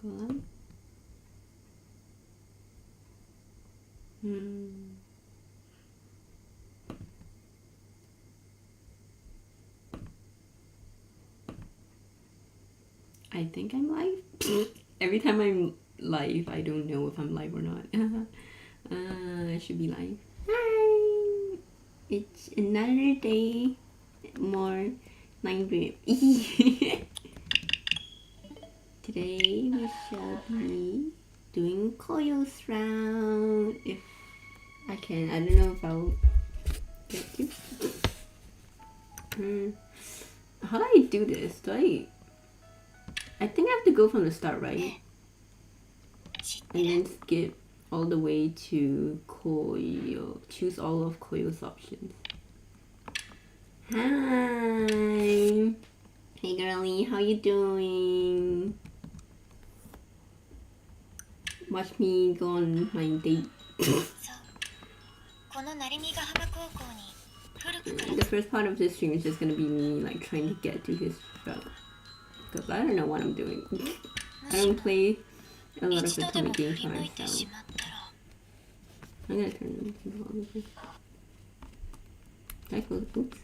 on. I think I'm live. Every time I'm live, I don't know if I'm live or not. I should be live. Hi! It's another day. More 9 Today we shall be doing Koyo's round. If I can, I don't know if I'll get to. How do I do this? I think I have to go from the start, right? And then skip all the way to Koyo. Choose all of Koyo's options. Hi! Hey girlie, how you doing? Watch me go on my date. The first part of this stream is just gonna be me like trying to get to his route. Because I don't know what I'm doing. I don't play a lot of Otome games by myself. I'm gonna turn them into all of this. Did I close? Oops.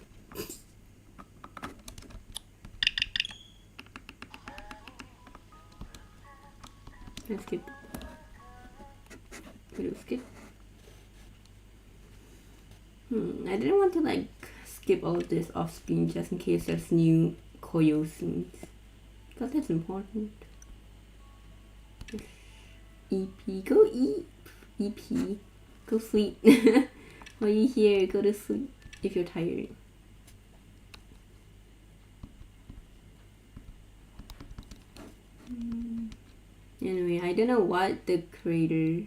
Let's skip. Skip. I didn't want to like skip all of this off screen just in case there's new Koyo scenes. Because that's important. EP, go eat. EP, go sleep. While you're here, go to sleep if you're tired. Anyway, I don't know what the creator.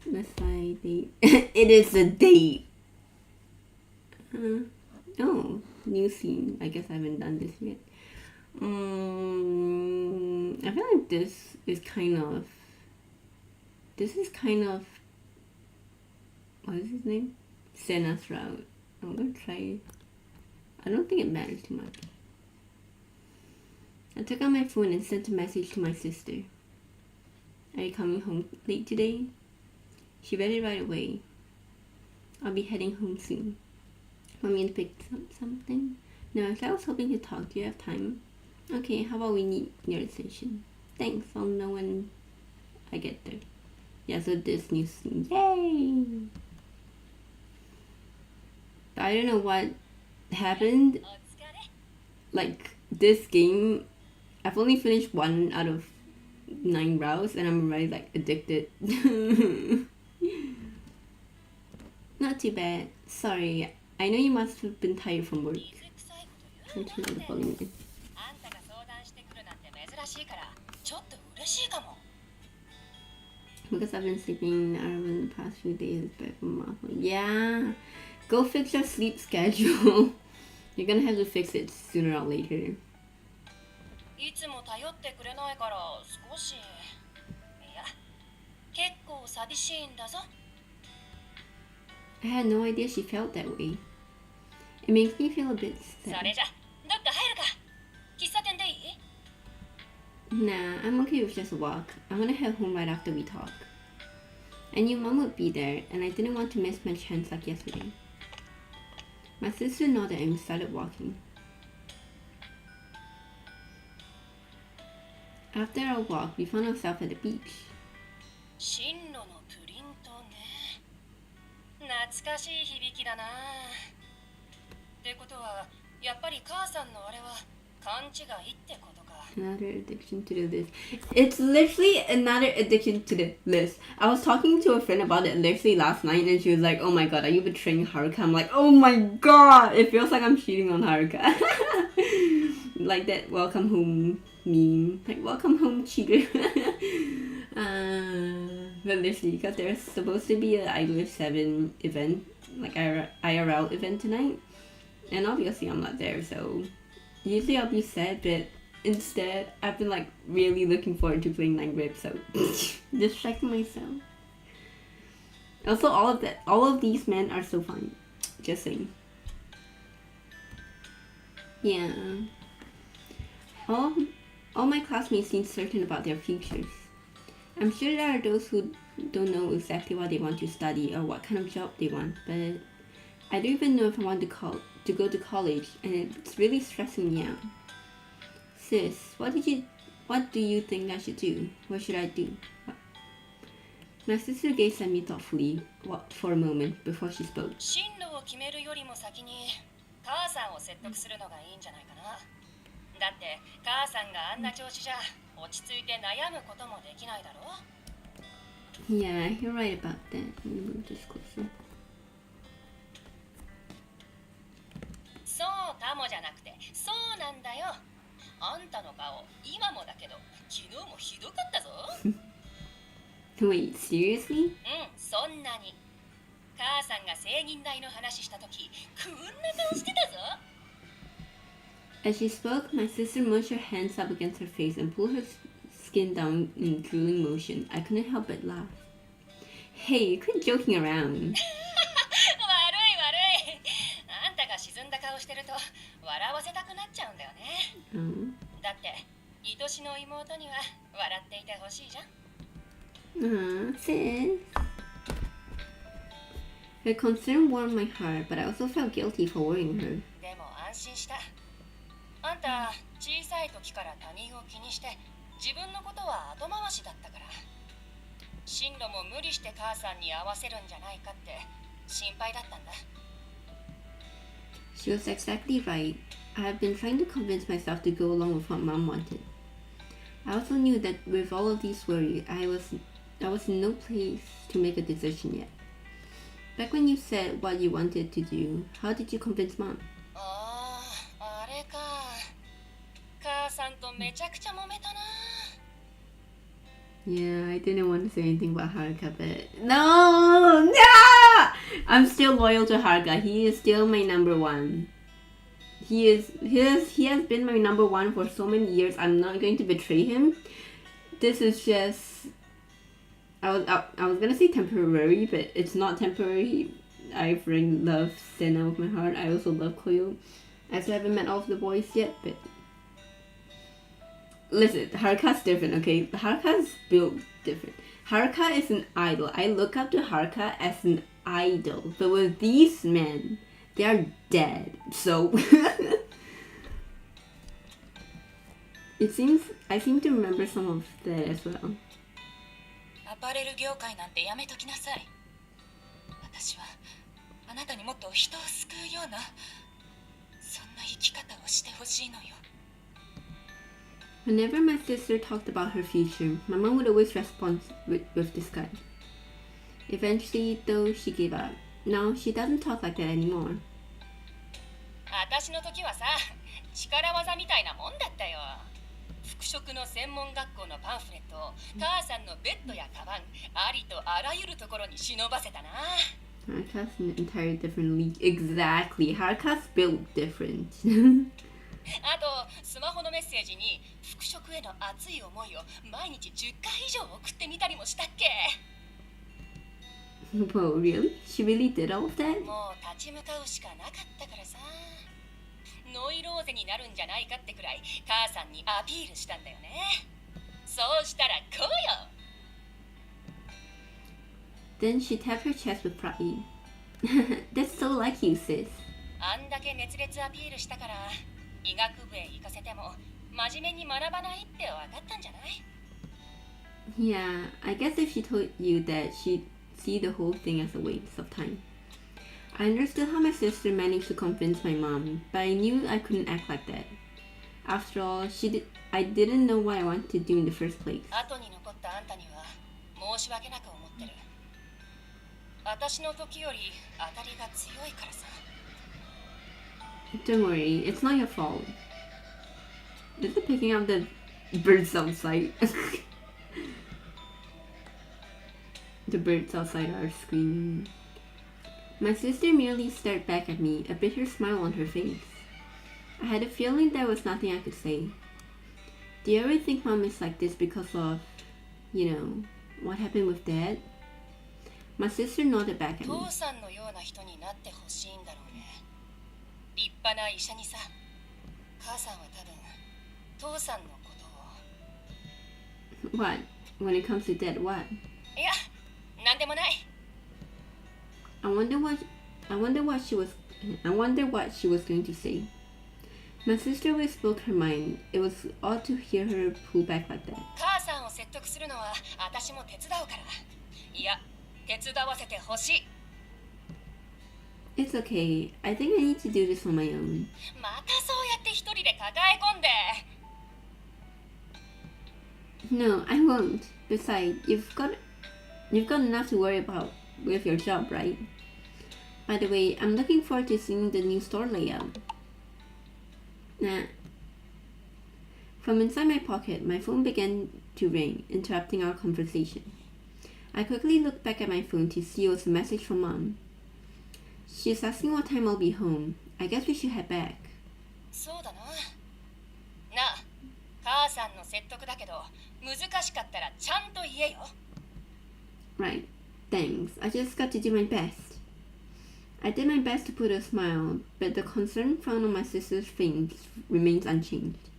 Let's say date. It is a date. Oh, new scene. I guess I haven't done this yet. I feel like this is kind of. What is his name? Senna's route. I'm gonna try. I don't think it matters too much. I took out my phone and sent a message to my sister. Are you coming home late today? She read it right away. I'll be heading home soon. Want me to pick something? No, I was hoping to talk. Do you have time? Okay, how about we meet near the station? Thanks, I'll know when I get there. Yeah, so this new scene. Yay! But I don't know what happened. Like, this game, I've only finished 1 out of 9 routes and I'm already like addicted. Not too bad. Sorry, I know you must have been tired from work. Turn the volume in. Because I've been sleeping in the past few days, but yeah. Go fix your sleep schedule. You're gonna have to fix it sooner or later. I had no idea she felt that way. It makes me feel a bit sad. Nah, I'm okay with just a walk. I'm gonna head home right after we talk. I knew Mom would be there, and I didn't want to miss my chance like yesterday. My sister nodded and we started walking. After our walk, we found ourselves at the beach. Another addiction to the list. It's literally another addiction to the list. I was talking to a friend about it literally last night and she was like, oh my god, are you betraying Haruka? I'm like, oh my god, it feels like I'm cheating on Haruka. Like that welcome home meme. Like, welcome home, cheater. But literally, because there's supposed to be an I Live 7 event, like IRL event tonight. And obviously I'm not there, so usually I'll be sad, but instead I've been like really looking forward to playing 9-Rip, so distracting myself. Also, all of these men are so fun. Just saying. Yeah. All my classmates seem certain about their futures. I'm sure there are those who don't know exactly what they want to study or what kind of job they want, but I don't even know if I want to go to college, and it's really stressing me out. Sis, what do you think I should do? What should I do? My sister gazed at me thoughtfully for a moment before she spoke. 進路を決めるよりも先に母さんを説得するのがいいんじゃないかな。だって母さんがあんな調子じゃ落ち着いて悩むこともできないだろ。Yeah, you're right about that. Let me move this closer. そうかもじゃなくて、そうなんだよ。あんたの顔、今もだけど、昨日もひどかったぞ。Wait, seriously? そんなに。母さんが成銀大の話したとき、こんな顔してたぞ。As she spoke, my sister mushed her hands up against her face and pulled her skin down in drooling motion. I couldn't help but laugh. Hey, quit joking around. 悪い悪い。あんたが沈んだ顔してると笑わせたくなっちゃうんだよね。だって愛しの妹には笑っていてほしいじゃん。Sis. Her concern warmed my heart, but I also felt guilty for worrying her. でも安心した。あんた小さい時から他人を気にして自分のことは後回しだったから。進路も無理して母さんに合わせるんじゃないかって心配だったんだ。She was exactly right. I have been trying to convince myself to go along with what Mom wanted. I also knew that with all of these worries, I was in no place to make a decision yet. Back when you said what you wanted to do, how did you convince Mom? あれか。母さんとめちゃくちゃ揉めたな。Yeah, I didn't want to say anything about Haruka, but no! I'm still loyal to Haruka. He is still my number one. He has been my number one for so many years. I'm not going to betray him. This is just I was gonna say temporary, but it's not temporary. I really love Senna with my heart. I also love Koyo. I still haven't met all of the boys yet, but listen, Haruka's different, okay? Haruka's built different. Haruka is an idol. I look up to Haruka as an idol. But with these men, they are dead. So I seem to remember some of that as well. アパレル業界なんてやめときなさい。私はあなたにもっと人を救うようなそんな生き方をしてほしいのよ。Whenever my sister talked about her future, my mom would always respond with disgust. Eventually, though, she gave up. Now, she doesn't talk like that anymore. 私の時はさ、力技みたいなもんだったよ。服飾の専門学校のパンフレットを母さんのベッドやカバン、ありとあらゆるところに忍ばせたな。Haruka's an entirely different league. Exactly. Haruka's built different. あと、スマホのメッセージに服飾への熱い思いを毎日10回以上送ってみたりもしたっけ。Whoa, really? She really did all of that? もう立ち向かうしかなかったからさ。ノイローゼになるんじゃないかってくらい母さんにアピールしたんだよね。そうしたらこうよ。Then she tapped her chest with pride. That's so like you, sis. あんだけ熱烈アピールしたから医学部へ行かせても真面目に学ばないって分かったんじゃない？ Yeah, I guess if she told you that, she'd see the whole thing as a waste of time. I understood how my sister managed to convince my mom, but I knew I couldn't act like that. After all, I didn't know what I wanted to do in the first place. 後に残ったあんたには申し訳なく思ってる。私の時より当たりが強いからさ。Don't worry, it's not your fault. Is it picking up the birds outside? The birds outside are screaming. My sister merely stared back at me, a bitter smile on her face. I had a feeling there was nothing I could say. Do you ever think Mom is like this because of, what happened with Dad? My sister nodded back at me. 父さんのような人になってほしいんだろうね。立派な医者にさ。母さんは多分父さんのことを What? When it comes to that, what? いや、なんでもない。I wonder what she was going to say. My sister always spoke her mind. It was odd to hear her pull back like that. 母さんを説得するのは私も手伝うから。いや、手伝わせてほしい。It's okay. I think I need to do this on my own. またそうやって一人で抱え込んで。No, I won't. Besides, you've got enough to worry about with your job, right? By the way, I'm looking forward to seeing the new store layout. Nah. From inside my pocket, my phone began to ring, interrupting our conversation. I quickly looked back at my phone to see it was a message from Mom. She's asking what time I'll be home. I guess we should head back. そうだな。なあ、母さんの説得だけど、難しかったらちゃんと言えよ。Right. Thanks. I just got to do my best. I did my best to put a smile, but the concerned frown on my sister's face remains unchanged.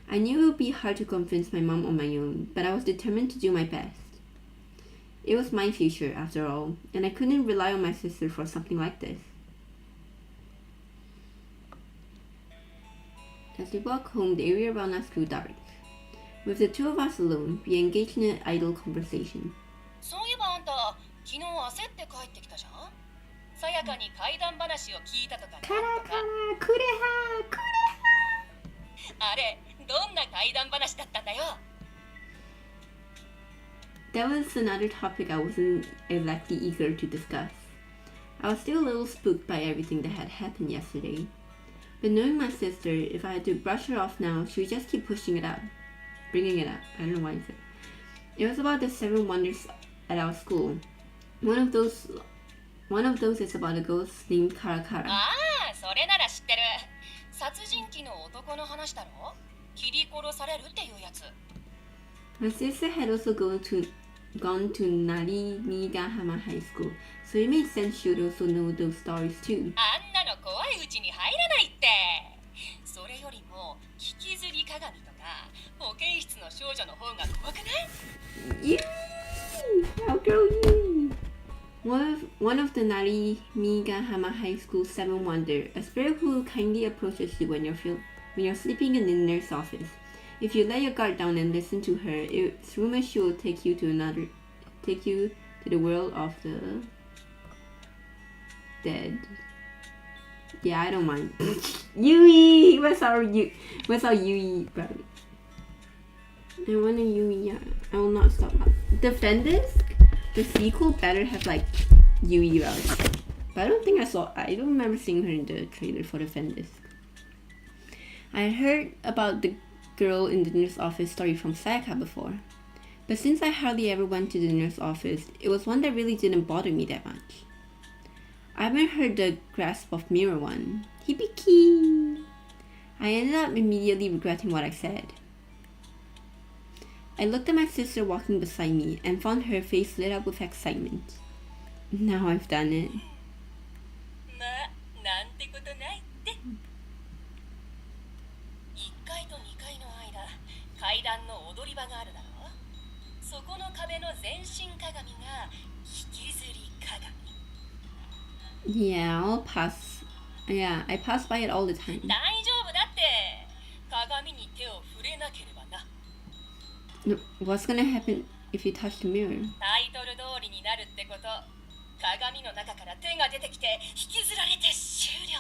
I knew it would be hard to convince my mom on my own, but I was determined to do my best. It was my future, after all, and I couldn't rely on my sister for something like this. As we walked home, the area around us grew dark. With the two of us alone, we engaged in an idle conversation. そういえばあんた、昨日焦って帰ってきたじゃん。さやかに怪談話を聞いたとかなんとか。あれ、どんな怪談話だったんだよ。That was another topic I wasn't exactly eager to discuss. I was still a little spooked by everything that had happened yesterday. But knowing my sister, if I had to brush her off now, she would just keep pushing it up. Bringing it up. I don't know why I said. It was about the 7 wonders at our school. One of those is about a ghost named Karakara. ああ、それなら知ってる。殺人鬼の男の話だろ。切り殺されるっていうやつ。My sister had also gone to Narimigahama High School, so it made sense she would also know those stories too. あんなの怖いうちに入らないって。それよりも引きずり鏡とか保健室の少女の方が怖くない？ Yee! How girl you! One of the Narimigahama High School's 7 wonder, a spirit who kindly approaches you when you're sleeping in the nurse's office. If you let your guard down and listen to her, it's rumored she will take you to the world of the dead. Yeah, I don't mind. Yui! What's our Yui brother? I want a Yui, yeah. I will not stop. Defenders? The sequel better have like Yui routes. But I don't remember seeing her in the trailer for Defenders. I heard about the girl in the nurse office story from Sayaka before. But since I hardly ever went to the nurse office, it was one that really didn't bother me that much. I haven't heard the Grasp of Mirror one. Hibiki! I ended up immediately regretting what I said. I looked at my sister walking beside me and found her face lit up with excitement. Now I've done it. まあ、なんてことないって。1階と2階の間、階段の踊り場があるだろ。そこの壁の全身鏡が引きずり鏡。Yeah, I pass by it all the time. 大丈夫だって。鏡に手を触れなければな。No, what's gonna happen if you touch the mirror? タイトル通りになるってこと。鏡の中から手が出てきて引きずられて終了。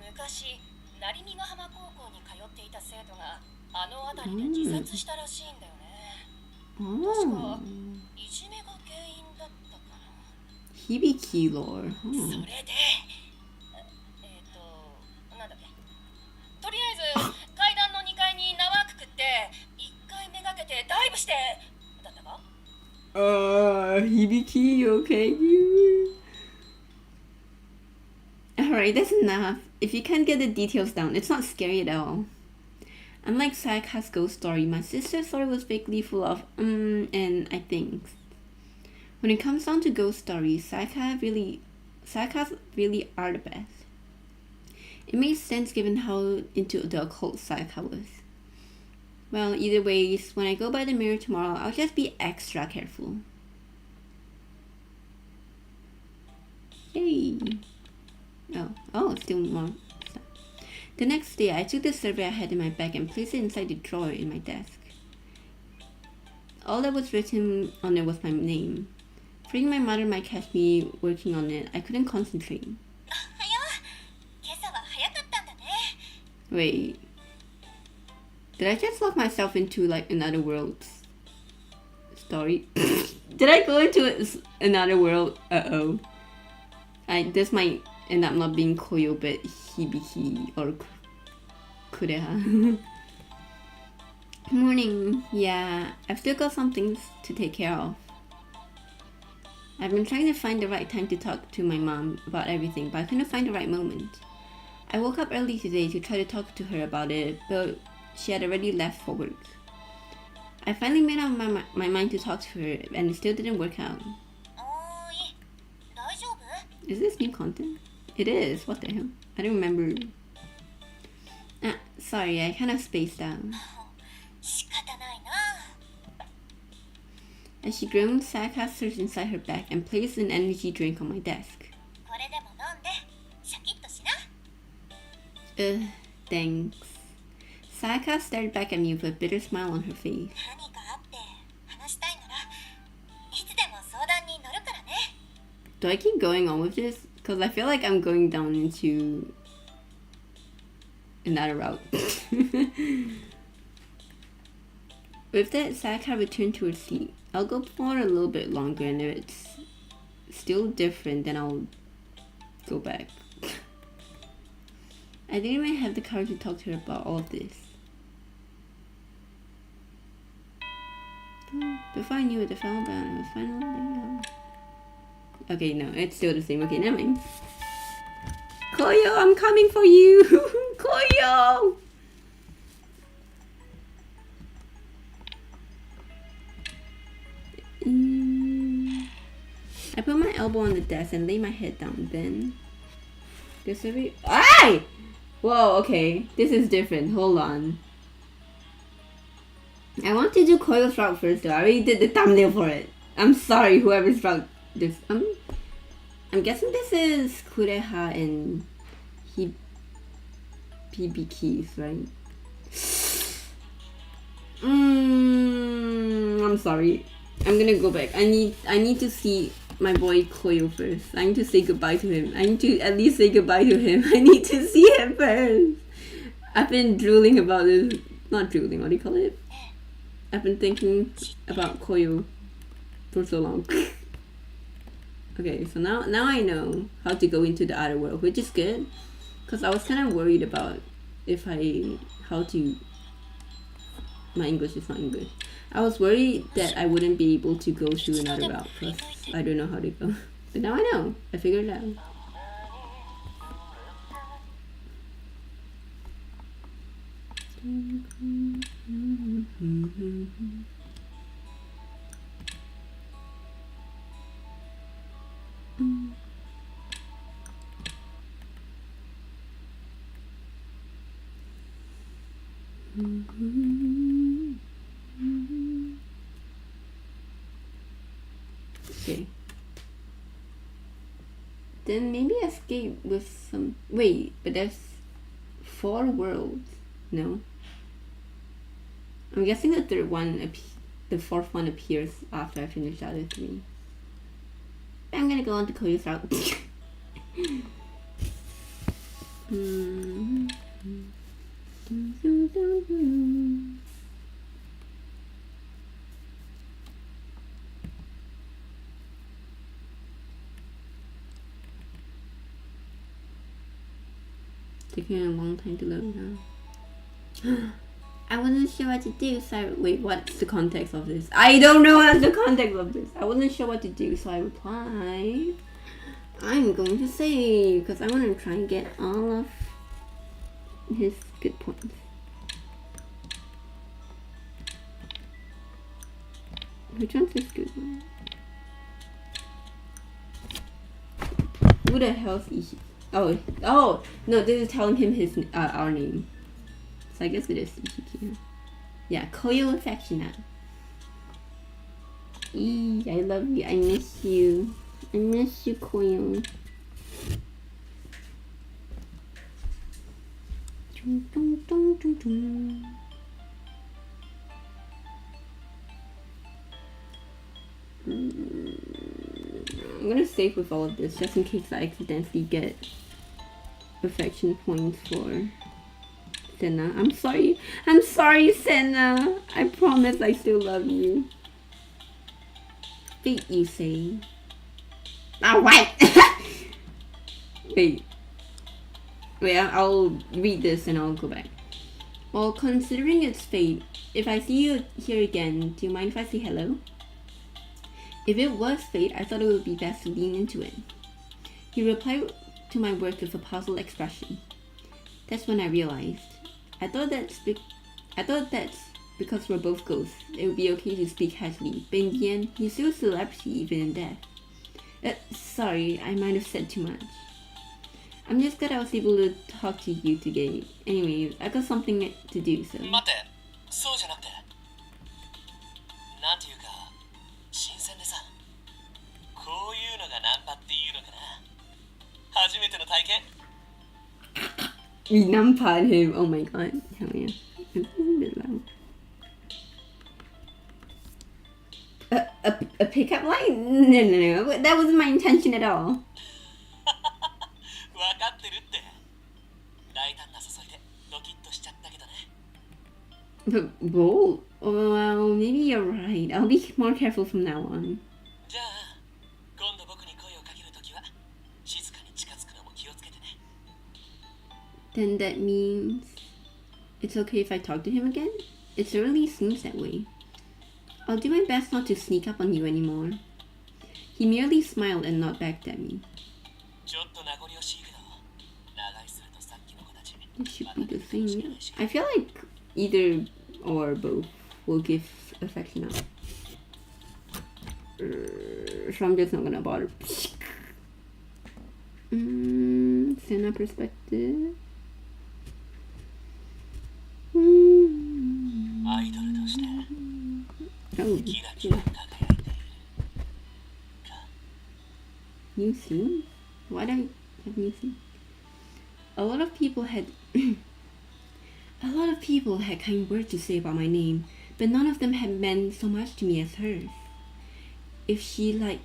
昔、成見ヶ浜高校に通っていた生徒があの辺りで自殺したらしいんだよね。確かいじめが原因だったかな。Hibiki lore. それで、なんだっけ。とりあえず階段の2階に縄くくって1階めがけてダイブしてだったかHibiki, okay? Alright, that's enough. If you can't get the details down, it's not scary at all. Unlike Sayaka's ghost story, my sister's story was vaguely full of and I think. When it comes down to ghost stories, Sayaka's really are the best. It makes sense given how into the occult Sayaka was. Well, either ways, when I go by the mirror tomorrow, I'll just be extra careful. Hey. Oh, still more stuff. The next day, I took the survey I had in my bag and placed it inside the drawer in my desk. All that was written on it was my name. Fearing my mother might catch me working on it, I couldn't concentrate. Wait. Did I just lock myself into like another world's story? Did I go into another world? Uh-oh. This might end up not being Koyo, but Hibiki or Kureha. Morning. Yeah, I've still got some things to take care of. I've been trying to find the right time to talk to my mom about everything, but I couldn't find the right moment. I woke up early today to try to talk to her about it, but she had already left for work. I finally made up my mind to talk to her, and it still didn't work out. Is this new content? It is. What the hell? I don't remember. Sorry, I kind of spaced out. As she groaned, Sayaka searched inside her bag and placed an energy drink on my desk. Thanks. Sayaka stared back at me with a bitter smile on her face. Do I keep going on with this? Because I feel like I'm going down into another route. With that, Sayaka returned to her seat. I'll go for a little bit longer, and if it's still different, then I'll go back. I didn't even have the courage to talk to her about all of this. Before I knew it, the fell down. It was finally... Okay, no, it's still the same. Okay, never mind. Koyo, I'm coming for you! Koyo! I put my elbow on the desk and lay my head down. Then the survey. Aye! Whoa, okay. This is different. Hold on. I want to do Koyo's route first though. I already did the thumbnail for it. I'm sorry, whoever's route this. I'm guessing this is Kureha and Hibiki, right? I'm sorry. I'm gonna go back. I need to see my boy Koyo first. I need to say goodbye to him. I need to at least say goodbye to him. I need to see him first. I've been drooling about this. Not drooling, what do you call it? I've been thinking about Koyo for so long. Okay, so now I know how to go into the other world, which is good. Because I was kind of worried about my English is not English. I was worried that I wouldn't be able to go through another route because I don't know how to go. But now I know. I figured it out. Okay. Then maybe escape with some... Wait, but there's 4 worlds. No? I'm guessing the fourth one appears after I finish the other 3. I'm gonna go on to Koyo's route. Taking a long time to load now. I wasn't sure what to do, so wait, what's the context of this? I don't know what's the context of this. I wasn't sure what to do, so I replied, I'm going to save, because I want to try and get all of his good points. Which one's his good one? Who the hell's Ishi? Oh, no, this is telling him his our name. So I guess it is Ishiki. Yeah, Koyo affectionate. I love you. I miss you. I miss you, Koyo. I'm gonna save with all of this just in case I accidentally get affection points for Senna. I'm sorry. I'm sorry, Senna. I promise I still love you. Fate, you say. Oh, what? Wait. I'll read this and I'll go back. Well, considering it's fate, if I see you here again, do you mind if I say hello? If it was fate, I thought it would be best to lean into it. He replied to my words with a puzzled expression. That's when I realized. I thought that's because we're both ghosts. It would be okay to speak casually, but in the end, he's still a celebrity even in death. Sorry, I might have said too much. I'm just glad I was able to talk to you today. Anyway, I got something to do, so. 待って、そうじゃなくて。なんていうか、新鮮でさ。こういうのがナンパっていうのかな。初めての体験。We numpad him. Oh my god. Hell yeah. It's a bit loud. A pickup line? No. That wasn't my intention at all. わかってるって。大胆な誘いでドキッとしちゃったけどね。But bold? Well, maybe you're right. I'll be more careful from now on. じゃあ、今度僕に声をかけるときは静かに近づくのも気をつけてね。Then that means it's okay if I talk to him again? It certainly seems that way. I'll do my best not to sneak up on you anymore. He merely smiled and not backed at me. ちょっと名残惜しいけど、長居するとさっきの子たち。 It should be the same. I feel like either or both will give affection out. So I'm just not gonna bother. Senna perspective. アイドルとして Oh, キラキラ輝いている。 New soon? Why do I have new soon? A lot of people had kind words to say about my name, but none of them had meant so much to me as hers. It's like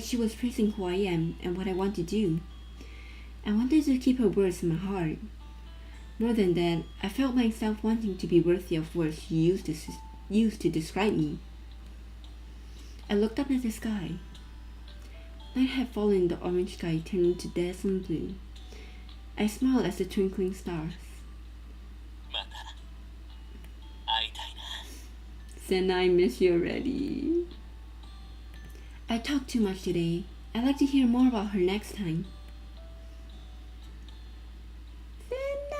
she was praising who I am and what I want to do. I wanted to keep her words in my heart. More than that, I felt myself wanting to be worthy of words she used to describe me. I looked up at the sky. Night had fallen, the orange sky turned into dazzling blue. I smiled at the twinkling stars. また会いたいな。 Senna, I miss you already. I talked too much today. I'd like to hear more about her next time. Senna!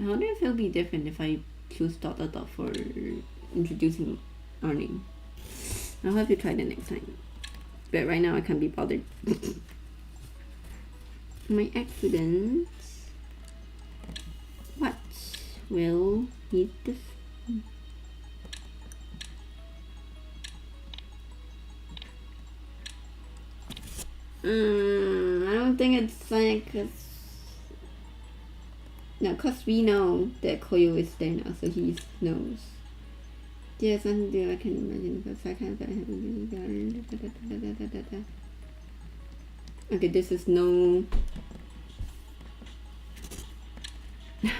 I wonder if it'll be different if I choose ... for introducing our name. I'll have to try that next time. But right now I can't be bothered. My accident. What will need this? I don't think it's like no, cause we know that Koyo is there now, so he knows. There's something to do, I can imagine, but I can't. Okay, this is no.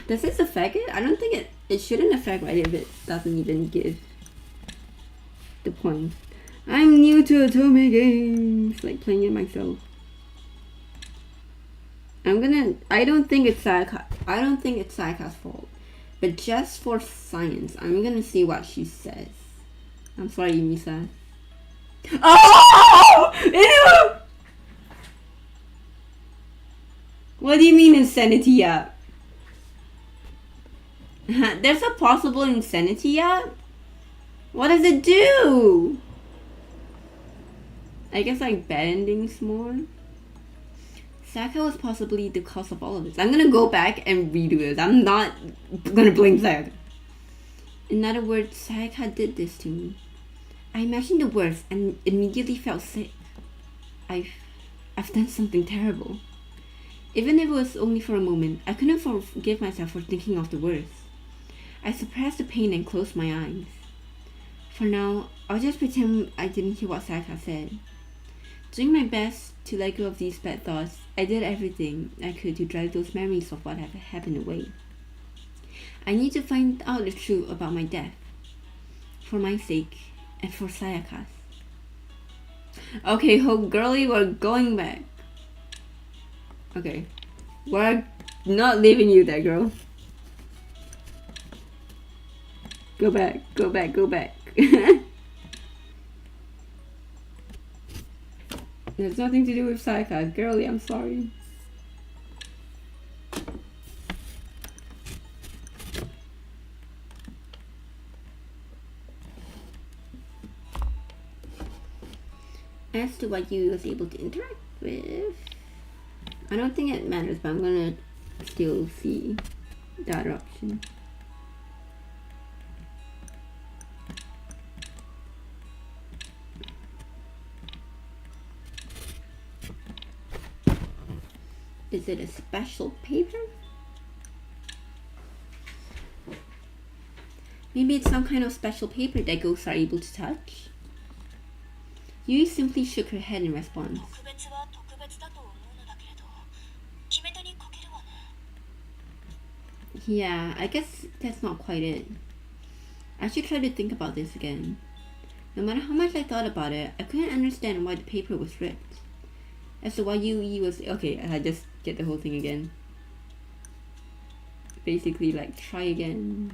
Does this affect it? I don't think it shouldn't affect, right, if it doesn't even give the point. I'm new to Otome games, like playing it myself. I don't think it's Sayaka's fault. But just for science, I'm gonna see what she says. I'm sorry, Misa. Oh! Ew! What do you mean insanity up? There's a possible insanity up? What does it do? I guess like bad endings more. Sayaka was possibly the cause of all of this. I'm gonna go back and redo this. I'm not gonna blame Sayaka. In other words, Sayaka did this to me. I imagined the worst and immediately felt sick. I've done something terrible. Even if it was only for a moment, I couldn't forgive myself for thinking of the worst. I suppressed the pain and closed my eyes. For now, I'll just pretend I didn't hear what Sayaka said. Doing my best to let go of these bad thoughts, I did everything I could to drive those memories of what had happened away. I need to find out the truth about my death. For my sake, and for Sayaka's. Okay, girlie, we're going back. Okay. We're not leaving you there, girl. Go back, go back, go back. There's nothing to do with Sayaka. Girlie, I'm sorry. As to what you was able to interact with, I don't think it matters, but I'm gonna still see the other option. Is it a special paper? Maybe it's some kind of special paper that ghosts are able to touch? Yui simply shook her head in response. Yeah, I guess that's not quite it. I should try to think about this again. No matter how much I thought about it, I couldn't understand why the paper was ripped. As to why Yui was... Okay, I just get the whole thing again. Basically, like, try again.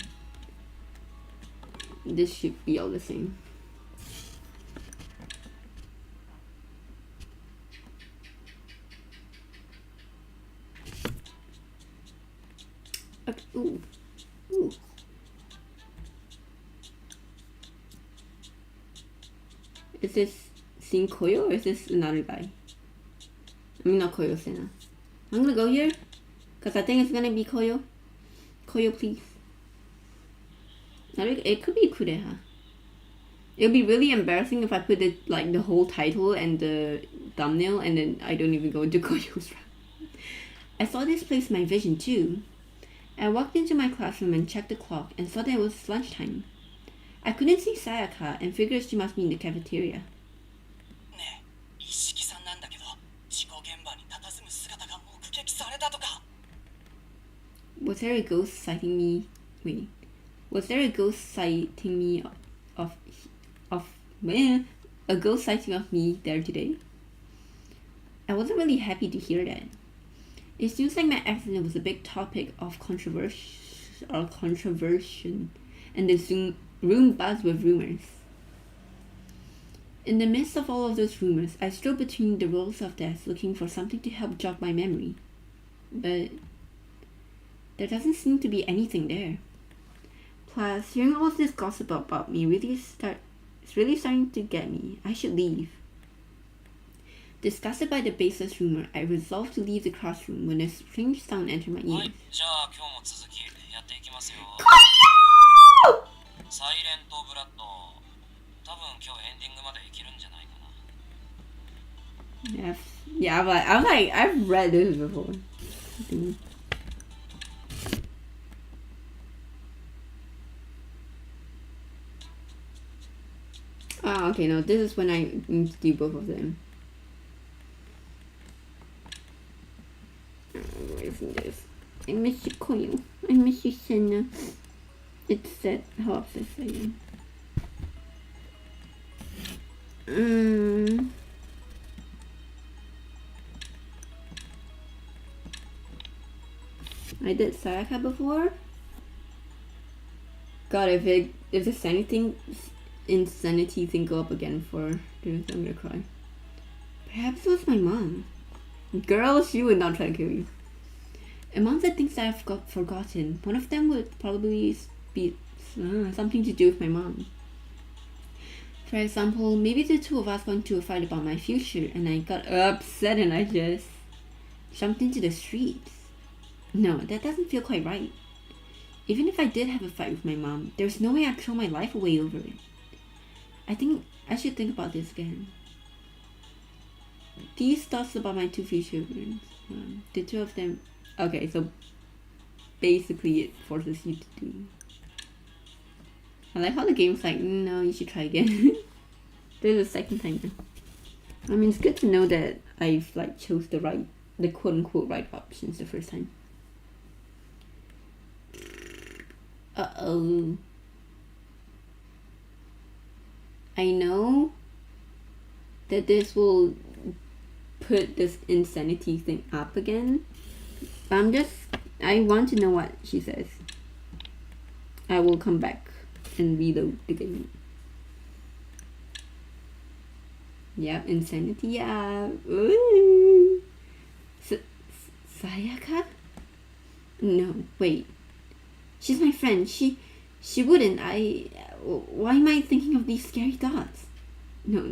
This should be all the same. Okay, ooh. Ooh. Is this seeing Koyo or is this another guy? I mean, not Koyo, Sena. I'm gonna go here because I think it's gonna be Koyo. Koyo, please. It could be Kureha. It would be really embarrassing if I put the whole title and the thumbnail and then I don't even go into Koyo's round. I saw this place in my vision too. I walked into my classroom and checked the clock and saw that it was lunchtime. I couldn't see Sayaka and figured she must be in the cafeteria. Was there a ghost sighting me? Wait. Was there a ghost sighting me a ghost sighting of me there today? I wasn't really happy to hear that. It seems like my accident was a big topic of controversy, and the Zoom room buzzed with rumors. In the midst of all of those rumors, I strode between the rows of desks looking for something to help jog my memory. But there doesn't seem to be anything there. Plus, hearing all of this gossip about me it's really starting to get me. I should leave. Disgusted by the baseless rumor, I resolved to leave the classroom when a strange sound entered my ears. Yeah, but I'm like, I've read this before. Ah, okay, no, this is when I need to do both of them. Where is this? I miss you, Koyo. I miss you, Senna. It's sad how obsessed I am. I did Sayaka before. God, if the insanity thing go up again for this, I'm gonna cry. Perhaps it was my mom. Girl, she would not try to kill you. Among the things I've forgotten, one of them would probably be something to do with my mom. For example, maybe the two of us got into a fight about my future and I got upset and I just jumped into the streets. No, that doesn't feel quite right. Even if I did have a fight with my mom, there's no way I'd throw my life away over it. I think I should think about this again. These thoughts about my two future children. The two of them. Okay, so basically it forces you to do. I like how the game's like, no, you should try again. There's a second time now. I mean, it's good to know that I've like chose the quote unquote right options the first time. Uh-oh. I know that this will put this insanity thing up again. But I want to know what she says. I will come back and reload the game. Yep, insanity, yeah. Ooh. Sayaka? No, wait. She's my friend. She wouldn't. Why am I thinking of these scary thoughts? No.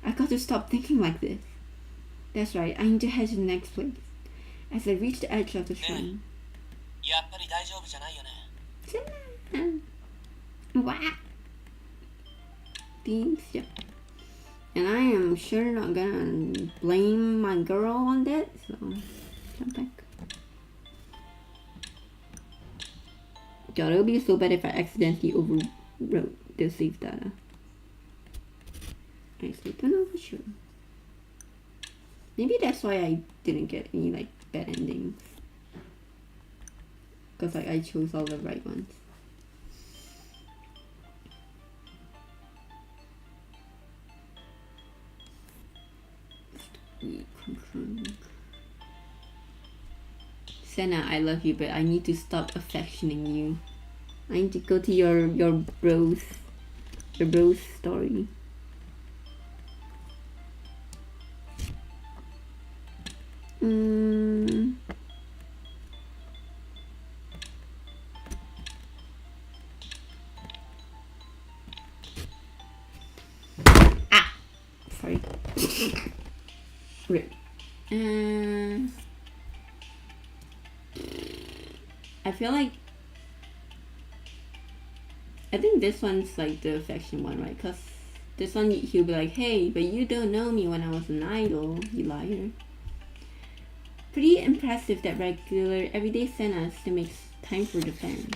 I got to stop thinking like this. That's right. I need to head to the next place. As I reach the edge of the shrine. Wow. Thanks, yeah. And I am sure not gonna blame my girl on that, so jump back. God, it would be so bad if I accidentally overwrote the save data. I still don't know for sure. Maybe that's why I didn't get any like bad endings. Because like I chose all the right ones. Senna, I love you, but I need to stop affectioning you. I need to go to your bros story. Sorry. Rip. I feel like I think this one's like the affection one, right? Cause this one he'll be like, hey, but you don't know me when I was an idol, you liar. Pretty impressive that regular everyday Senna still makes time for the fans.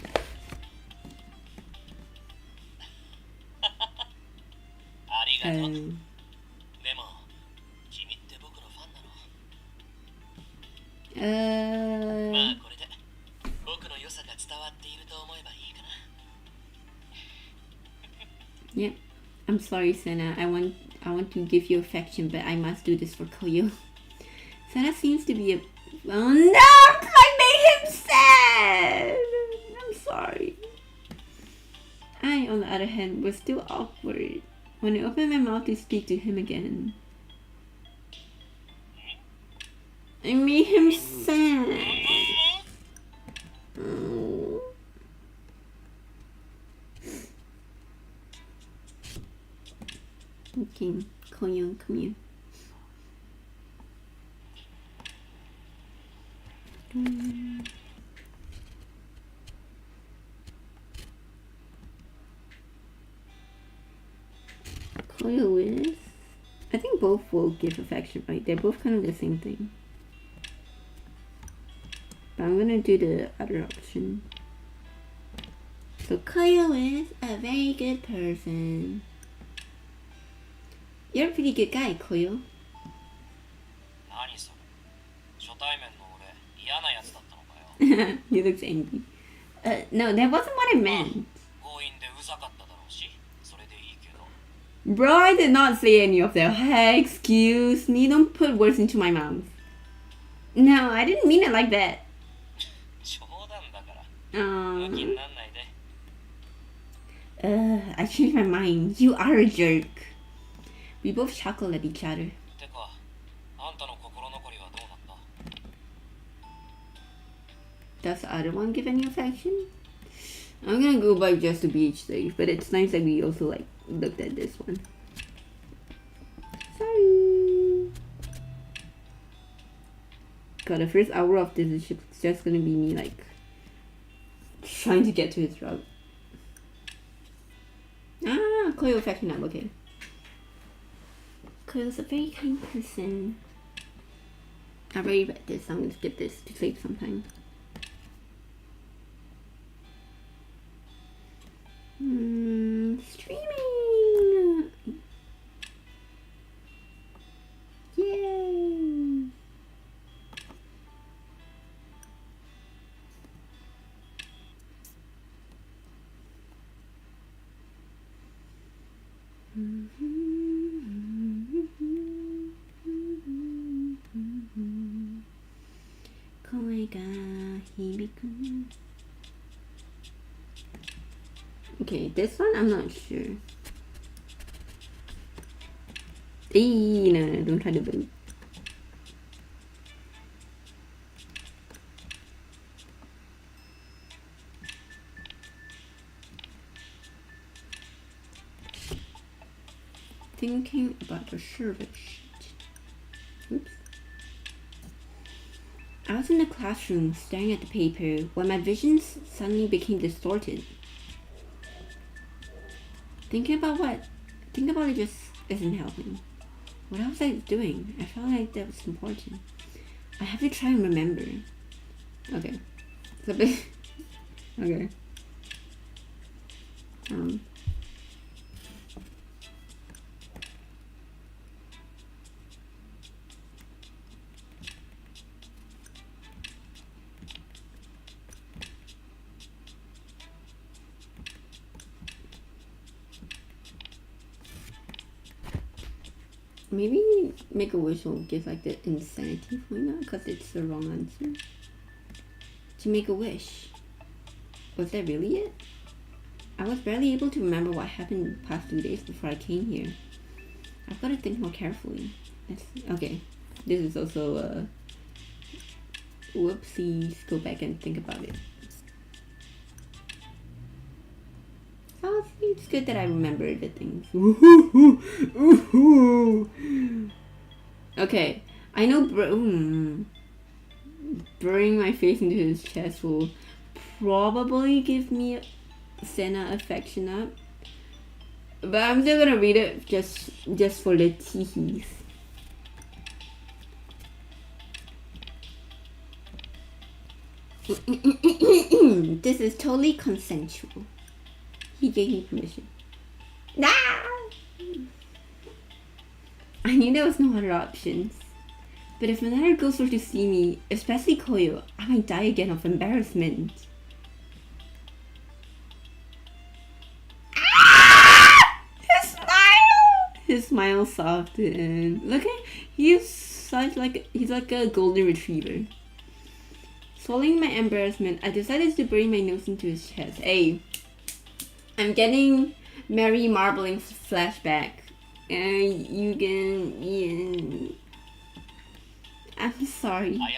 Yeah, I'm sorry, Senna. I want to give you affection, but I must do this for Koyo. Senna seems to be oh no! I made him sad! I'm sorry. I, on the other hand, was still awkward when I opened my mouth to speak to him again. I made him sad. Oh. Okay, Koyo, come here. Koyo is... I think both will give affection, right? They're both kind of the same thing. But I'm gonna do the other option. So Koyo is a very good person. You're a pretty good guy, Koyo. He looks angry. No, that wasn't what I meant. Bro, I did not say any of that. Hey, excuse me, don't put words into my mouth. No, I didn't mean it like that. I changed my mind. You are a jerk. We both chuckle at each other. Does the other one give any affection? I'm gonna go by just to be safe, but it's nice that we also like looked at this one. Sorry. god, the first hour of this is just gonna be me like trying to get to his route. Ah, Koyo affection up, okay. Koyo's a very kind person. I already read this, so I'm gonna skip this to save some time. Streaming! Yay! Okay, this one I'm not sure. No, don't try to vote. Thinking about the service sheet. Oops. I was in the classroom staring at the paper when my visions suddenly became distorted. Thinking about it just isn't helping. What else was I doing? I felt like that was important. I have to try and remember. Okay. It's a bit... okay. Maybe make a wish will give like the insanity formula because it's the wrong answer. To make a wish. Was that really it? I was barely able to remember what happened the past 2 days before I came here. I've got to think more carefully. Okay. This is also a whoopsies. Go back and think about it. Oh, it's good that I remember the things. Okay, I know burying my face into his chest will probably give me Senna affection up. But I'm still gonna read it just for the teehees. This is totally consensual. He gave me permission. Nah! I knew there was no other options. But if another ghost were to see me, especially Koyo, I might die again of embarrassment. Ah! His smile softened. Look at he's like a golden retriever. Swallowing my embarrassment, I decided to bury my nose into his chest. Hey, I'm getting Mary Marbling flashback. You can... I'm sorry. He looks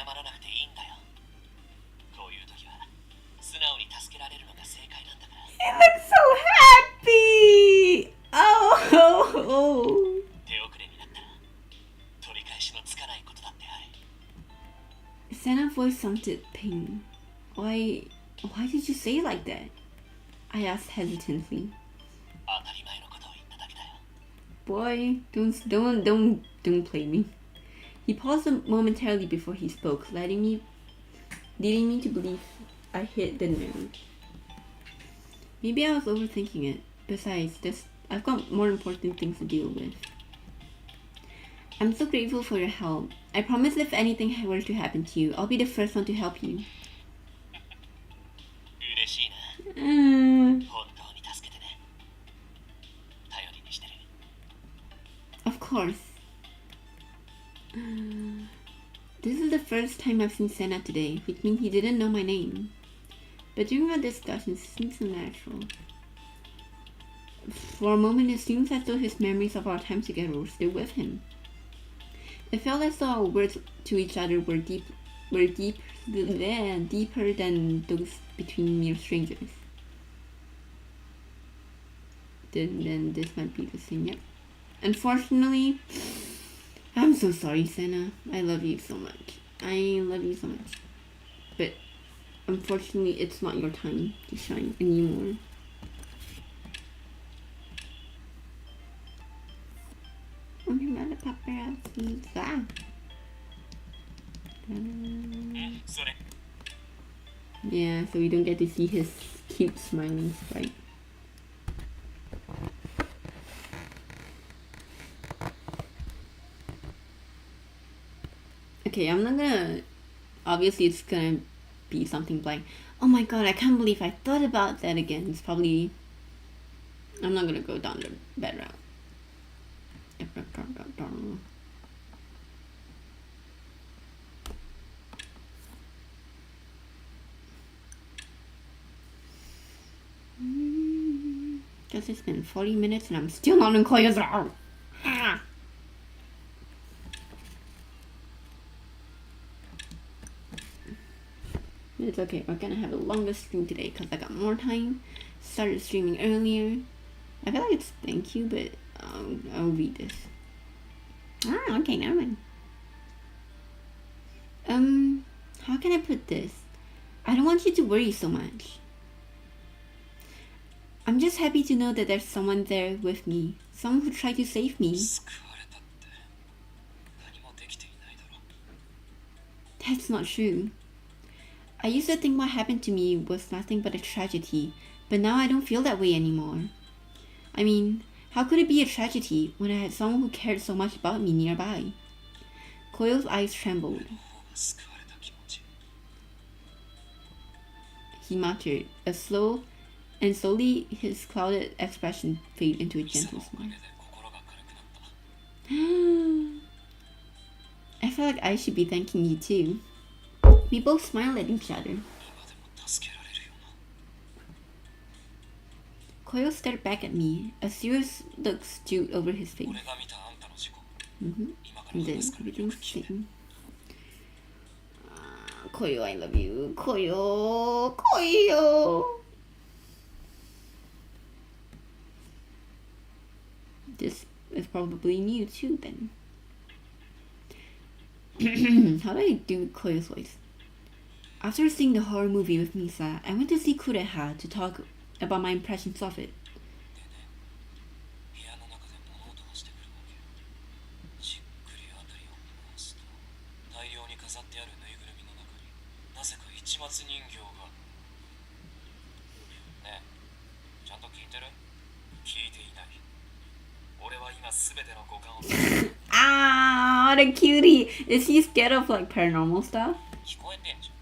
so happy! Oh! Senna's voice sounded pain. Why did you say it like that? I asked hesitantly. Boy, don't play me. He paused momentarily before he spoke, leading me to believe I hit the nerve. Maybe I was overthinking it. Besides, I've got more important things to deal with. I'm so grateful for your help. I promise if anything were to happen to you, I'll be the first one to help you. Of course. This is the first time I've seen Senna today, which means he didn't know my name. But during our discussions, it seems so natural. For a moment, it seems as though his memories of our time together were still with him. It felt as though our words to each other were deeper than those between mere strangers. Then this might be the same, yep. Unfortunately, I'm so sorry, Senna. I love you so much. I love you so much. But unfortunately, it's not your time to shine anymore. Oh, you're not a paparazzi. Ah. それ Yeah, so we don't get to see his cute smiling sprite. Okay, I'm not gonna... Obviously, it's gonna be something blank. Oh my god, I can't believe I thought about that again. It's probably... I'm not gonna go down the bad route. Guess it's been 40 minutes and I'm still not in Koyo's route. It's okay, we're gonna have a longer stream today because I got more time. Started streaming earlier. I feel like it's thank you, but I'll read this. Ah, okay, never mind. How can I put this? I don't want you to worry so much. I'm just happy to know that there's someone there with me. Someone who tried to save me. 救われたって何もできていないだろ That's not true. I used to think what happened to me was nothing but a tragedy, but now I don't feel that way anymore. I mean, how could it be a tragedy when I had someone who cared so much about me nearby? Koyo's eyes trembled. 救われた気持ち He muttered, and slowly his clouded expression faded into a gentle おか smile. げで心が軽くなった I feel like I should be thanking you too. We both smiled at each other. 今でも助けられるよな Koyo stared back at me. A serious look stewed over his face. 俺が見たあんたの事故 Mm-hmm. 今から And then 話すからよ everything's く聞いて fine. Koyo, I love you. Koyo, Koyo. This is probably new too then. How do I do Koyo's voice? After seeing the horror movie with Misa, I went to see Kureha to talk about my impressions of it. 部屋の中で物音がしてくるわけじっくりあたりを見回すと大量に飾ってあるぬいぐるみの中になぜか市松人形がねえちゃんと聞いてる聞いていない俺は今すべての五感を Ah, what a cutie! Is he scared of like paranormal stuff? 聞こえてんじゃん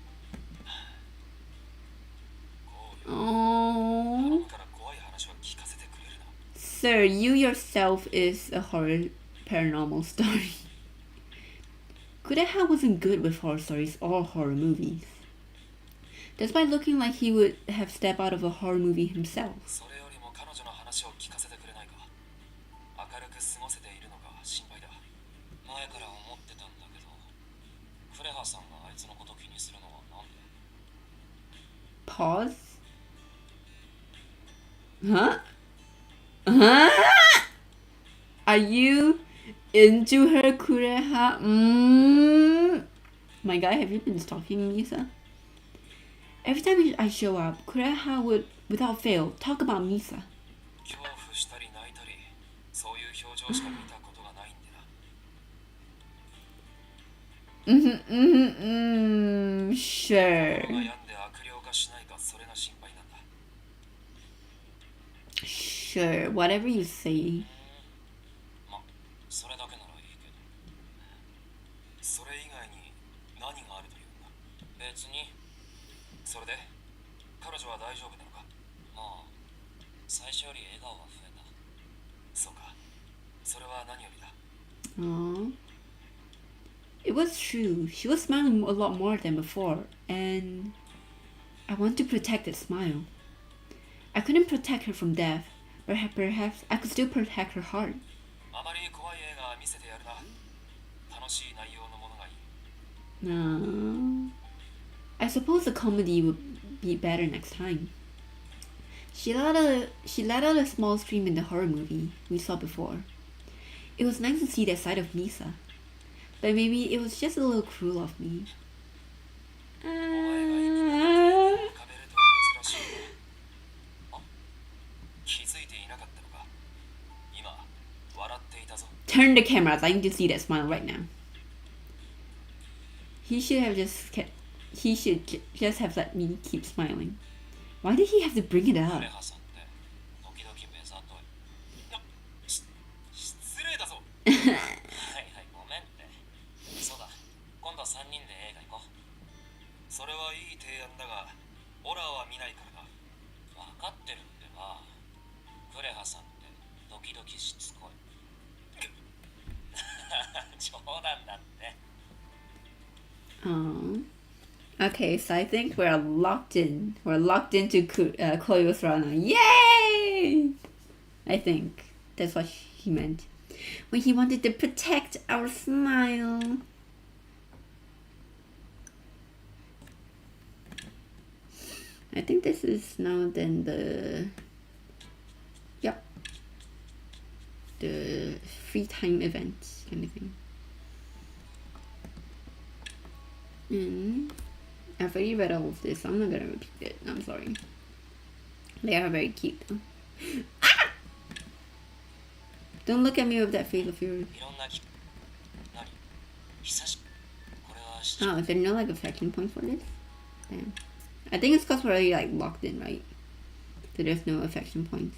こうよ Oh, から怖い話は聞かせてくれるな sir, you yourself is a horror paranormal story. Kureha wasn't good with horror stories or horror movies. Despite looking like he would have stepped out of a horror movie himself. それよりも彼女の話を聞かせてくれないか明るく過ごせているのか心配だ前から思ってたんだけどクレハさんがあいつのこと気にするのはなんで Pause. Huh? Huh? Are you into her, Kureha? My guy, have you been stalking Misa? Every time I show up, Kureha would, without fail, talk about Misa. 恐怖したり泣いたりそういう表情しか見たことがないんでな Sure. 病んで悪霊化しないかそれが心配なんだ Sure, whatever you say. まそれだけならいいけどそれ以外に何があるというんだ別にそれで彼女は大丈夫なのかまあ最初より笑顔が増えたそうかそれは何よりだ Aww. It was true. She was smiling a lot more than before, and I want to protect that smile. I couldn't protect her from death, but perhaps I could still protect her heart. あまり怖い映画見せてやるな楽しい内容のものがいい No. I suppose the comedy would be better next time. She let out a small scream in the horror movie we saw before. It was nice to see that side of Misa. But maybe it was just a little cruel of me. お前が息の浮かべるとは珍しいな。あ、気づいていなかったのか。今笑っていたぞ。 Turn the camera. I need to see that smile right now. He should have just kept. He should just have let me keep smiling. Why did he have to bring it ク up? レハさんって時々目ざとい。いや、失礼だぞ。はいはい、ごめんって。そうだ、今度3人で映画行こう。それはいい提案だが、ホラーは見ないからだ。分かってるってば。クレハさんって時々しつこい。冗談だって。Okay, so I think we're locked in. We're locked into Koyo's now. Yay! I think that's what he meant when he wanted to protect our smile. I think this is now then the free time event kind of thing. I've already read all of this, so I'm not gonna repeat it. I'm sorry. They are very cute though. Ah! Don't look at me with that face of yours. Oh, is there no like affection point for this? Damn. I think it's because we're already like locked in, right? So there's no affection points.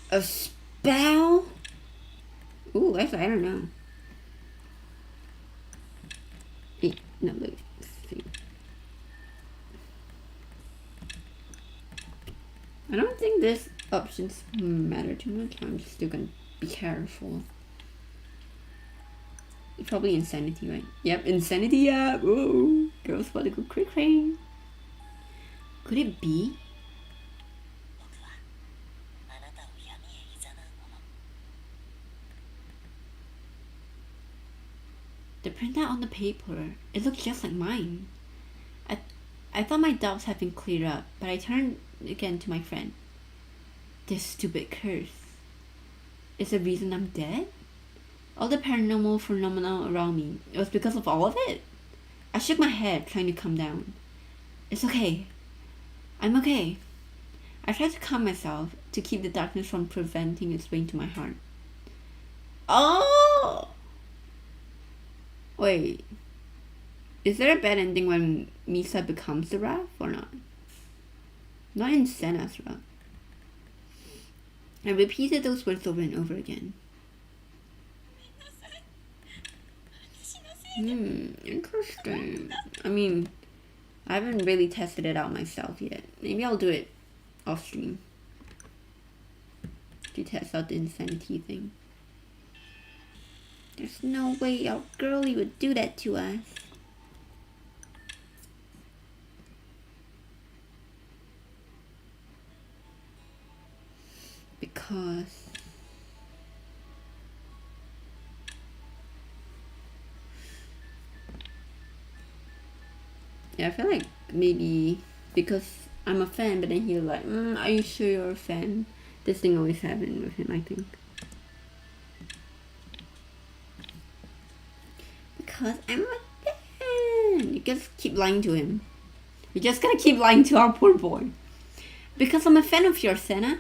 A spell? Ooh, actually, I don't know. No, let's see. I don't think this options matter too much. I'm just still gonna be careful. Probably insanity, right? Yep, insanity, yeah. Whoa. Girls about to go cray-cray. Could it be? The printout on the paper, it looks just like mine. I thought my doubts had been cleared up, but I turned again to my friend. This stupid curse. Is the reason I'm dead? All the paranormal phenomena around me, it was because of all of it? I shook my head, trying to calm down. It's okay. I'm okay. I tried to calm myself, to keep the darkness from preventing its way into my heart. Oh! Wait. Is there a bad ending when Misa becomes the Wrath or not? Not in Senna's Wrath. I repeated those words over and over again. Interesting. I mean, I haven't really tested it out myself yet. Maybe I'll do it off stream to test out the insanity thing. There's no way our girlie would do that to us. Because yeah, I feel like maybe because I'm a fan, but then he's like, are you sure you're a fan? This thing always happened with him, I think. Because I'm a fan. You just keep lying to him. You're just gonna keep lying to our poor boy. Because I'm a fan of your Senna.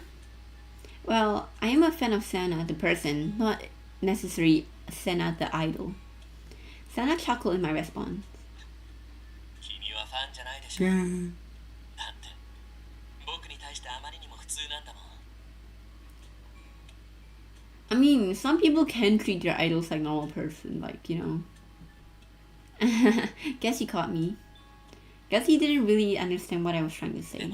Well, I am a fan of Senna, the person, not necessarily Senna, the idol. Senna chuckled in my response. I mean, some people can treat their idols like normal person, like, you know. Guess he caught me. Guess he didn't really understand what I was trying to say.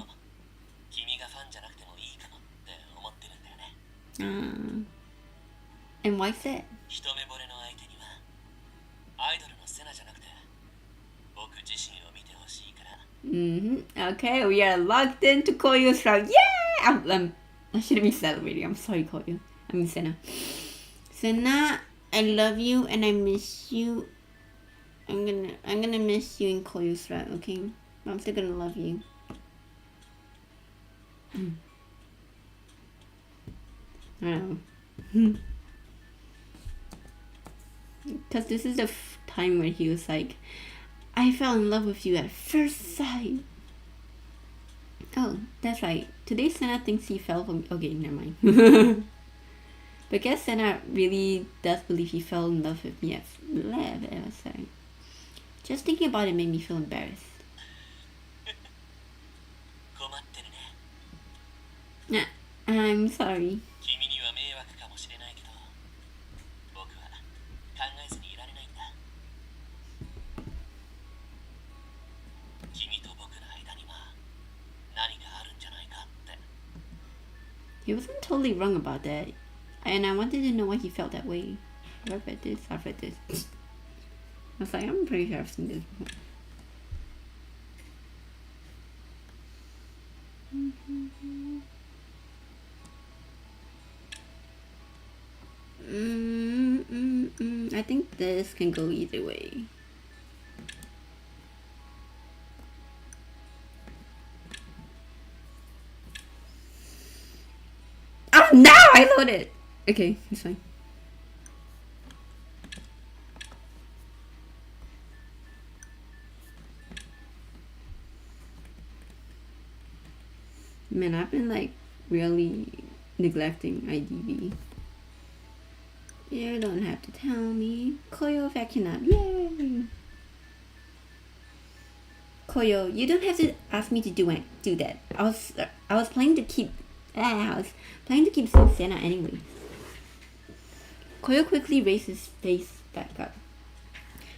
And why that? Okay, we are locked into Koyo's round. Yeah! I shouldn't be celebrating. I'm sorry, Koyo. I mean, Senna. Senna, I love you and I miss you. I'm gonna miss you in Koyo's round, okay? But I'm still gonna love you. I don't know. Because this is the time where he was like, I fell in love with you at first sight. Oh, that's right. Today Senna thinks he fell for me. Okay, never mind. But I guess Senna really does believe he fell in love with me at first sight. Just thinking about it made me feel embarrassed. Nah, I'm sorry. He wasn't totally wrong about that, and I wanted to know why he felt that way. I've read this. I was like, I'm pretty sure I've seen this before. I think this can go either way. Oh no! I loaded! Okay, it's fine. Man, I've been like really neglecting IDV. You don't have to tell me. Koyo vacuum up. Yay! Koyo, you don't have to ask me to do that. I was planning to keep seeing Senna anyway. Koyo quickly raised his face back up.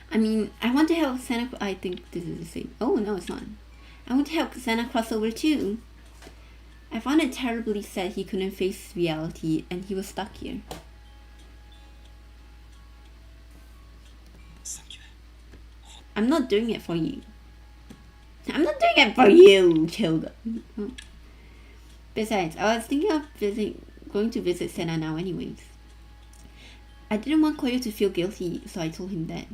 I mean, I want to help Senna. I think this is the same. Oh no, it's not. I want to help Senna cross over too. I found it terribly sad he couldn't face reality and he was stuck here. I'm not doing it for you. I'm not doing it for you, children. Oh. Besides, I was thinking of going to visit Senna now anyways. I didn't want Koyo to feel guilty, so I told him that.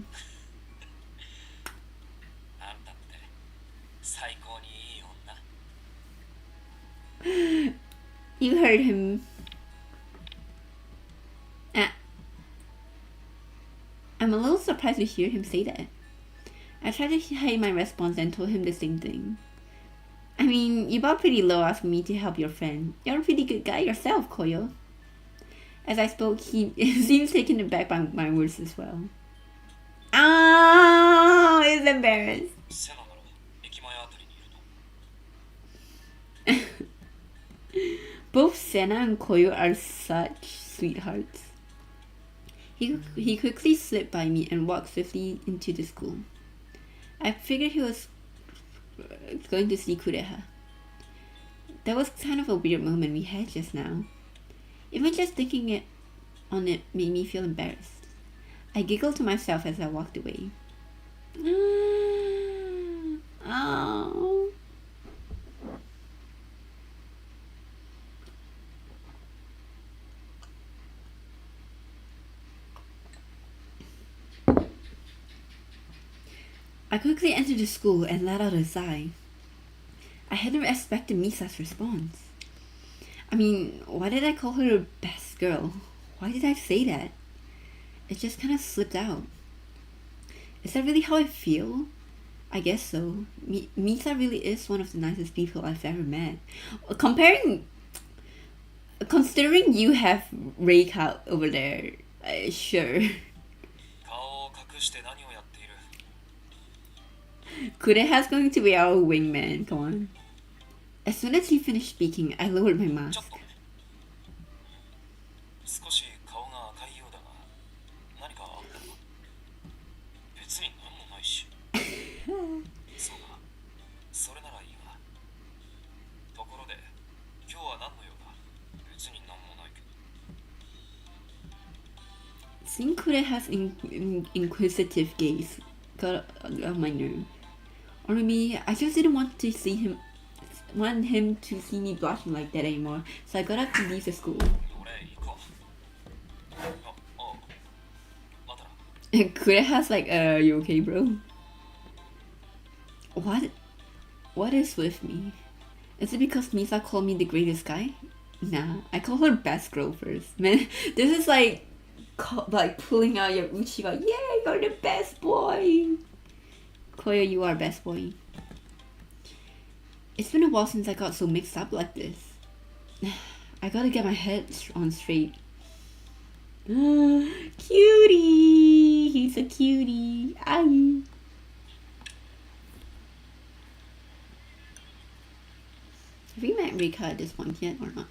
You heard him. I'm a little surprised to hear him say that. I tried to hide my response and told him the same thing. I mean, you bought pretty low asking me to help your friend. You're a pretty good guy yourself, Koyo. As I spoke, he seems taken aback by my words as well. Oh, he's embarrassed. Both Senna and Koyo are such sweethearts. He quickly slipped by me and walked swiftly into the school. I figured he was going to see Kureha. That was kind of a weird moment we had just now. Even just thinking on it made me feel embarrassed. I giggled to myself as I walked away. Oh. I quickly entered the school and let out a sigh. I hadn't expected Misa's response. I mean, why did I call her a best girl? Why did I say that? It just kind of slipped out. Is that really how I feel? I guess so. Misa really is one of the nicest people I've ever met. Considering you have Reika over there, sure. Kureha's going to be our wingman, come on. As soon as he finished speaking, I lowered my mask. Seeing Kureha's inquisitive gaze got on my nerve. Or maybe I just didn't want to see him to see me blushing like that anymore, so I got up to leave the school. Kureha's like, you okay, bro? What is with me? Is it because Misa called me the greatest guy? Nah, I call her best girl first. Man, this is like like pulling out your uchiwa. Yeah, you're the best boy. Koyo, you are best boy. It's been a while since I got so mixed up like this. I gotta get my head on straight. Cutie! He's a cutie. Ow. Have we met Reika at this point yet or not?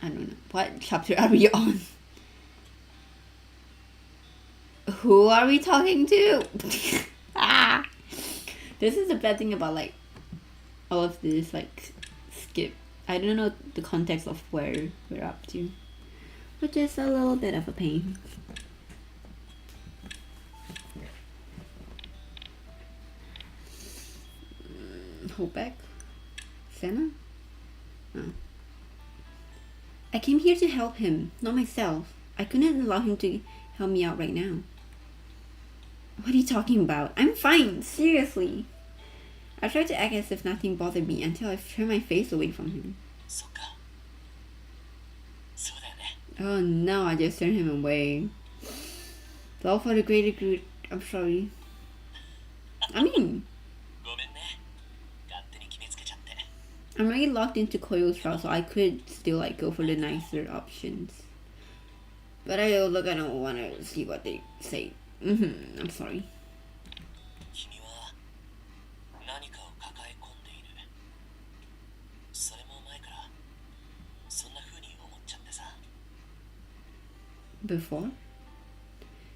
I don't know. What chapter are we on? Who are we talking to? Ah! This is the bad thing about like all of this like skip. I don't know the context of where we're up to, which is a little bit of a pain. Hold back. Senna? Oh. I came here to help him, not myself. I couldn't allow him to help me out right now. What are you talking about? I'm fine, seriously. I tried to act as if nothing bothered me until I turned my face away from him. Oh no, I just turned him away. It's all for the greater good. I'm sorry. I mean, I'm already locked into Koyo's trial, so I could still like go for the nicer options. But I also kind of want to see what they say. I'm sorry. Before?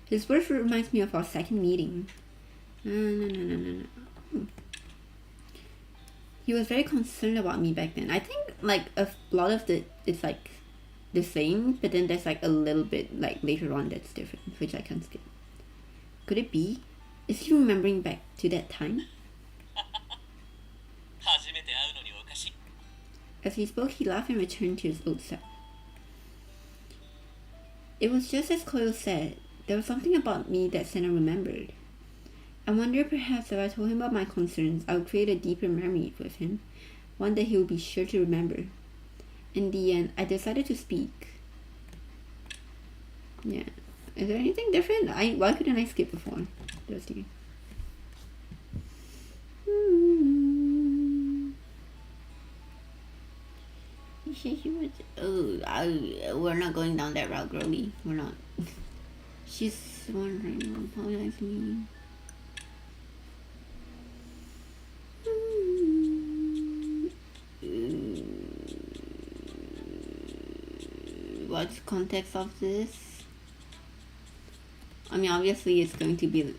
His words reminds me of our second meeting. No. He was very concerned about me back then. I think like a lot of it's like the same, but then there's like a little bit like later on that's different, which I can't skip. Could it be? Is he remembering back to that time? As he spoke, he laughed and returned to his old self. It was just as Koyo said. There was something about me that Senna remembered. I wonder perhaps if I told him about my concerns, I would create a deeper memory with him, one that he would be sure to remember. In the end, I decided to speak. Yeah. Is there anything different? Why couldn't I skip before? Just here. We're not going down that route, girly. We're not. She's wondering, apologize to me. What's the context of this? I mean, obviously it's going to be...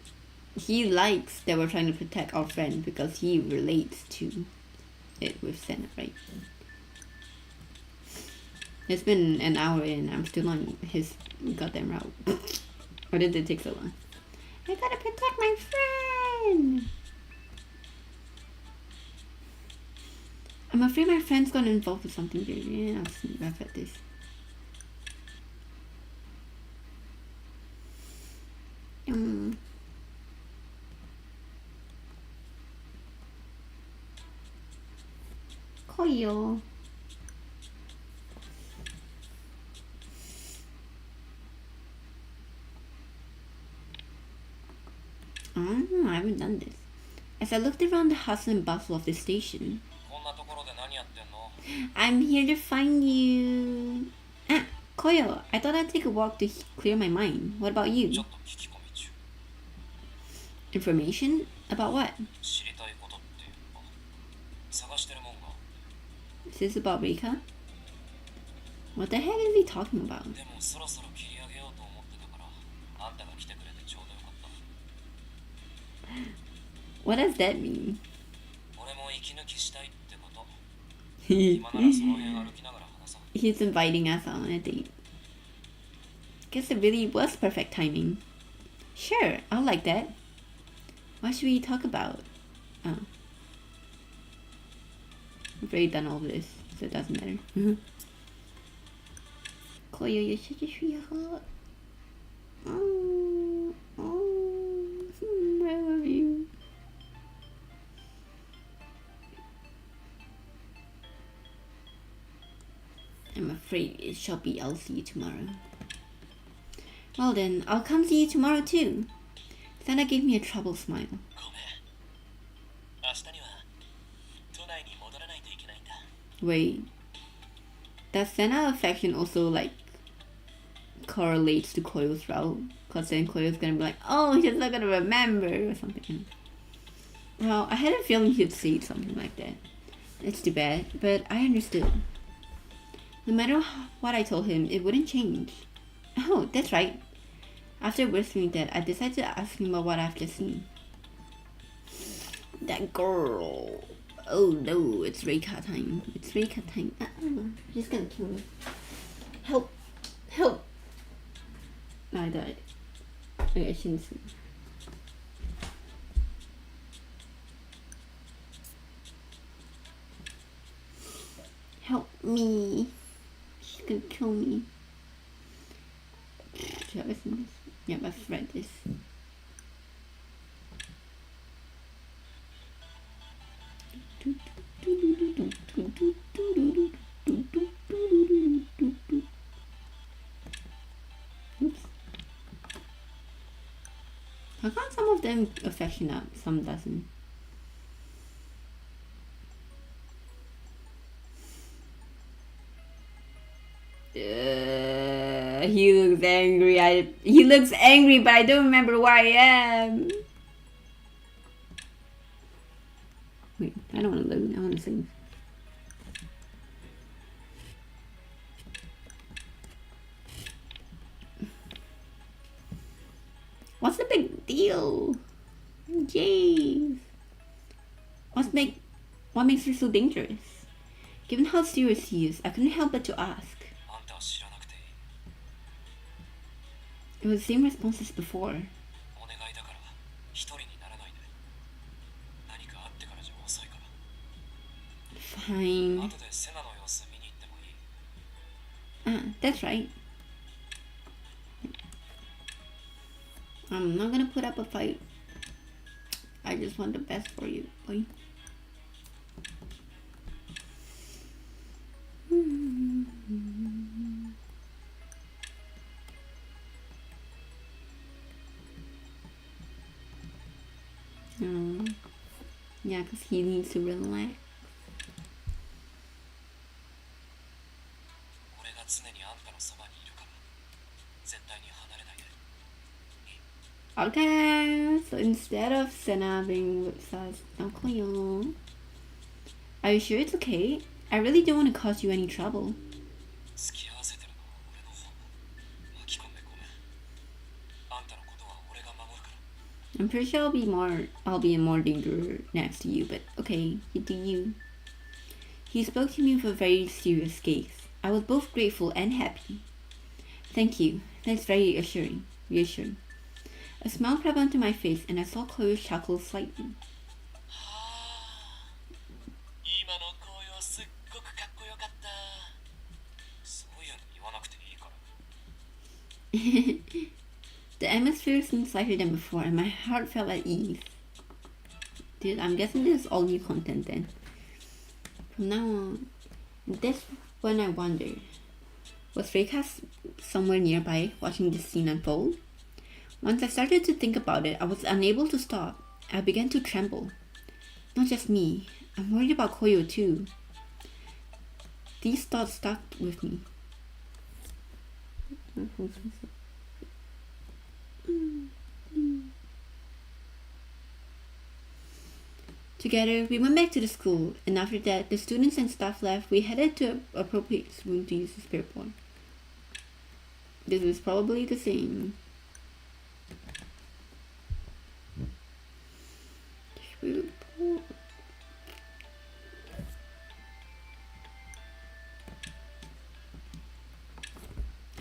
He likes that we're trying to protect our friend because he relates to it with Senna, right? It's been an hour and I'm still on his goddamn route. Why did it take so long? I gotta protect my friend! I'm afraid my friend's gonna involved with something big. Yeah, I'll sneak back at this. Koyo. Oh, I haven't done this. As I looked around the hustle and bustle of the station, I'm here to find you. Ah, Koyo, I thought I'd take a walk to clear my mind. What about you? Information? About what? Is this about Reika? What the heck is he talking about? What does that mean? He's inviting us on a date. Guess it really was perfect timing. Sure, I'll like that. What should we talk about? Oh. We've already done all this, so it doesn't matter. Koyo, you're such a sweetheart. I love you. I'm afraid it shall be I'll see you tomorrow. Well then, I'll come see you tomorrow too. Santa gave me a troubled smile. ごめん。明日には都内に戻らないといけないんだ。 Wait, does Santa affection also like correlates to Koyo's route? Cause then Koyo's gonna be like, oh, he's not gonna remember or something. Well, I had a feeling he'd say something like that. It's too bad, but I understood. No matter what I told him, it wouldn't change. Oh, that's right. After whispering that, I decided to ask him about what I've just seen. That girl. Oh no, it's Reika time. It's Reika time. He's gonna kill me. Help! Help! I died. Okay, I shouldn't see. Help me. She's gonna kill me. Should I seen this? Yeah, I've read this. Oops. How come some of them affectionate, some doesn't? He looks angry. He looks angry, but I don't remember where I am. Wait, I don't want to load. I want to sing. What's the big deal? Jeez. What makes her so dangerous? Given how serious he is, I couldn't help but to ask. あんたは知らなくていい。 It was the same response as before. お願いだから一人にならないで。何かあってからじゃ遅いから。 Fine. 後でセナの様子見に行ってもいい。 Ah, that's right. I'm not gonna put up a fight. I just want the best for you, boy. Oh. Yeah, because he needs to relax. 俺が常にあんたのそばにいるから絶対に離れないで。 Okay, so instead of Senna being with us, now Koyo. Are you sure it's okay? I really don't want to cause you any trouble. 付き合わせてるのは俺の方。巻き込んでごめん。あんたのことは俺が守るから。 I'm pretty sure I'll be in more danger next to you, but okay, you do you. He spoke to me with a very serious gaze. I was both grateful and happy. Thank you. That's very reassuring. A smile crept onto my face and I saw Koyo chuckle slightly. 今の紅葉すっごくかっこよかった。そういうの言わなくていいから。 The atmosphere seemed lighter than before and my heart felt at ease. Dude, I'm guessing this is all new content then. From now on, that's when I wondered, was Reika somewhere nearby watching this scene unfold? Once I started to think about it, I was unable to stop. I began to tremble. Not just me, I'm worried about Koyo too. These thoughts stuck with me. Together, we went back to the school, and after that, the students and staff left, we headed to an appropriate room to use the spirit board. This was probably the same. Spirit board.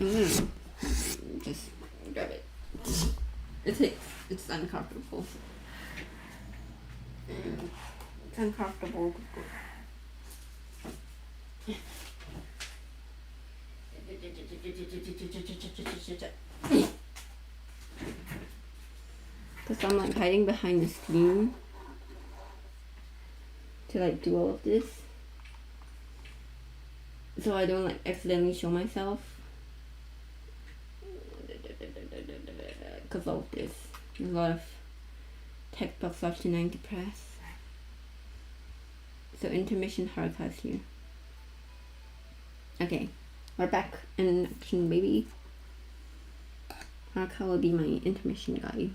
I'm gonna just grab it. It's uncomfortable. It's uncomfortable. Because I'm like hiding behind the screen to like do all of this, so I don't like accidentally show myself. because of this. There's a lot of textbooks left and to press. So intermission haircuts here. Okay, we're back in action, baby. Haircut will be my intermission guide.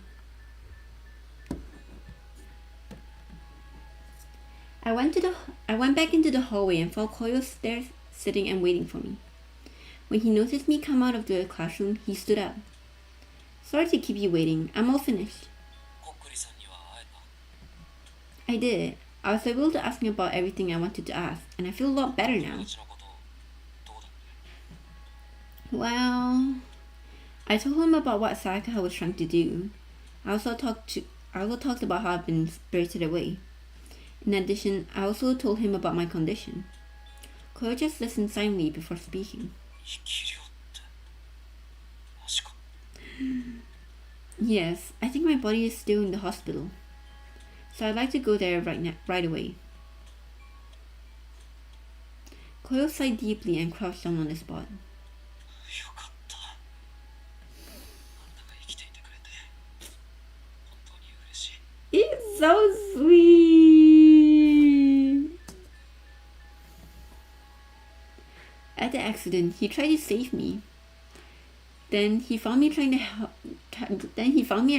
I went back into the hallway and found Koyo there sitting and waiting for me. When he noticed me come out of the classroom, he stood up. Sorry to keep you waiting. I'm all finished. I did. I was able to ask him about everything I wanted to ask, and I feel a lot better now. Well, I told him about what Sayaka was trying to do. I also talked about how I've been spirited away. In addition, I also told him about my condition. Koyo just listened silently before speaking. Yes, I think my body is still in the hospital. So I'd like to go there right away. Koyo sighed deeply and crouched down on the spot. It's so sweet. At the accident, he tried to save me. Then he found me and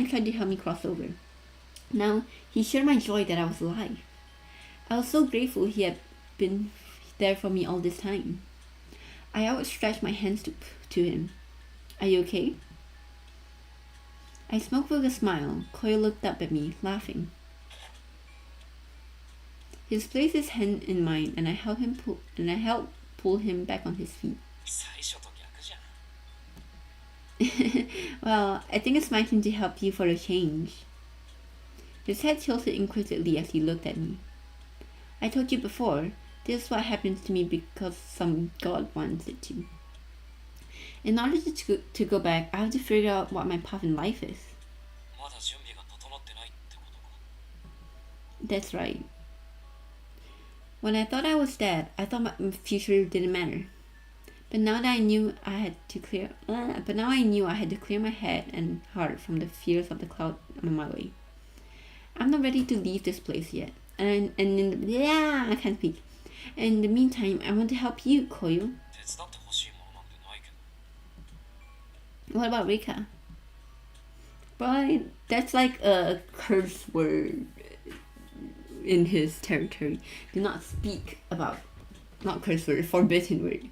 tried to help me cross over. Now he shared my joy that I was alive. I was so grateful he had been there for me all this time. I outstretched my hands to him. Are you okay? I spoke with a smile. Koyo looked up at me, laughing. He placed his hand in mine, and I helped pull him back on his feet. Well, I think it's my turn to help you for a change. His head tilted inquisitively as he looked at me. I told you before, this is what happens to me because some god wants it to. In order to go back, I have to figure out what my path in life is. That's right. When I thought I was dead, I thought my future didn't matter. But now I knew I had to clear my head and heart from the fears of the cloud on my way. I'm not ready to leave this place yet. I can't speak. And in the meantime, I want to help you, Koyo. What about Reika? But that's like a curse word in his territory. Do not speak about, not curse word, forbidden word.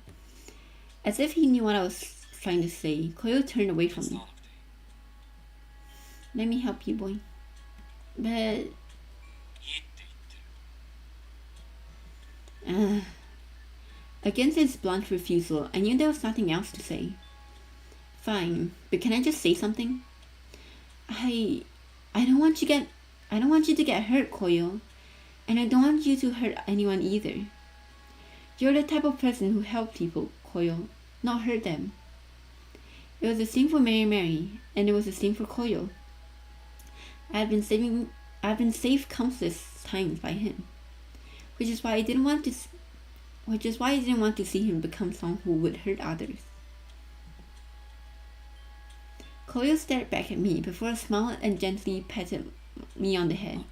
As if he knew what I was trying to say, Koyo turned away from me. Let me help you, boy. But... against his blunt refusal, I knew there was nothing else to say. Fine, but can I just say something? I don't want you to get hurt, Koyo. And I don't want you to hurt anyone either. You're the type of person who helps people, Koyo, not hurt them. It was the same for Mary, and it was the same for Koyo. I've been saved countless times by him, which is why I didn't want to see him become someone who would hurt others. Koyo stared back at me before a smile and gently patted me on the head.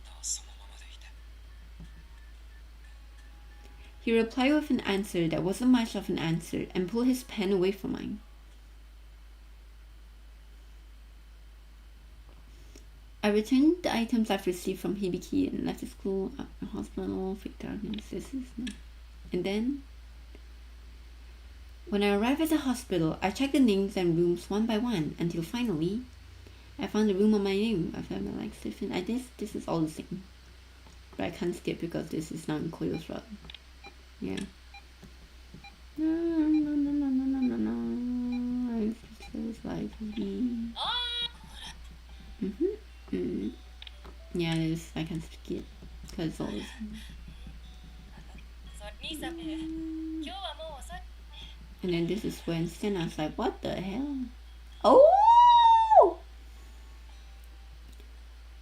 He replied with an answer that wasn't much of an answer and pulled his pen away from mine. I returned the items I've received from Hibiki and left the school, hospital, fake diagnosis, and then, when I arrived at the hospital, I checked the names and rooms one by one until finally, I found the room on my name. I felt my legs stiffen. This is all the same, but I can't skip because this is not in Koyo's route. Yeah. No. It feels like me. Yeah, it is. I can skip because it's always. And then this is Wednesday, and I was like, what the hell? Oh!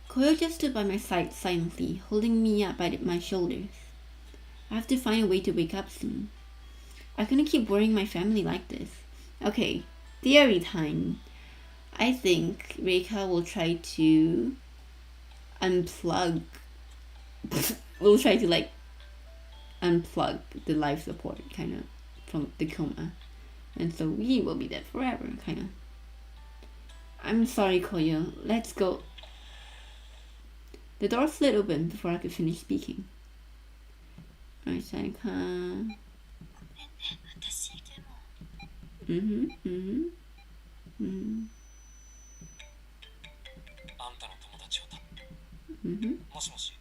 Koyo just stood by my side silently, holding me up by my shoulders. I have to find a way to wake up soon. I couldn't keep worrying my family like this. Okay, theory time. I think Reika will try to unplug. We'll try to like unplug the life support kind of from the coma, and so we will be dead forever kind of. I'm sorry, Koyo. Let's go. The door slid open before I could finish speaking. Reika. Mm-hmm. Mm-hmm. Mm-hmm. あんたの友達をMm-hmm. もしもし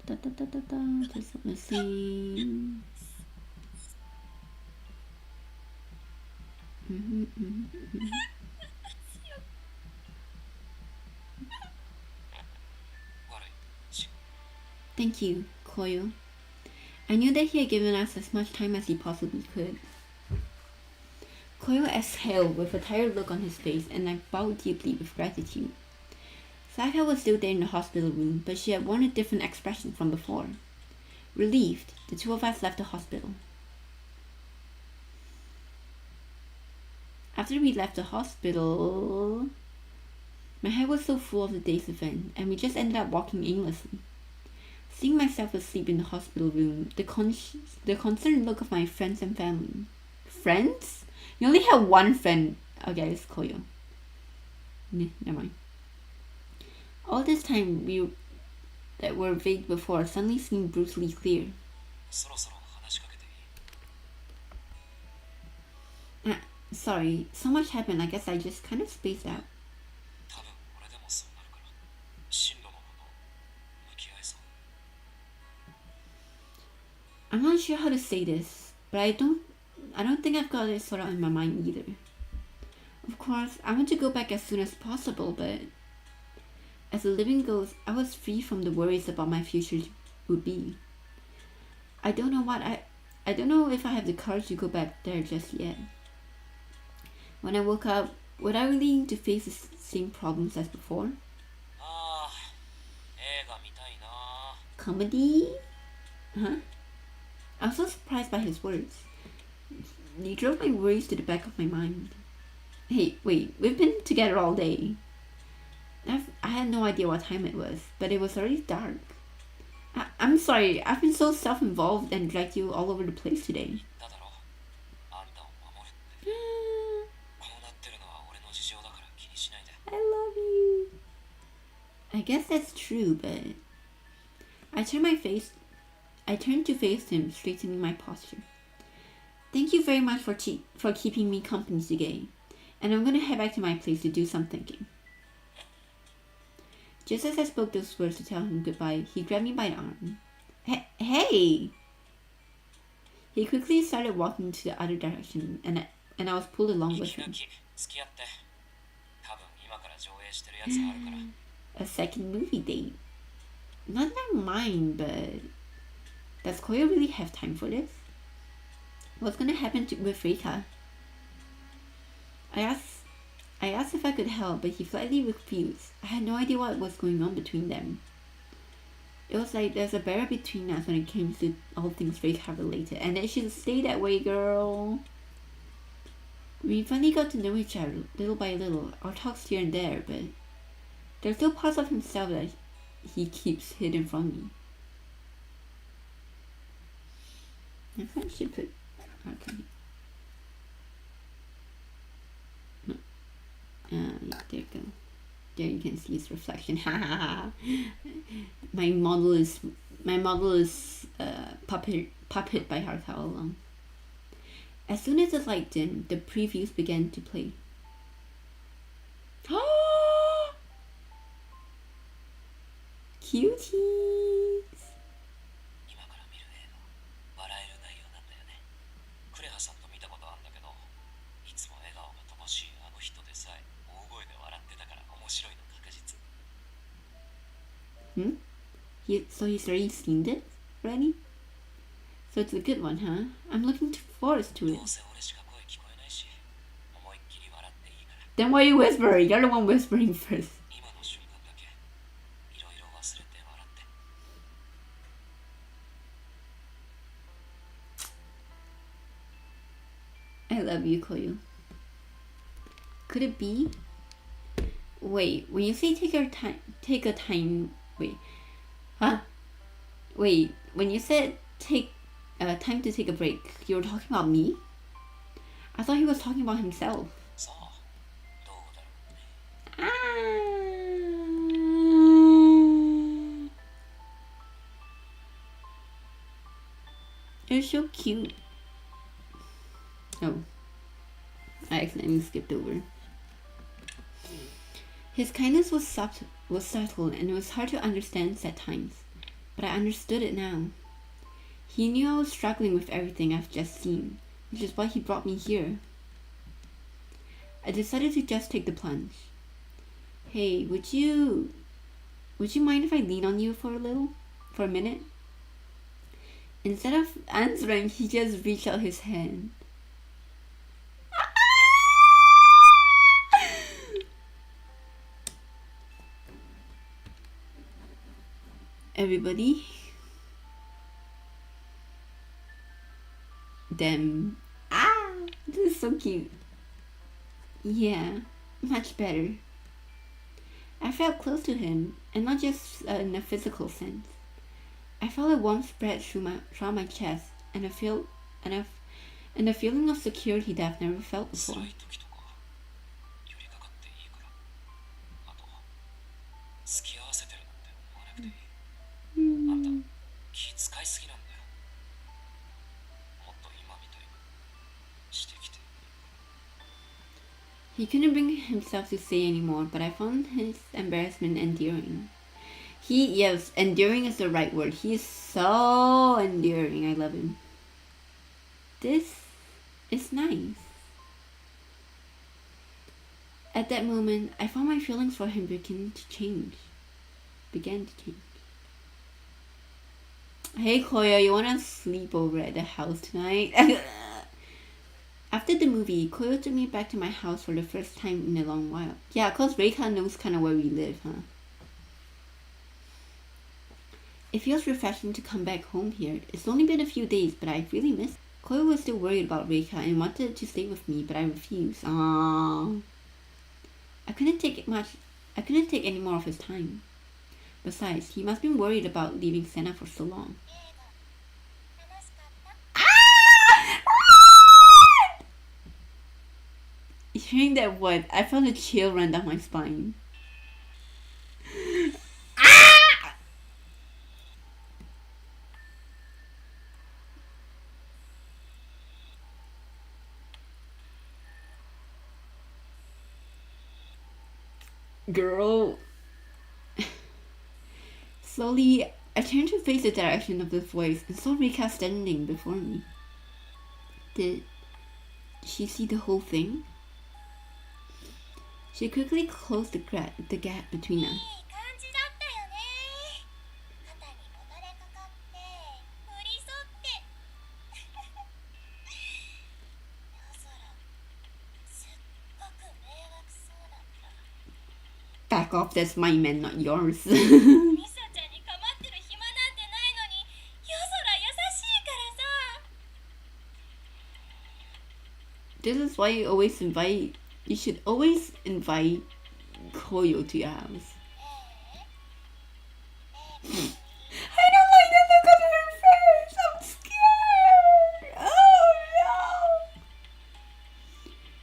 Da, da, da, da, da. Just wanna see. Mm-hmm, mm-hmm, mm-hmm. Thank you, Koyo. I knew that he had given us as much time as he possibly could. Koyo exhaled with a tired look on his face, and I bowed deeply with gratitude. Saka was still there in the hospital room, but she had worn a different expression from before. Relieved, the two of us left the hospital. After we left the hospital, my head was so full of the day's event, and we just ended up walking aimlessly. Seeing myself asleep in the hospital room, the concerned look of my friends and family. Friends? You only have one friend. Okay, it's Koyo. Never mind. All this time that were vague before suddenly seemed brutally clear. Sorry, so much happened. I guess I just kind of spaced out. I'm not sure how to say this, but I don't think I've got it sorted out in my mind either. Of course, I want to go back as soon as possible, but as the living goes, I was free from the worries about my future would be. I don't know if I have the courage to go back there just yet. When I woke up, would I really need to face the same problems as before? Comedy? Huh? I was so surprised by his words. He drove my worries to the back of my mind. Hey, wait, we've been together all day. I had no idea what time it was, but it was already dark. I'm sorry, I've been so self-involved and dragged you all over the place today. I love you. I guess that's true, but I turned to face him, straightening my posture. Thank you very much for keeping me company today, and I'm gonna head back to my place to do some thinking. Just as I spoke those words to tell him goodbye, he grabbed me by the arm. Hey! He quickly started walking to the other direction, and I was pulled along with him. A second movie date. Not that I mind, but does Koyo really have time for this? What's gonna happen with Reika? I asked if I could help, but he flatly refused. I had no idea what was going on between them. It was like there's a barrier between us when it came to all things Reika related, and it should stay that way, girl. We finally got to know each other little by little, our talks here and there, but there's still parts of himself that he keeps hidden from me. I should put... Okay. Yeah, there you go. There you can see his reflection. Ha ha ha. My model is puppet by heart all along. As soon as the light dimmed, the previews began to play. Cuties. So he's already seen it already? So it's a good one, huh? I'm looking forward to it. Then why are you whispering? You're the one whispering first. love you, Koyo. Could it be? Wait, when you say take a time, wait, huh? Wait, when you said take time to take a break, you were talking about me? I thought he was talking about himself. さあどうだろう。 Ah. You're so cute. Oh, I accidentally skipped over. His kindness was subtle and it was hard to understand at times, but I understood it now. He knew I was struggling with everything I've just seen, which is why he brought me here. I decided to just take the plunge. Hey, would you mind if I lean on you for a minute? Instead of answering, he just reached out his hand. Everybody, them. This is so cute. Yeah, much better. I felt close to him, and not just in a physical sense. I felt a warmth spread throughout my chest, and a feeling of security that I've never felt before. 辛い時とか寄りかかっていいから。あとは付き合わせてるなんて思わなくていい。あんた気使いすぎなんだよ。もっと今みたいにしてきて。 He couldn't bring himself to say anymore, but I found his embarrassment endearing. Yes, endearing is the right word. He is so endearing. I love him. This is nice. At that moment, I found my feelings for him began to change. Hey Koyo, you wanna sleep over at the house tonight? After the movie, Koyo took me back to my house for the first time in a long while. Yeah, cause Reika knows kinda where we live, huh? It feels refreshing to come back home here. It's only been a few days, but I really miss it. Koyo was still worried about Reika and wanted to stay with me, but I refused. Aww. I couldn't take any more of his time. Besides, he must have been worried about leaving Senna for so long. Hearing that word, I felt a chill run down my spine. Girl. Slowly, I turned to face the direction of this voice and saw Rika standing before me. Did she see the whole thing? She quickly closed the gap between us. Back off, that's my man, not yours. This is why you should always invite Koyo to your house. I don't like the look on her face. I'm scared. Oh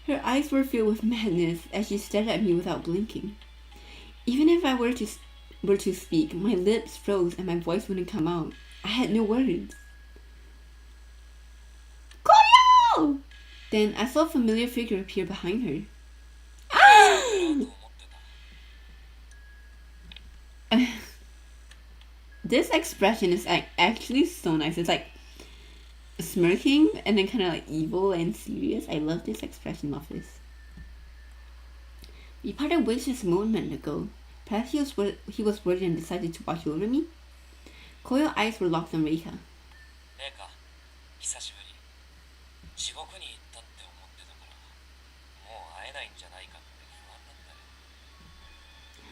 no. Her eyes were filled with madness as she stared at me without blinking. Even if I were to speak, my lips froze and my voice wouldn't come out. I had no words. Koyo! Then I saw a familiar figure appear behind her. This expression is actually so nice. It's like smirking and then kind of like evil and serious. I love this expression of this. We parted ways just a moment ago. Perhaps he was worried and decided to watch over me. Koyo's eyes were locked on Reika. Reika, 久しぶり。地獄に行ったって思ってたから、もう会えないんじゃないかって不安だっ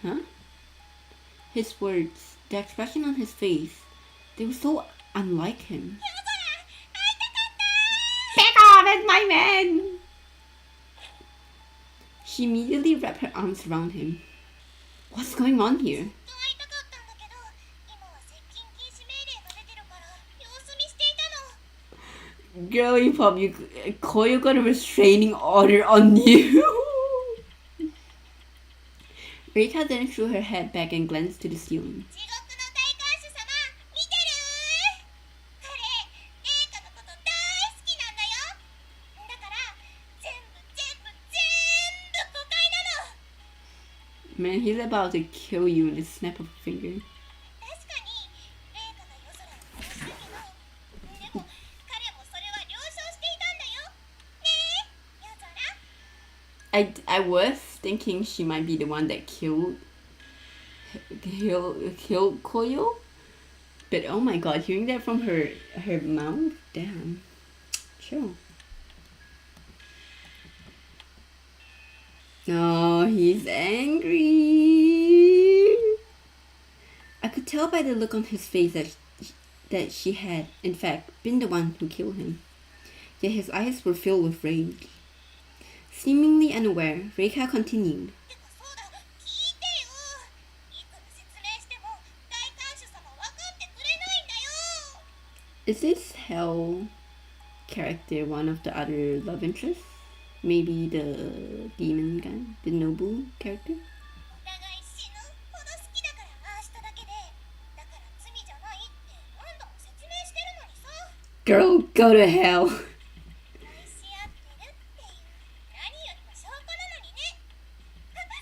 たよ。Huh? His words, the expression on his face, they were so unlike him. Back off, that's my man! She immediately wrapped her arms around him. What's going on here? 会いたかったんだけど、今は接近禁止命令が出てるから様子見していたの。 Girly pop, Koyo got a restraining order on you. Reika then threw her head back and glanced to the ceiling. 地獄の大観主様、見てる？彼、レイカのこと大好きなんだよ。だから全部誤解なの。 Man, he's about to kill you in a snap of a finger. 確かにレイカが夜空を殺したけど、でも彼もそれは了承していたんだよ。ねえ、夜空。 I was thinking she might be the one that killed Koyo, but oh my god, hearing that from her mouth, damn. Sure. Oh, he's angry. I could tell by the look on his face that she had, in fact, been the one who killed him. Yet his eyes were filled with rage. Seemingly unaware, Reika continued. てかそうだ、聞いてよ。いくら説明しても大観主様分かってくれないんだよ。 Is this Hell character one of the other love interests? Maybe the demon guy, the noble character? お互い死ぬほど好きだからああしただけで、だから罪じゃないって何度も説明してるのにさ。 Girl, go to hell. 愛し合ってるっていう何よりも証拠なのにね。そうだ、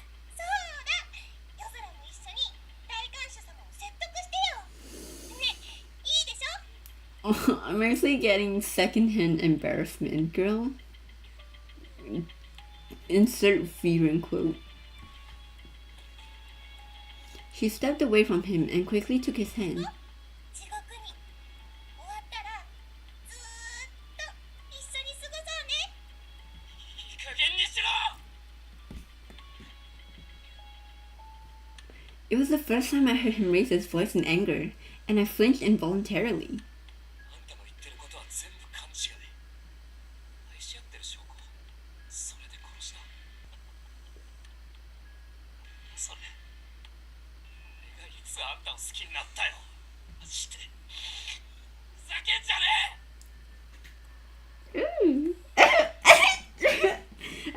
夜空も一緒に大観主様を説得してよ。ね、いいでしょ。 I'm actually getting secondhand embarrassment, girl. Insert fear in quote. She stepped away from him and quickly took his hand. 地獄に終わったらずーっと一緒に過ごそうね。いい加減にしろ。 It was the first time I heard him raise his voice in anger, and I flinched involuntarily. あんたの言ってることは全部勘違い。愛し合ってる証拠、それで殺した。それ、俺がいつあんたを好きになったよ。マジで。ふざけんじゃねえ。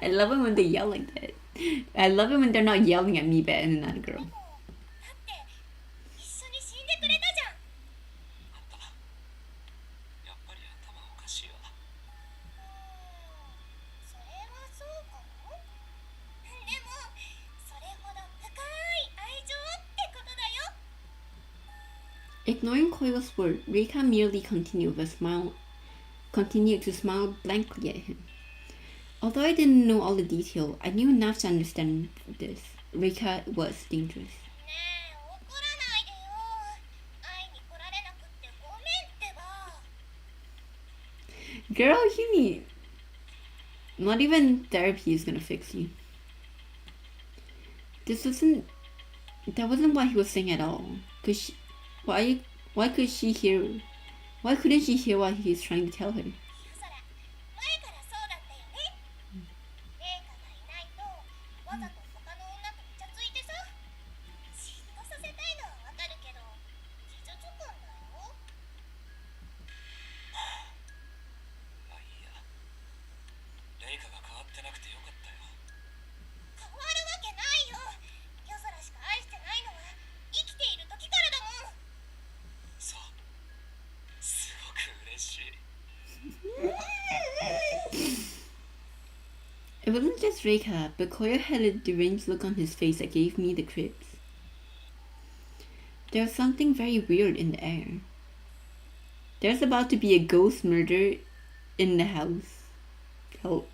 I love it when they yell like that. I love it when they're not yelling at me but at another girl. だって一緒に死んでくれたじゃん。あんた、やっぱり頭おかしいわ。それはそうかも。でもそれほど深い愛情ってことだよ。 Ignoring Koyo's word, Reika merely continued to smile blankly at him. Although I didn't know all the detail, I knew enough to understand this. Reika was dangerous. ねえ、怒らないでよ。会いに来られなくってごめんってば。 Girl, you need... Not even therapy is gonna fix you. That wasn't what he was saying at all. Why couldn't she hear what he was trying to tell her? 夜空、前からそうだったよね。レイカがいないとわざと他の女とイチャついてさ。嫉妬させたいのはわかるけど傷つくんだよ。まあいいや。レイカが変わってなくてよかったよ。変わるわけないよ。夜空しか愛してないのは生きている時からだもん。そう。すごく嬉しい。It wasn't just Reika, but Koyo had a deranged look on his face that gave me the creeps. There was something very weird in the air. There's about to be a ghost murder in the house. Help.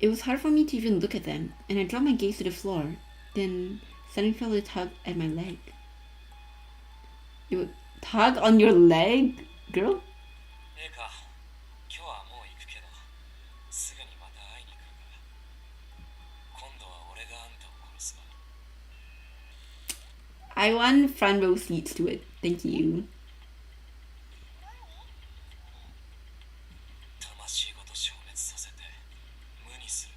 It was hard for me to even look at them, and I dropped my gaze to the floor, then suddenly felt a tug at my leg. It would tug on your leg, girl? レイカ、今日はもう行くけど、すぐにまた会いに来るから。今度は俺があんたを殺すわ。I want front row seats to it. Thank you. 魂ごと消滅させて無にする。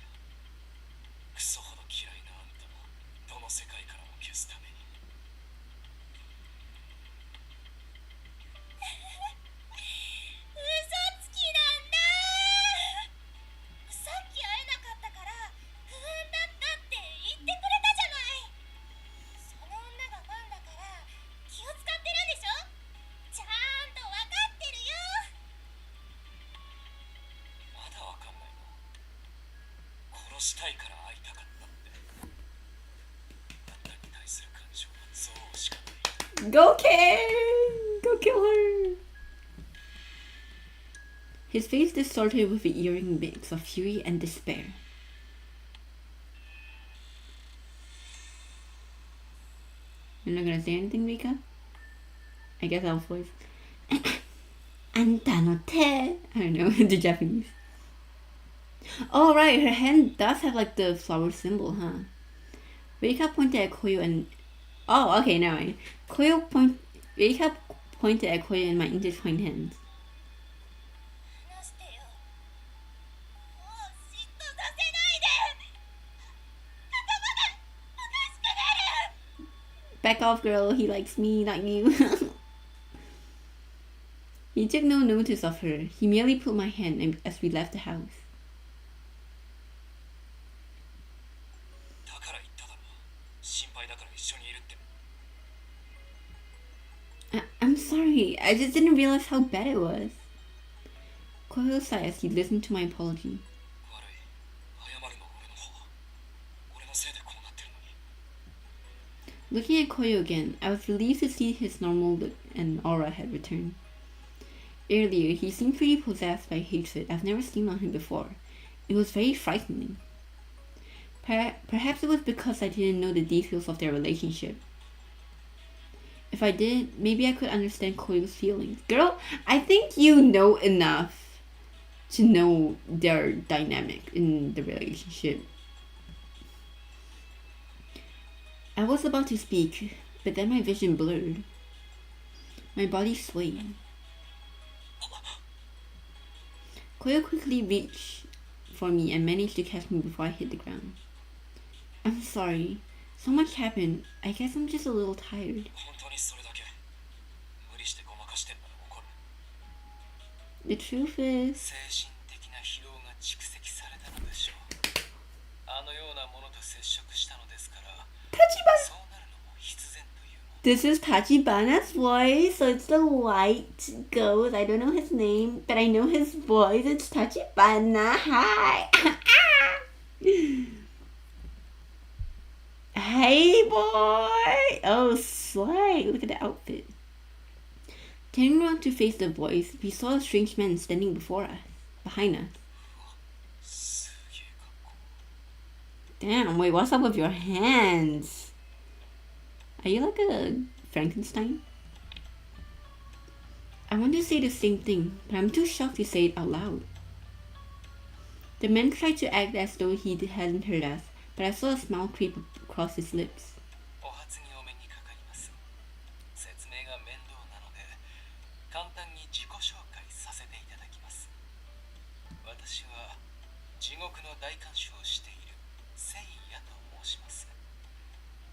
世界からも消すために。嘘つきなんだ。さっき会えなかったから不安だったって言ってくれたじゃない。その女がファンだから気を使ってるんでしょ。ちゃんと分かってるよ。まだわかんないの？殺したいから会いたかったって。あんたに対する感情は憎悪しかない。 Go Ken! Go kill her! His face distorted with an eerie mix of fury and despair. You're not gonna say anything, Rika? I guess I'll voice. Anta no te. I don't know, the Japanese. Oh, right, her hand does have like the flower symbol, huh? Rika pointed at Koyo and. Oh, okay, now I. Rika pointed at Koyo and my intertwined hands. 話してよ。もう嫉妬させないで。頭がおかしくなる。 Back off, girl. He likes me, not you. He took no notice of her. He merely pulled my hand as we left the house. だから言っただろ。心配だから一緒にいるって。 I'm sorry. I just didn't realize how bad it was. Koyo sighed as he listened to my apology. 悪い。謝るのは俺の方。俺のせいでこうなってるのに。 Looking at Koyo again, I was relieved to see his normal look and aura had returned. Earlier, he seemed pretty possessed by hatred I've never seen on him before. It was very frightening. Perhaps it was because I didn't know the details of their relationship. If I did, maybe I could understand Koyo's feelings. Girl, I think you know enough to know their dynamic in the relationship. I was about to speak, but then my vision blurred. My body swayed. Koyo quickly reached for me and managed to catch me before I hit the ground. I'm sorry. So much happened. I guess I'm just a little tired. 本当にそれだけ。無理してごまかしてんなら怒る。 The truth is... 精神的な疲労が蓄積されたのでしょう。あのようなものと接触したのですから、そうなるのも必然というもの。 This is Tachibana's voice, so it's the white ghost. I don't know his name, but I know his voice. It's Tachibana. Hi. Hey, boy. Oh, slay. Look at the outfit. Turning around to face the voice, we saw a strange man standing behind us. すげえ格好。 Damn, wait, what's up with your hands? Are you like a Frankenstein? I want to say the same thing, but I'm too shocked to say it out loud. The man tried to act as though he hadn't heard us, but I saw a smile creep across his lips. お初にお目にかかります。説明が面倒なので、簡単に自己紹介させていただきます。私は地獄の大観衆をしている聖夜と申します。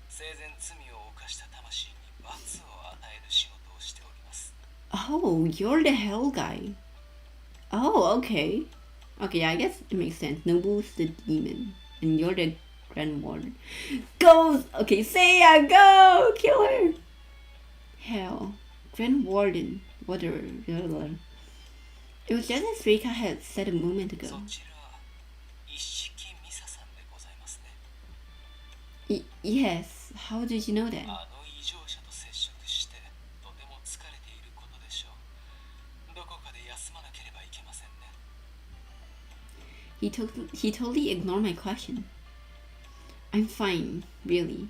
生前罪を犯した魂に罰を与える仕事をしております。 Oh, you're the hell guy. Oh, okay. Okay, I guess it makes sense. Noble's the demon, and you're the Grand Warden. Go! Okay, Seiya, go! Kill her! Hell. Grand Warden. Whatever. It was just as Reika had said a moment ago. そちら、一色ミサさんでございますね。Yes. How did you know that? あの異常者と接触してとても疲れていることでしょう。どこかで休まなければいけませんね。He totally ignored my question. I'm fine, really.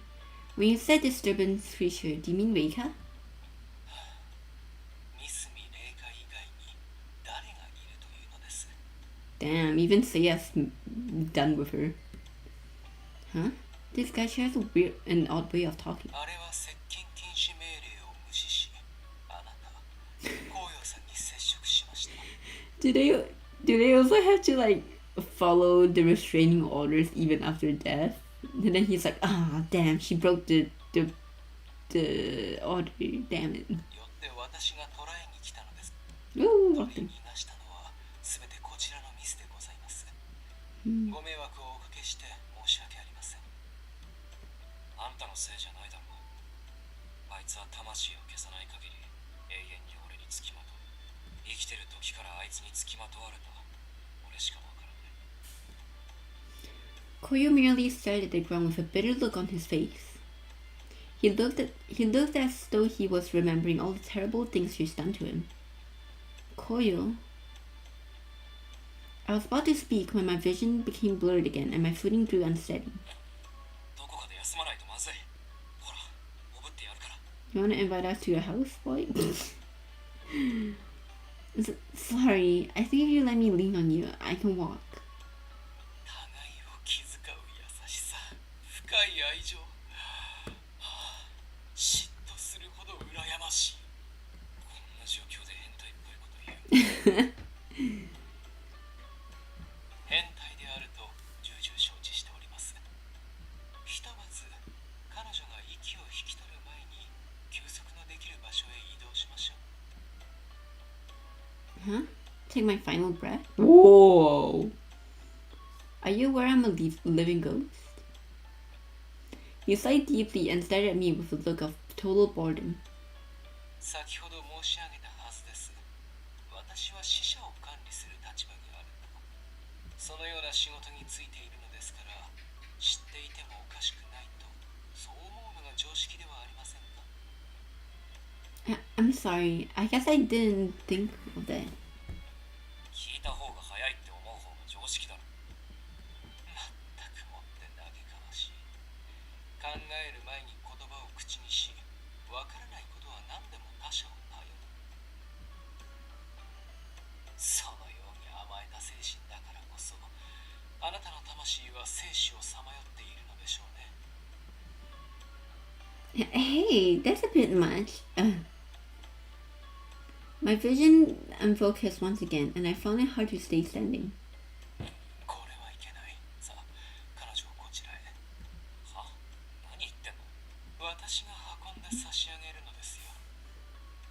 When you said disturbance creature, do you mean Reika? ミスミレイカ以外に誰がいるというのです。 Damn, even Seiya's done with her. Huh? This guy shares an odd way of talking. あれは接近禁止命令を無視し、あなた、コウヨさんに接触しました。 Do they also have to like follow the restraining orders even after death? And then he's like, ah, damn, she broke the order, damn it. よって私が捕らえに来たのです。 Ooh, 取 what り the... 逃がしたのは全てこちらのミスでございます。 Hmm. ご迷惑をおかけして申し訳ありません。あんたのせいじゃないだろう。あいつは魂を消さない限り永遠に俺につきまとう。生きてる時からあいつにつきまとわれた。俺しかわからない。 Koyo merely stared at the ground with a bitter look on his face. He looked as though he was remembering all the terrible things she's done to him. Koyo. I was about to speak when my vision became blurred again and my footing grew unsteady. どこかで休まないとまずい。ほら、おぶってやるから。 You wanna invite us to your house, boy? Sorry, I think if you let me lean on you, I can walk. 互いを気遣う優しさ、深い愛情。嫉妬するほど羨ましい。こんな状況で変態っぽいこと言う。変態であると重々承知しております。ひとまず彼女が息を引き取る前に休息のできる場所へ移動しましょう。 Huh? Take my final breath? Whoa! Are you aware I'm a living ghost? He sighed deeply and stared at me with a look of total boredom. 先ほど申し上げたはずです。私は死者を管理する立場にあると。そのような仕事についているのですから、知っていてもおかしくないと、そう思うのが常識ではありませんか。 I'm sorry. I guess I didn't think of that. 聞いた方が早いって思う方が常識だろ。まったくもって嘆かわしい。考える前に言葉を口にし、わからないことは何でも他者を頼る。そのように甘えた精神だからこそ、あなたの魂は生死をさまよっているのでしょうね。 Hey, that's a bit much. My vision unfocused once again, and I found it hard to stay standing. これはいけない。さあ、彼女をこちらへ。は？何言ってんの？私が運んで差し上げるのですよ。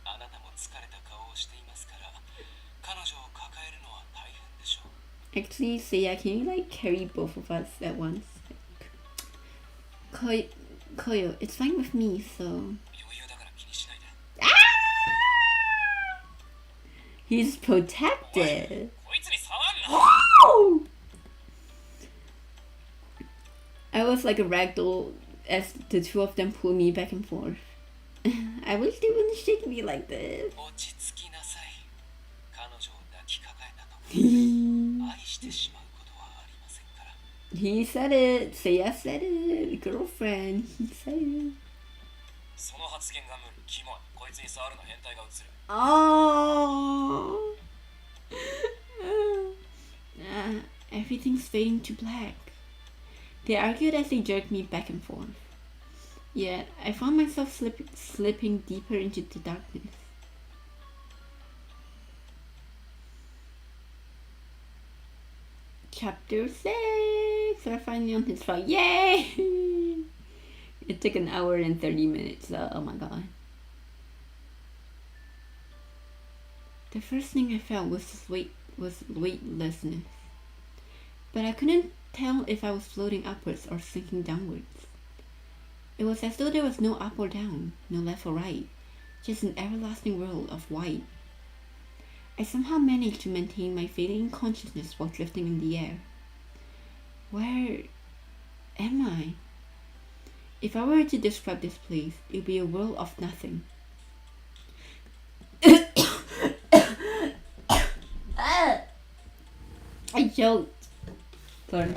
あなたも疲れた顔をしていますから、彼女を抱えるのは大変でしょう。 Actually, Seiya, can you like carry both of us at once? Koyo, it's fine with me, so... 余裕だから気にしないで。 He's protected! こいつに触んな。 Oh! I was like a ragdoll as the two of them pulled me back and forth. I wish they wouldn't shake me like this. 落ち着きなさい。彼女を抱きかかえたところ He で愛してしまうことはありませんから。 said it. Seiya said it. Girlfriend, he said it. その発言が無理。キモい。こいつに触るの変態が映る。 Oh! Everything's fading to black. They argued as they jerked me back and forth. Yet, I found myself slipping deeper into the darkness. Chapter 6! We're finally on his fight. Yay! It took an hour and 30 minutes. Oh my god. The first thing I felt was weightlessness. But I couldn't tell if I was floating upwards or sinking downwards. It was as though there was no up or down, no left or right, just an everlasting world of white. I somehow managed to maintain my fading consciousness while drifting in the air. Where am I? If I were to describe this place, it would be a world of nothing. I choked. Sorry.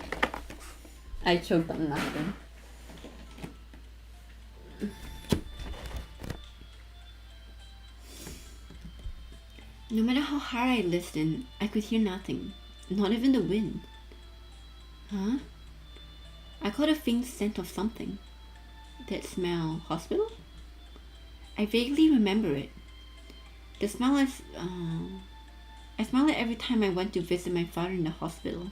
I choked on nothing. No matter how hard I listened, I could hear nothing. Not even the wind. Huh? I caught a faint scent of something. That smell. Hospital? I vaguely remember it. The smell is... I smell it every time I went to visit my father in the hospital.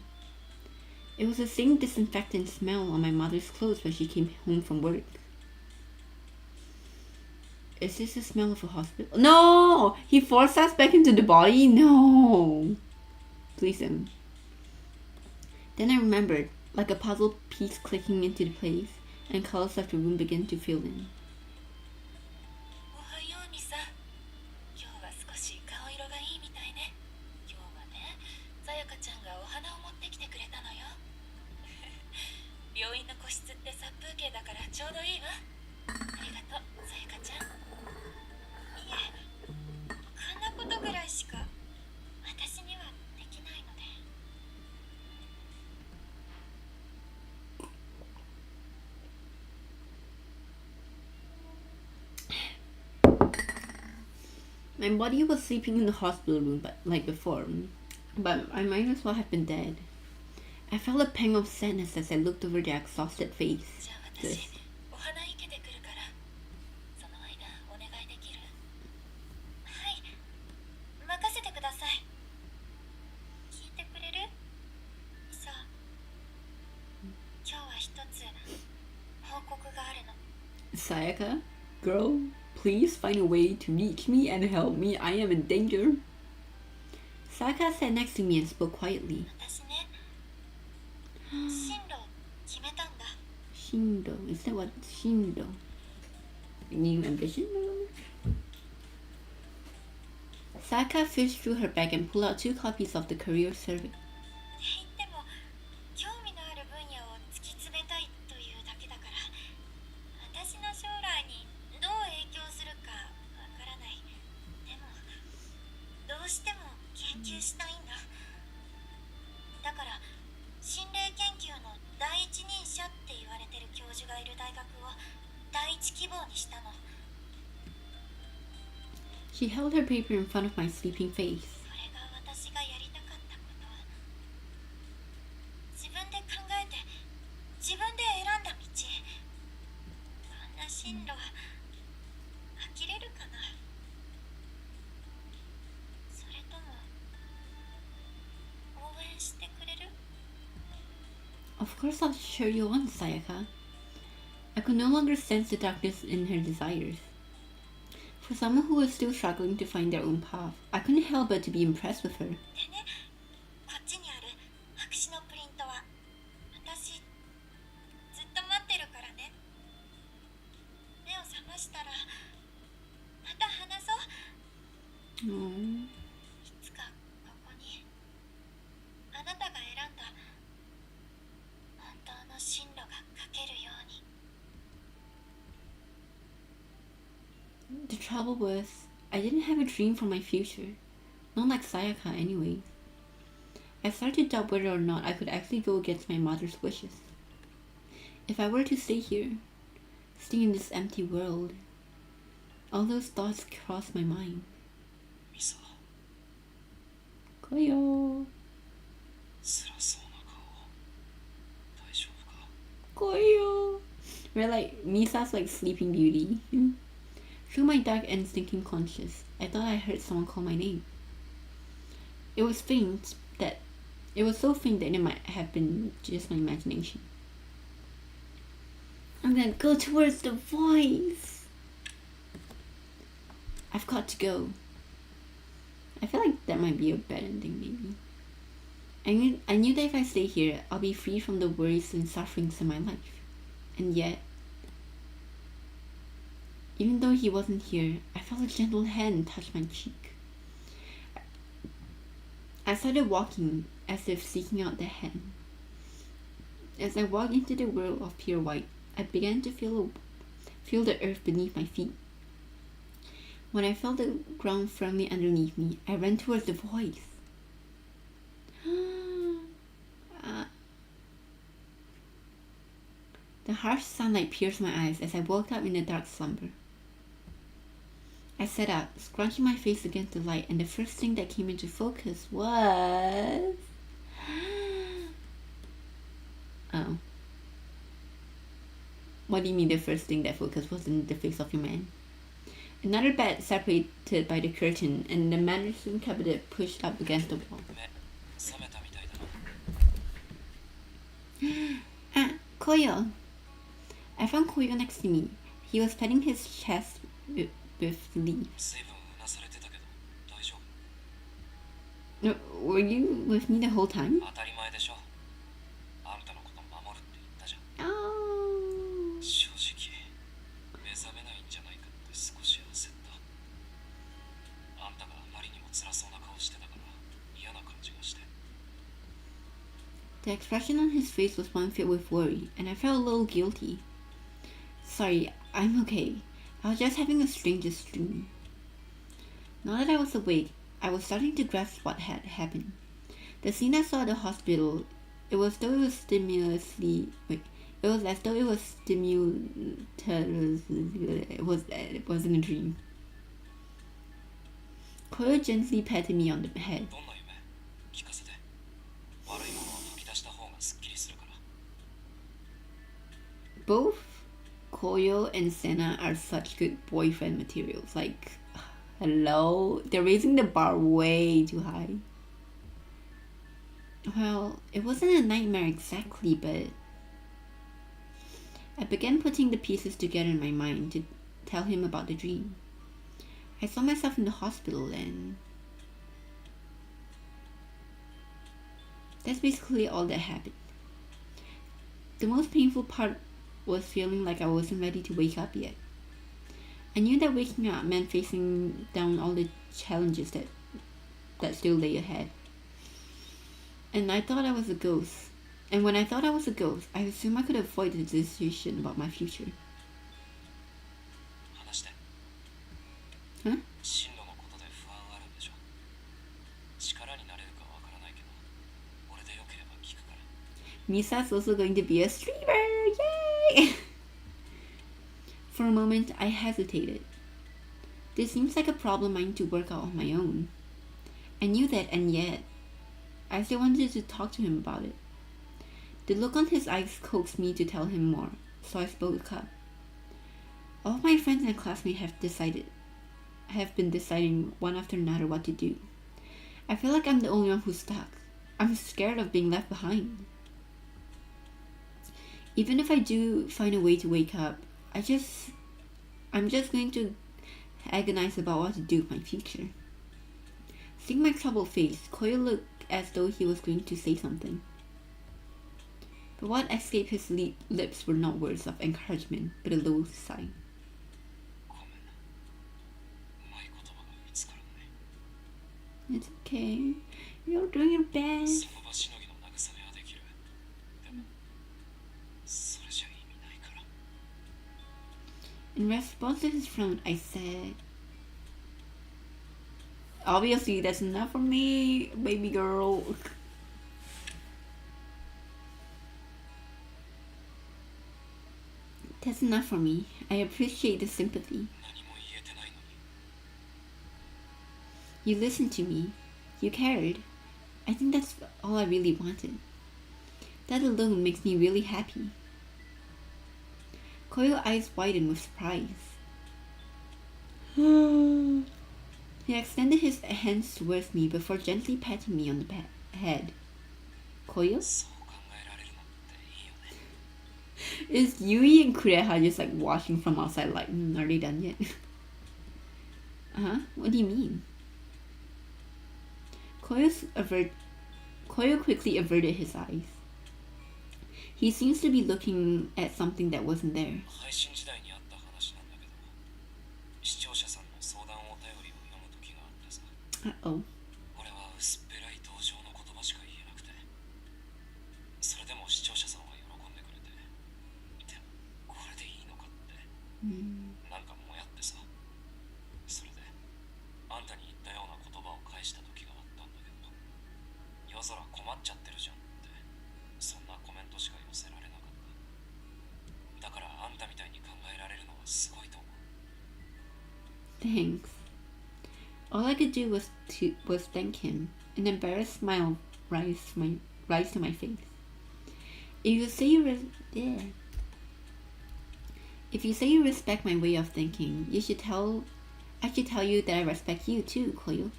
It was the same disinfectant smell on my mother's clothes when she came home from work. Is this the smell of a hospital? No! He forced us back into the body? No! Please don't. Then I remembered, like a puzzle piece clicking into place, and colors of the room began to fill in. おはようミサ。今日は少し顔色がいいみたいね。今日はね、さやかちゃんがお花を持ってきてくれたのよ。病院の個室って殺風景だからちょうどいいわ。ありがとう、さやかちゃん。いえ、こんなことぐらいしか私にはできないので。My body was sleeping in the hospital room, but like before, but I might as well have been dead. I felt a pang of sadness as I looked over their exhausted face. じゃあ私、お花生けてくるから、その間お願いできる？はい、任せてください。聞いてくれる？さあ、今日は一つ報告があるの。Sayaka, girl, please find a way to reach me and help me. I am in danger. Sayaka sat next to me and spoke quietly. 私ね、進路決めたんだ。Shindo, is that what Shindo? New ambition? Sayaka fished through her bag and pulled out 2 copies of the career survey. 言っても興味のある分野を突き詰めたいというだけだから、私の将来にどう影響するかわからない。でもどうしても研究したいんだ。だから心霊研究の第一人者って言われてる教授がいる大学を第一希望にしたの。 She held her paper in front of my sleeping face. それが私がやりたかったこと。自分で考えて自分で選んだ道。こんな進路呆れるかな。それとも応援してくれる？ Of course I'll cheer you on, Sayaka. I could no longer sense the darkness in her desires. For someone who was still struggling to find their own path, I couldn't help but to be impressed with her. でね、こっちにある白紙のプリントは私ずっと待ってるからね。目を覚ましたらまた話そう。 Aww. いつかここにあなたが選んだ本当の進路が書けるように。 The trouble was, I didn't have a dream for my future. Not like Sayaka, anyway. I started to doubt whether or not I could actually go against my mother's wishes. If I were to stay here, stay in this empty world, all those thoughts crossed my mind. ミサ、 Koyo, 辛そうな顔。大丈夫か？ Koyo. We're like, Misa's like Sleeping Beauty. Through my dark and stinking conscious, I thought I heard someone call my name. It was so faint that it might have been just my imagination. I'm gonna go towards the voice. I've got to go. I feel like that might be a bad ending, maybe. I knew that if I stay here, I'll be free from the worries and sufferings in my life. And yet, even though he wasn't here, I felt a gentle hand touch my cheek. I started walking as if seeking out the hand. As I walked into the world of pure white, I began to feel the earth beneath my feet. When I felt the ground firmly underneath me, I ran towards the voice. The harsh sunlight pierced my eyes as I woke up in a dark slumber. I sat up, scrunching my face against the light, and the first thing that came into focus was... Oh. What do you mean the first thing that focused wasn't the face of your man? Another bed separated by the curtain, and the medicine cabinet pushed up against the wall. 目覚めたみたいだな。Ah, Koyo. I found Koyo next to me. He was patting his chest with glee. 随分うなされてたけど大丈夫？ Were you with me the whole time? 当たり前でしょ。あんたのこと守るって言ったじゃん。 Oh. 正直目覚めないんじゃないかって少し焦った。あんたがあまりにも辛そうな顔してたから嫌な感じがして。 The expression on his face was one filled with worry, and I felt a little guilty. Sorry, I'm okay. I was just having the strangest dream. Now that I was awake, I was starting to grasp what had happened. The scene I saw at the hospital, it was as though it was it wasn't a dream. Koyo gently patted me on the head. どんな夢？聞かせて。悪いものを吐き出した方がすっきりするから。 Both Koyo and Senna are such good boyfriend materials. Like, hello? They're raising the bar way too high. Well, it wasn't a nightmare exactly, but I began putting the pieces together in my mind to tell him about the dream. I saw myself in the hospital, and that's basically all that happened. The most painful part was feeling like I wasn't ready to wake up yet. I knew that waking up meant facing down all the challenges that still lay ahead. And I thought I was a ghost. And when I thought I was a ghost, I assumed I could avoid the decision about my future. 話して。 Huh? 進路のことで不安あるんでしょ。力になれるかわからないけど、俺でよければ聞くから。 Misa's also going to be a streamer! Yay! For a moment, I hesitated. This seems like a problem I need to work out on my own. I knew that, and yet, I still wanted to talk to him about it. The look on his eyes coaxed me to tell him more, so I spoke up. All of my friends and classmates have been deciding one after another what to do. I feel like I'm the only one who's stuck. I'm scared of being left behind. Even if I do find a way to wake up, I'm just going to agonize about what to do with my future. Seeing my troubled face, Koyo looked as though he was going to say something. But what escaped his lips were not words of encouragement, but a low sigh. ごめん。うまい言葉が見つからない。 It's okay. You're doing your best. その場しのぎの慰めはできる。でも、それじゃ意味ないから。 In response to his frown, I said, obviously that's enough for me, baby girl. That's enough for me. I appreciate the sympathy. 何も言えてないのに。 You listened to me. You cared. I think that's all I really wanted. That alone makes me really happy. Koyo's eyes widened with surprise. He extended his hands towards me before gently patting me on the head. Koyo? そう考えられるのっていいよね。 Is Yui and Kureha just like watching from outside like, are they done yet? Uh-huh. What do you mean? Koyo quickly averted his eyes. He seems to be looking at something that wasn't there. 配信時代にあった話なんだけど、視聴者さんの相談お便りを読む時があってさ。 Uh-oh. 俺は薄っぺらい同情の言葉しか言えなくて、それでも視聴者さんは喜んでくれて、でもこれでいいのかって、なんかもやってさ。それであんたに言ったような言葉を返した時があったんだけど、夜空困っちゃってるじゃんって、そんなコメントしか寄せられなかった。だからあんたみたいに考えられるのはすごいと思う。 Thanks. All I could do was thank him. An embarrassed smile rise to my face. If you say you respect my way of thinking, I should tell you that I respect you too, Koyo.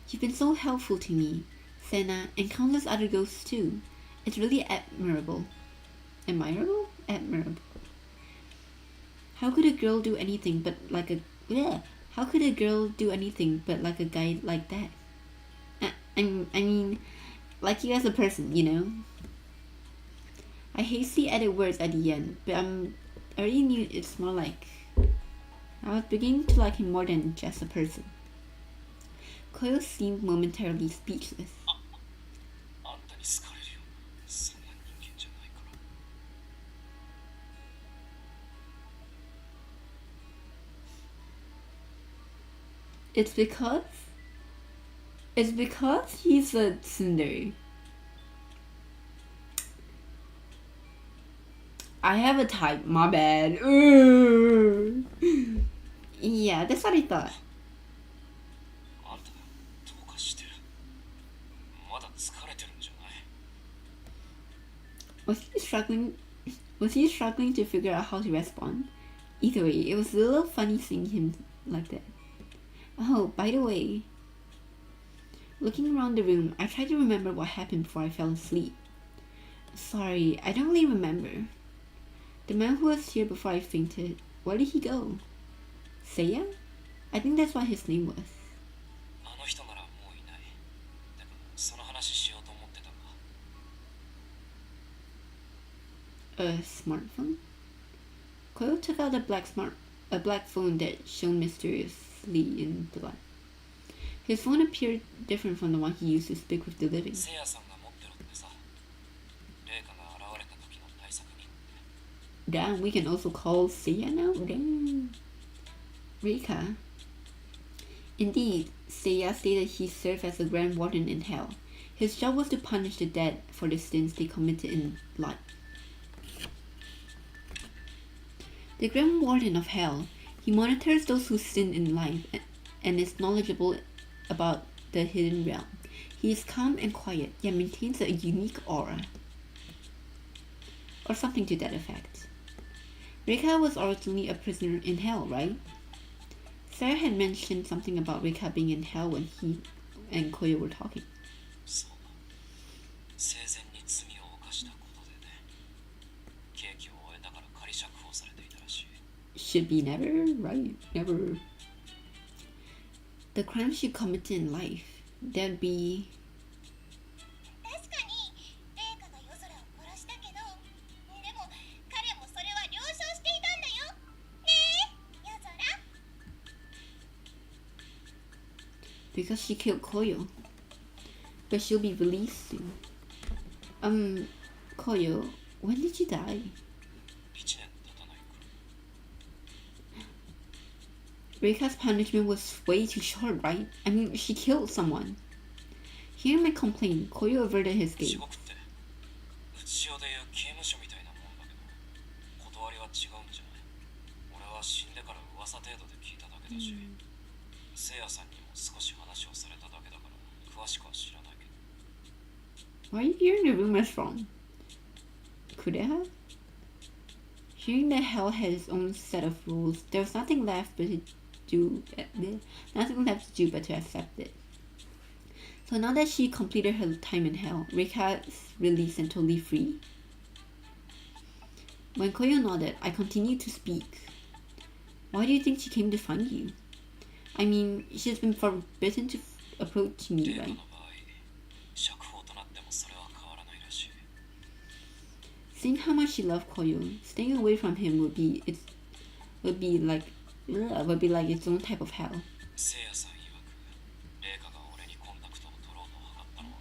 You've been so helpful to me, Senna, and countless other ghosts too. It's really admirable. Admirable. How could a girl do anything but like a How could a girl do anything but like a guy like that? I mean, like you as a person, you know. I hastily added words at the end, but I already knew it's more like I was beginning to like him more than just a person. Koyo seemed momentarily speechless. あんたに好かれるよ。そんな人間じゃないから。It's because he's a tsundere. I have a type, my bad. Yeah, that's what I thought. あんたどうかしてる。まだ疲れてるんじゃない。Was he struggling to figure out how to respond? Either way, it was a little funny seeing him like that. Oh, by the way, looking around the room, I tried to remember what happened before I fell asleep. Sorry, I don't really remember. The man who was here before I fainted, where did he go? Seiya? I think that's what his name was. あの人ならもういない。だからその話しようと思ってたんだ。A smartphone? Koyo took out a black phone that shone mysteriously in the light. His phone appeared different from the one he used to speak with the living. せいやさんが持ってるってさ。レイカが現れた時の対策に。Damn, we can also call Seiya now? Damn. Reika. Indeed, Seiya stated he served as a Grand Warden in Hell. His job was to punish the dead for the sins they committed in life. The Grand Warden of Hell, he monitors those who sin in life and is knowledgeable about the hidden realm. He is calm and quiet, yet maintains a unique aura. Or something to that effect. Reika was originally a prisoner in Hell, right? Sarah had mentioned something about Reika being in Hell when he and Koyo were talking. そうだ。生前に罪を犯したことでね。刑期を終えたから仮釈放されていたらしい。Should be never, right? Never. The crime she committed in life, that'd be... 確かにレイカが夜空を殺したけど、でも彼もそれは了承していたんだよ。ねえ、夜空。 because she killed Koyo. But she'll be released soon. Koyo, when did you die? 1年経たないか。Reika's punishment was way too short, right? I mean, she killed someone. Hearing my complaint, Koyo averted his 地 gaze. 獄ってうちでいう刑務所みたいなもんだけど、断りは違うんじゃない。俺は死んでから噂程度で聞いただけだし、せいやさんにも少し話をされただけだから詳しくは知らないけど。 Why are you hearing the rumors from? Could it have? Hearing that hell had its own set of rules, there was nothing left but to do but to accept it. So now that she completed her time in hell, Reika is released and totally free. When Koyo nodded, I continued to speak. Why do you think she came to find you? I mean, she's been forbidden to approach me, レイカ right? の場合、釈放となってもそれは変わらないらしい。 Seeing how much she loved Koyo, staying away from him would be like its own type of hell. せいやさん曰く、レイカが俺にコンタクトを取ろうと図ったのは、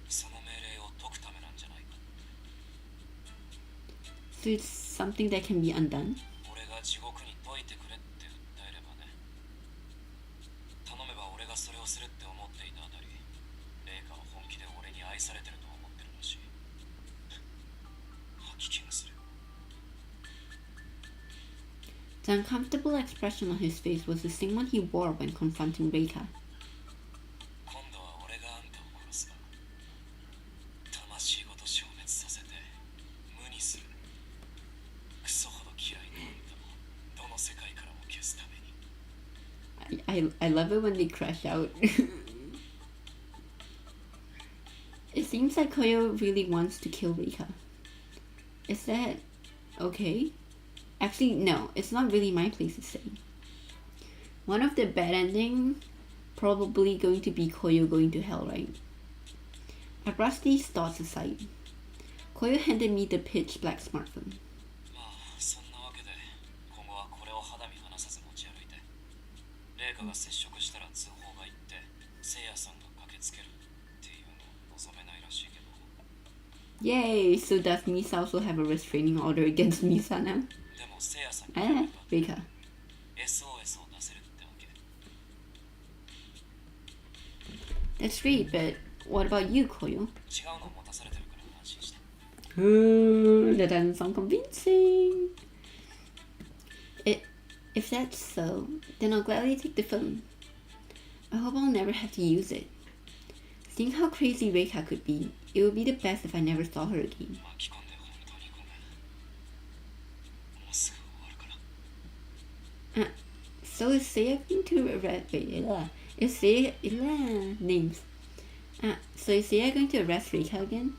その命令を解くためなんじゃないか。 So it's something that can be undone. 俺が地獄に解いてくれって訴えればね。頼めば俺がそれをするって思っていたあたり、レイカは本気で俺に愛されてると思ってるらしい。吐き気がする。 The uncomfortable expression on his face was the same one he wore when confronting Reika. 今度は俺があんたを殺すわ。魂ごと消滅させて無にする。クソほど嫌いなあんたをどの世界からも消すために。I love it when they crash out. It's seems like Koyo really wants to kill Reika. Is that okay? Actually, no, it's not really my place to say. One of the bad endings probably going to be Koyo going to hell, right? I brushed these thoughts aside. Koyo handed me the pitch black smartphone. まあそんなわけで今後はこれを肌身離さず持ち歩いて麗華が接触したら通報が行って聖夜さんが駆けつけるっていうの望めないらしいけど Yay! So does Misa also have a restraining order against Misa now? でも聖夜さんに Reika. SOS を出せるってわけ That's great, but what about you, Koyo? 違うのを持たされてるから安心して That doesn't sound convincing. If that's so, then I'll gladly take the phone. I hope I'll never have to use it. Seeing how crazy Reika could be, it would be the best if I never saw her again. 巻き込んで本当にごめんもうすぐ終わるから So is Seiya going to arrest... Is Seiya... Names. So is Seiya going to arrest Reika again?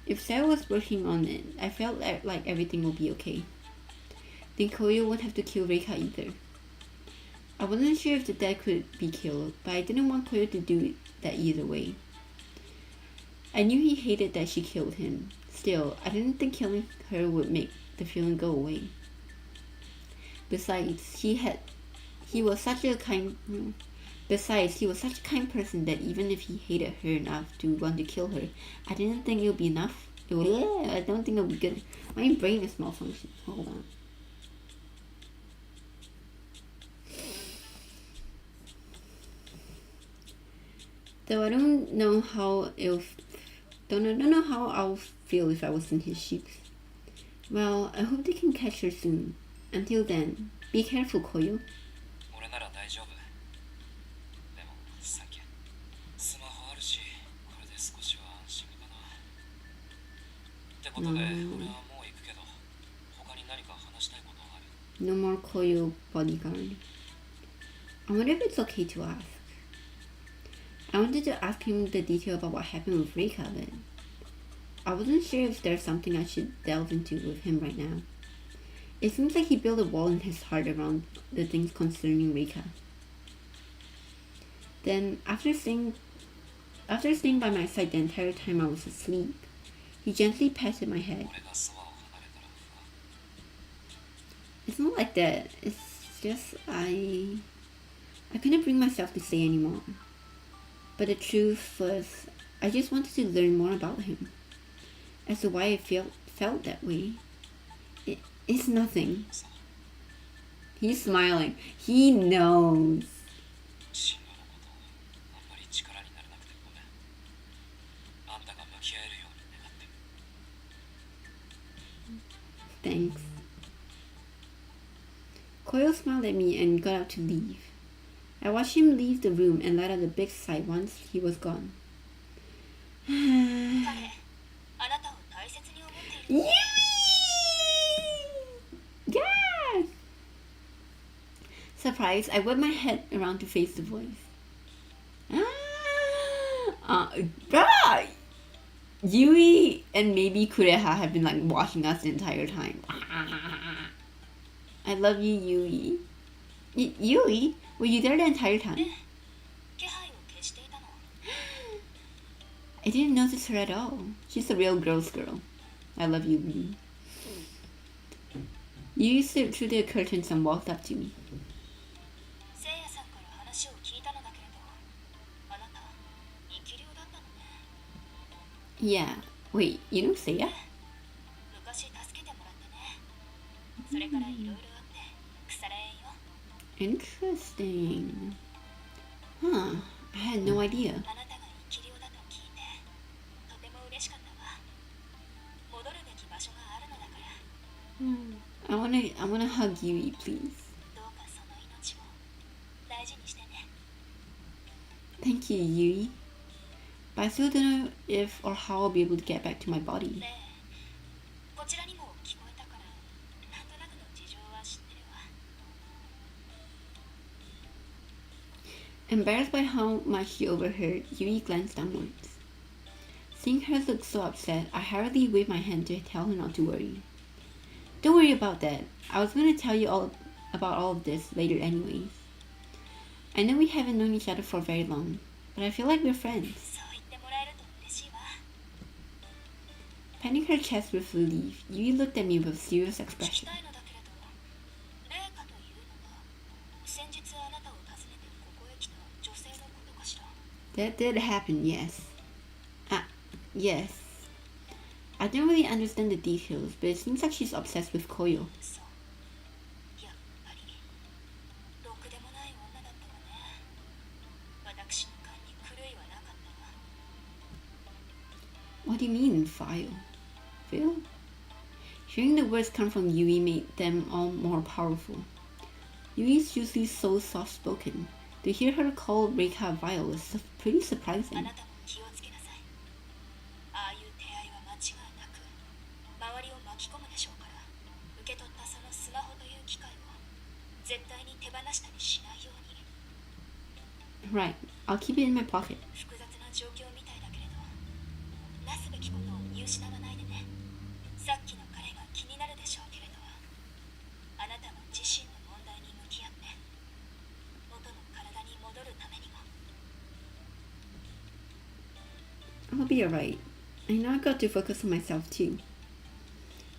If Seiya was working on it, I felt like everything would be okay. Then Koyo won't have to kill Reika either. I wasn't sure if the dad could be killed, but I didn't want Koyo to do that either way. I knew he hated that she killed him. Still, I didn't think killing her would make the feeling go away. Besides, he was such a kind person that even if he hated her enough to want to kill her, I didn't think it would be enough. I don't think it would be good. My brain is malfunctioning. Hold on. Though I don't know how I'll feel if I was in his shoes. Well, I hope they can catch her soon. Until then, be careful, Koyo. 俺なら大丈夫でもサンキュースマホあるしこれで少しは安心かなってことで俺はもう行くけど他に何か話したいことある No more Koyo bodyguard. I wonder if it's okay to ask. I wanted to ask him the detail about what happened with Reika, but I wasn't sure if there's something I should delve into with him right now. It seems like he built a wall in his heart around the things concerning Reika. Then, after staying by my side the entire time I was asleep, he gently patted my head. 俺がそばを離れたら不安 It's not like that. It's just I couldn't bring myself to say anymore. But the truth was, I just wanted to learn more about him. As to why I felt that way, it's nothing. He's smiling. He knows. 進路のことあんまり力になれなくてごめんあんたが向き合えるように願ってる Thanks. Koyo smiled at me and got up to leave. I watched him leave the room and let out a big sigh once he was gone. 彼あなたを大切に思っている Yui! Yes! Surprised, I whipped my head around to face the voice. Yui and maybe Kureha have been like watching us the entire time. I love you, Yui. Yui? Were you there the entire time? 気配を消していたの I didn't notice her at all. She's a real girl's girl. I love you, Yui. Yui slipped through the curtains and walked up to me. 聖夜さんから話を聞いたのだけれどあなた生き量だったのね Yeah. Wait, you know Seiya? 昔助けてもらってねそれからいろいろあって腐れ縁よ Interesting. Huh. I had no idea. あなたが生き量だと聞いてとても嬉しかったわ戻るべき場所があるのだから I wanna hug Yui, please. どうかその命も大事にしてね Thank you, Yui. But I still don't know if or how I'll be able to get back to my body. ねえこちらにも聞こえたからなんとなくの事情は知ってるわ Embarrassed by how much she overheard, Yui glanced downwards. Seeing her look so upset, I hurriedly waved my hand to tell her not to worry. Don't worry about that. I was going to tell you all about all of this later anyways. I know we haven't known each other for very long, but I feel like we're friends. そう言ってもらえると嬉しいわ。 Patting her chest with relief, Yui looked at me with a serious 聞き expression. たいのだけれど、レイカというのは先日あなたを訪ねてここへ来た女性のことかしら。 That did happen, yes. Yes. I don't really understand the details, but it seems like she's obsessed with Koyo. そう。やっぱりろくでもない女だったわね。私の勘に狂いはなかったわ。 What do you mean, Phil? Hearing the words come from Yui made them all more powerful. Yui's usually so soft-spoken. To hear her call Reika vile is pretty あ surprising. なたも気をつけなさい。ああいう手合いは間違いなく周りを巻き込むでしょうから、受け取ったそのスマホという機械を絶対に手放したりしないように。 Right, I'll keep it in my pocket. 複雑な状況みたいだけれど、なすべきことを見失わないでね。さっきの彼が気になるでしょうけれど、あなたも自身の問題に向き合って元の体に戻るためにも。 I'll be alright. I know I got to focus on myself too.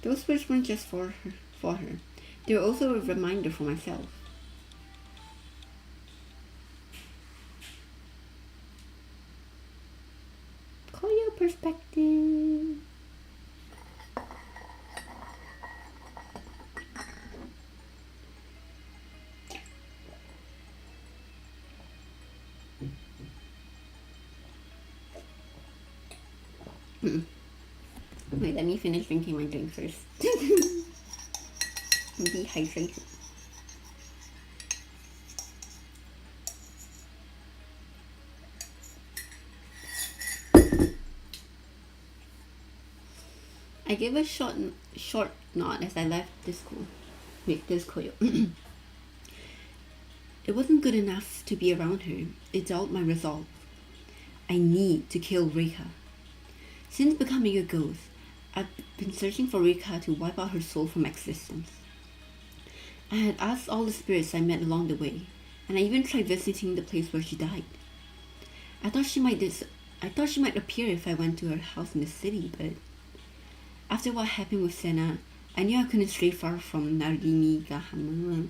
Those words weren't just for her. They were also a reminder for myself. Koyo perspective. Wait, let me finish drinking my drink first. I'm dehydrated. I gave a short nod as I left this school. Wait, this Koyo. It wasn't good enough to be around her. It dulled my resolve. I need to kill Reika. Since becoming a ghost, I've been searching for Reika to wipe out her soul from existence. I had asked all the spirits I met along the way, and I even tried visiting the place where she died. I thought she might appear if I went to her house in the city, but after what happened with Senna, I knew I couldn't stray far from Narimigahama.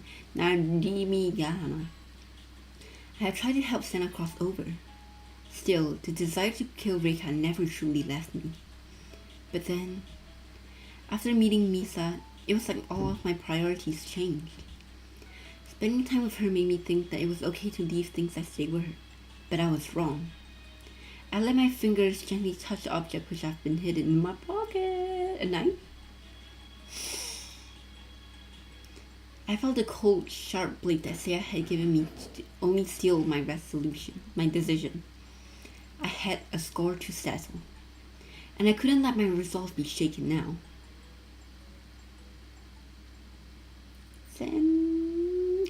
I had tried to help Senna cross over. Still, the desire to kill Reika never truly left me. But then, after meeting Misa, it was like all of my priorities changed. Spending time with her made me think that it was okay to leave things as they were, but I was wrong. I let my fingers gently touch the object which I've been hidden in my pocket. A knife? I felt the cold, sharp blade that Seiya had given me to only steal my decision. I had a score to settle, and I couldn't let my resolve be shaken now.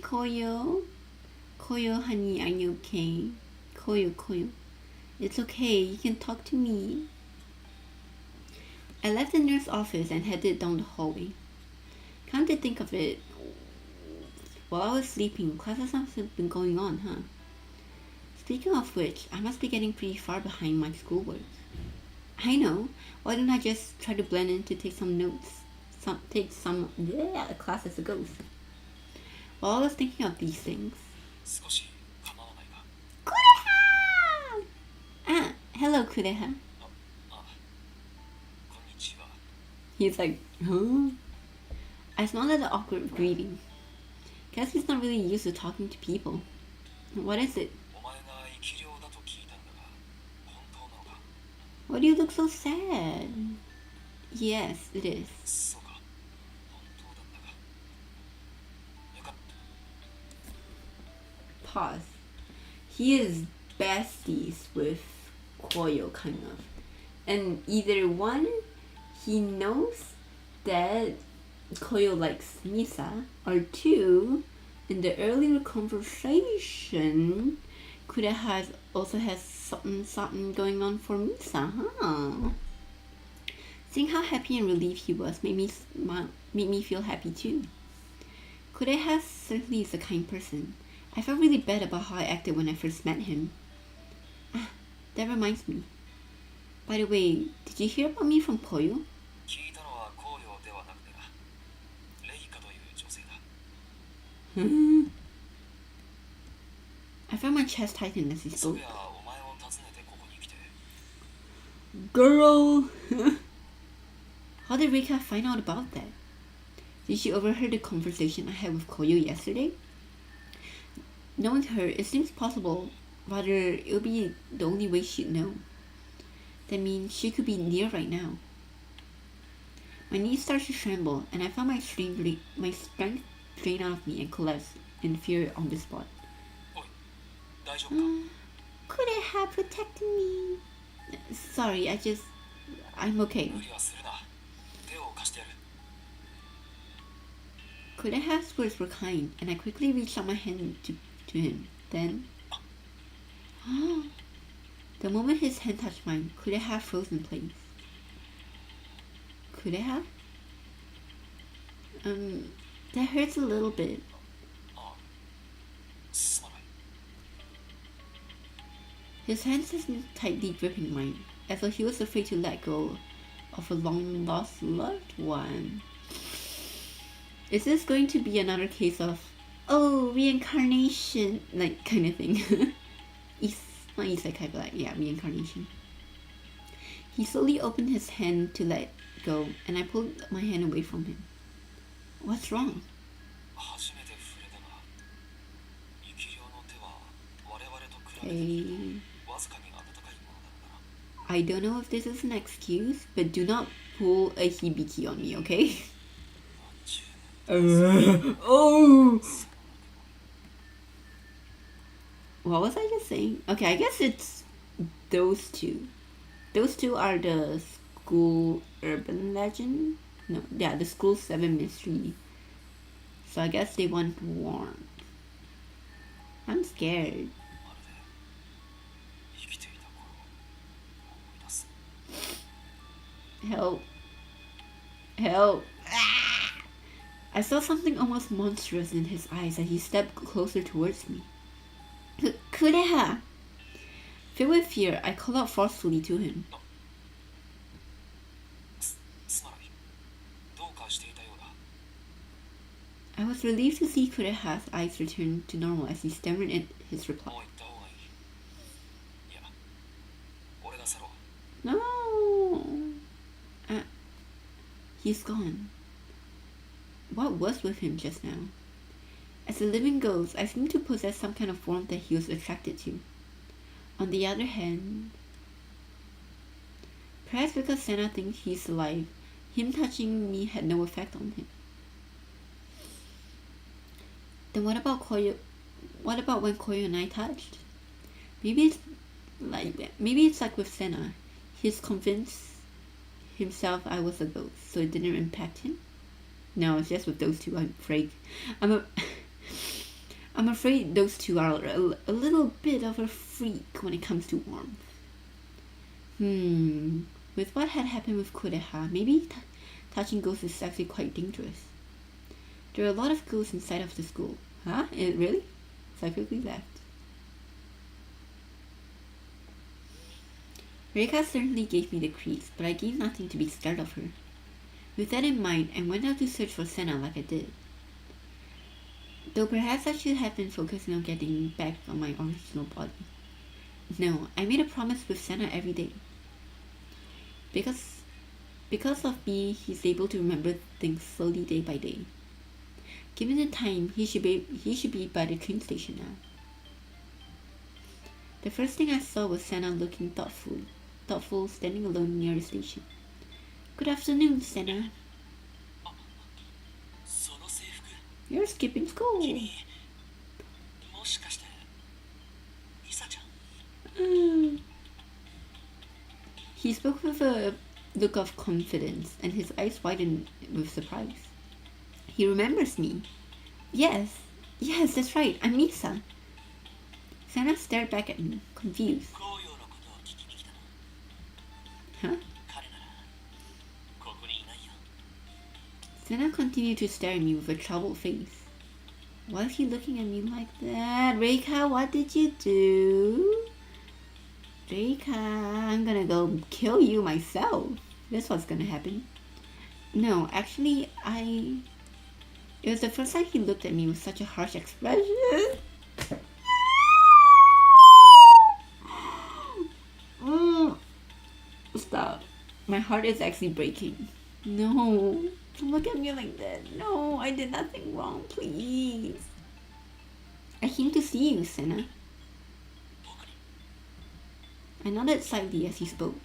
Koyo, honey, are you okay? Koyo, it's okay, you can talk to me. I left the nurse's office and headed down the hallway. Come to think of it, while I was sleeping, classes have been going on, huh? Speaking of which, I must be getting pretty far behind my schoolwork. I know. Why don't I just try to blend in to take some notes? Class as a ghost. While I was thinking of these things. 少し構わないか。 Kureha! Hello, Kureha. こんにちは。 He's like, huh? I smiled at the awkward greeting. Guess he's not really used to talking to people. What is it? お前が生き量だと聞いたんだが、本当なのか？ Why do you look so sad? Yes, it is. そうか、本当だったか。よかった。 Pause. He is besties with Koyo, kind of. And either one, he knows that Koyo likes Misa, or two, in the earlier conversation, Kureha also has something going on for Misa, huh? Seeing how happy and relieved he was made me feel happy too. Kureha certainly is a kind person. I felt really bad about how I acted when I first met him. Ah, that reminds me. By the way, did you hear about me from Koyo? 聞いたのは紅葉ではなくてな、レイカという女性だ。 I felt my chest tighten as he そ spoke. りゃお前を訪ねてここに来て。 Girl! How did Reika find out about that? Did she overhear the conversation I had with Koyo yesterday? Knowing her, it seems possible. Rather, it would be the only way she'd know. That means she could be near right now. My knees started to tremble, and I felt my strength drain out of me and collapse in fear on the spot. おい、大丈夫か？ Could I have protected me? Sorry, I'm okay. 無理はするな。手を貸してやる。 Kureha's words were kind, and I quickly reached out my hand to him. Then, the moment his hand touched mine, Kureha froze in place. Kureha? That hurts a little bit. ああ、すまない。 His hands seemed tightly gripping mine, as though he was afraid to let go of a long-lost loved one. Is this going to be another case of, oh, reincarnation, like, kind of thing? Not isekai, but like, yeah, reincarnation. He slowly opened his hand to let go, and I pulled my hand away from him. What's wrong? 初めて触れたが、生き量の手は我々と比べて Hey, わずかに温かいものなのだな。 I don't know if this is an excuse, but do not pull a hibiki on me, okay? Oh! What was I just saying? Okay, I guess it's those two. Those two are the school urban legend? No, yeah, the school 7 mystery. So I guess they want warmth. I'm scared. まるで生きていた頃を思い出す。 Help. Help. Ah! I saw something almost monstrous in his eyes as he stepped closer towards me. Kureha! Filled with fear, I called out forcefully to him. すまない。どうかしていたようだ。 I was relieved to see Kureha's eyes return to normal as he stammered at his も reply. う行った方がいい。いや、俺が去ろう。 No! He's gone. What was with him just now? As the living goes, I seem to possess some kind of warmth that he was attracted to. On the other hand, perhaps because Senna thinks he's alive, him touching me had no effect on him. Then what about Koyo? What about when Koyo and I touched? Maybe it's like that. Maybe it's like with Senna. He's convinced himself I was a ghost, so it didn't impact him. No, it's just with those two. I'm afraid. I'm afraid those two are a little bit of a freak when it comes to warmth. With what had happened with Kureha, maybe touching ghosts is actually quite dangerous. There are a lot of ghosts inside of the school. Huh? Really? So I quickly left. Reika certainly gave me the creeps, but I gave nothing to be scared of her. With that in mind, I went out to search for Senna like I did. Though perhaps I should have been focusing on getting back on my original body. No, I made a promise with Senna every day. Because of me, he's able to remember things slowly day by day. Given the time, he should be by the train station now. The first thing I saw was Senna looking thoughtful, standing alone near the station. Good afternoon, Senna. その制服、 You're skipping school. 君、もしかして、リサちゃん？ He spoke with a look of confidence, and his eyes widened with surprise. He remembers me. Yes, that's right, I'm Misa. Senna stared back at me, confused. 紅葉のことを聞きに来たの。 Huh? 彼ならここにいないよ。 Senna continued to stare at me with a troubled face. Why is he looking at me like that? Reika, what did you do? Reika, I'm gonna go kill you myself. That's what's gonna happen. No, actually, It was the first time he looked at me with such a harsh expression. Stop. My heart is actually breaking. No. Don't look at me like that. No, I did nothing wrong, please. I came to see you, Senna. I nodded slightly as he spoke.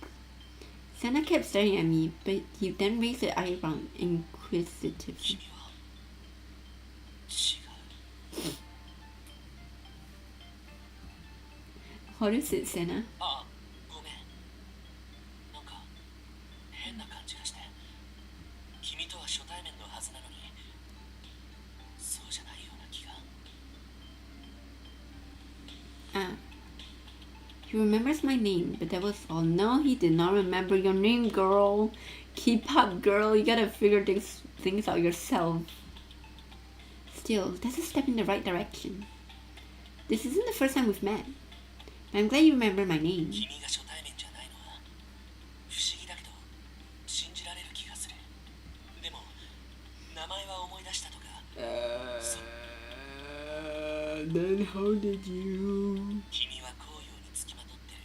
Senna kept staring at me, but he then raised his eyebrow inquisitively. 君は違う。 What is it, Senna? あ、ごめん。なんか変な感じがして。君とは初対面のはずなのに、そうじゃないような気が。 He remembers my name, but that was all. No, he did not remember your name, girl. Keep up, girl. You gotta figure these things out yourself. Still, that's a step in the right direction. This isn't the first time we've met. I'm glad you remember my name. 君が初対面じゃないのは不思議だけど信じられる気がする。でも名前は思い出したとか。 Then how did you? 君は紅葉につきまとってる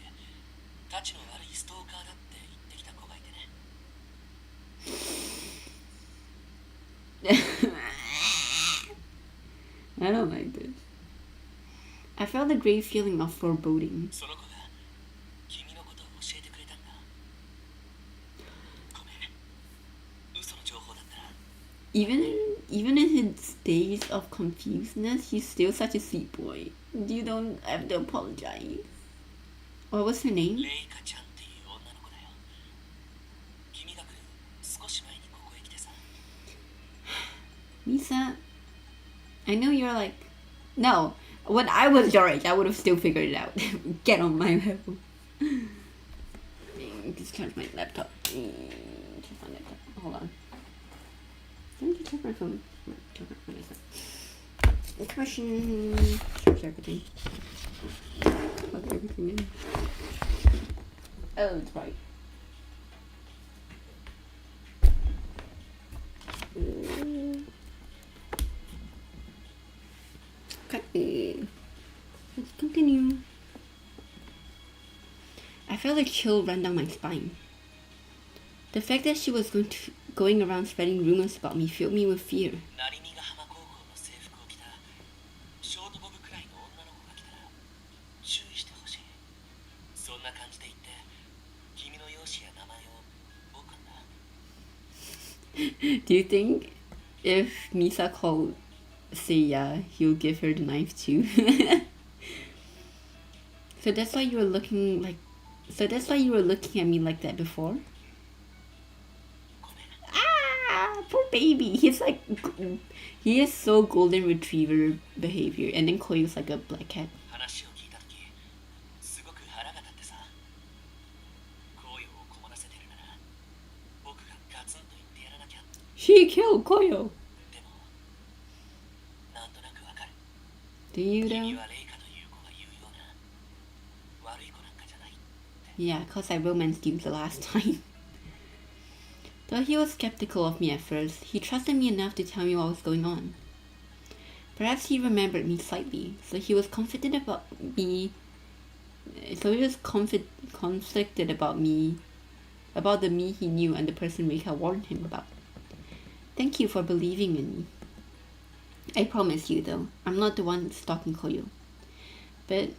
たちの悪いストーカーだって言ってきた子がいてね。 I don't like this. I felt a great feeling of foreboding. その子が君のことを教えてくれたんだ。ごめん。嘘の情報だったら。 Even in his days of confusedness, he's still such a sweet boy. You don't have to apologize. What was her name? レイカちゃんっていう女の子だよ。君が来る少し前にここへ来てさ。 Misa, I know you're like... No, when I was your age, I would have still figured it out. Get on my level. Just charge my laptop. Charge my laptop. Hold on. Let me just check my phone. Check my phone. Expression. Charge everything. Plug everything in. Oh, it's right. Okay. Let's continue. I felt a chill run down my spine. The fact that she was going around spreading rumors about me filled me with fear. 成見ヶ浜高校の制服を着たショートボブくらいの女の子が来たら注意してほしい。そんな感じで言って君の容姿や名前を僕んだ。 Do you think if Misa called Seiya, he'll give her the knife too? So that's why you were looking like... So that's why you were looking at me like that before? ごめん。 Ah, poor baby. He's like... He is so golden retriever behavior. And then Koyo's like a black cat. 話を聞いたときすごく腹が立ってさ。紅葉を困らせてるなら僕がガツンと言ってやらなきゃ。 She killed Koyo. でもなんとなくわかる。 Do you 君 though? はレイカという子が言うような悪い子なんかじゃないって。 Yeah, cause I romanced you the last time. Though he was skeptical of me at first, he trusted me enough to tell me what was going on. Perhaps he remembered me slightly, so he was conflicted about me. Conflicted about me, about the me he knew and the person Reika warned him about. Thank you for believing in me. I promise you, though, I'm not the one stalking Koyo. But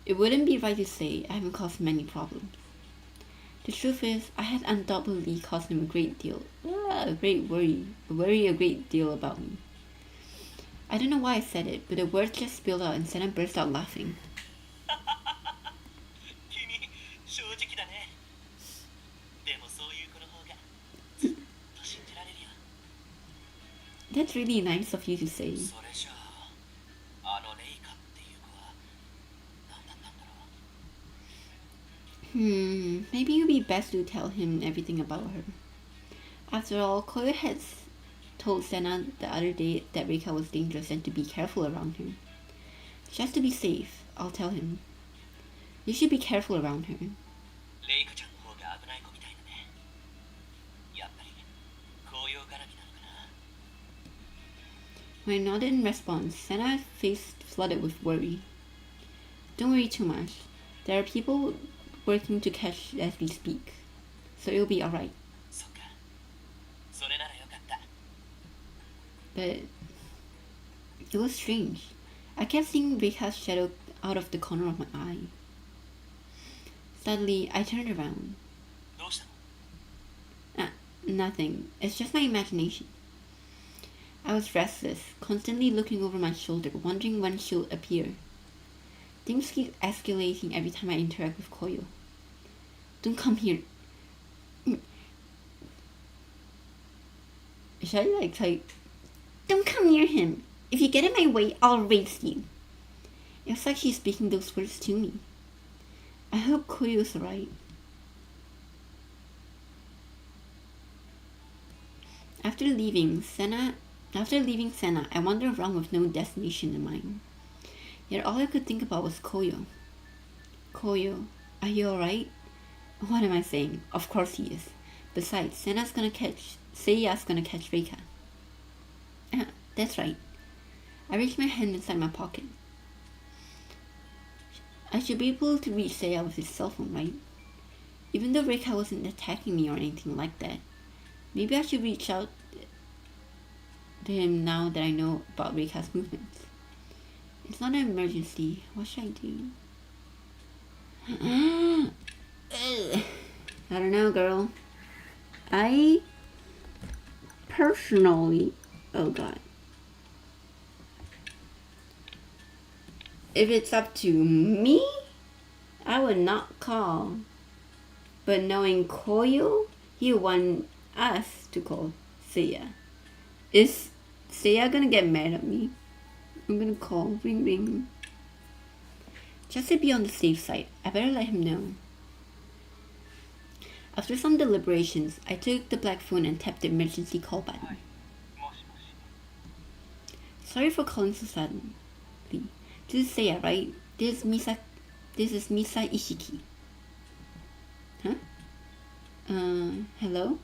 it wouldn't be right to say I haven't caused many problems. The truth is, I had undoubtedly caused him a great deal about me. I don't know why I said it, but the words just spilled out and Senna burst out laughing. 君正直だね。でもそういう子の方がずっと信じられるよ。 That's really nice of you to say. それじゃああのレイカっていう子は Maybe it would be best to tell him everything about her. After all, Koyo had told Senna the other day that Reika was dangerous and to be careful around her. Just to be safe, I'll tell him. You should be careful around her. レイカちゃんの方が危ない子みたいだね。やっぱり紅葉絡みなのかな。 When I nodded in response, Senna's face flooded with worry. Don't worry too much. There are people working to catch as we speak, so it'll be alright. そっか。それならよかった。 But it was strange. I kept seeing Reika's shadow out of the corner of my eye. Suddenly, I turned around. どうしたの？ Nothing. It's just my imagination. I was restless, constantly looking over my shoulder, wondering when she'll appear. Things keep escalating every time I interact with Koyo. Don't come here. Should I type? Don't come near him. If you get in my way, I'll race you. It's like she's speaking those words to me. I hope Koyo's alright. After leaving Senna, I wandered around with no destination in mind. Yet all I could think about was Koyo. Koyo, are you alright? What am I saying? Of course he is. Besides, Seiya's gonna catch Reika. That's right. I reached my hand inside my pocket. I should be able to reach Seiya with his cell phone, right? Even though Reika wasn't attacking me or anything like that, maybe I should reach out to him now that I know about Reika's movements. It's not an emergency. What should I do? I don't know, girl. I personally... Oh god. If it's up to me, I would not call. But knowing Koyo, he want us to call Seiya. Is Seiya gonna get mad at me? I'm gonna call. Ring ring. Just to be on the safe side, I better let him know. After some deliberations, I took the black phone and tapped the emergency call button. Sorry for calling so suddenly. This is Seiya, right? This is Misa Ishiki. Huh? Hello?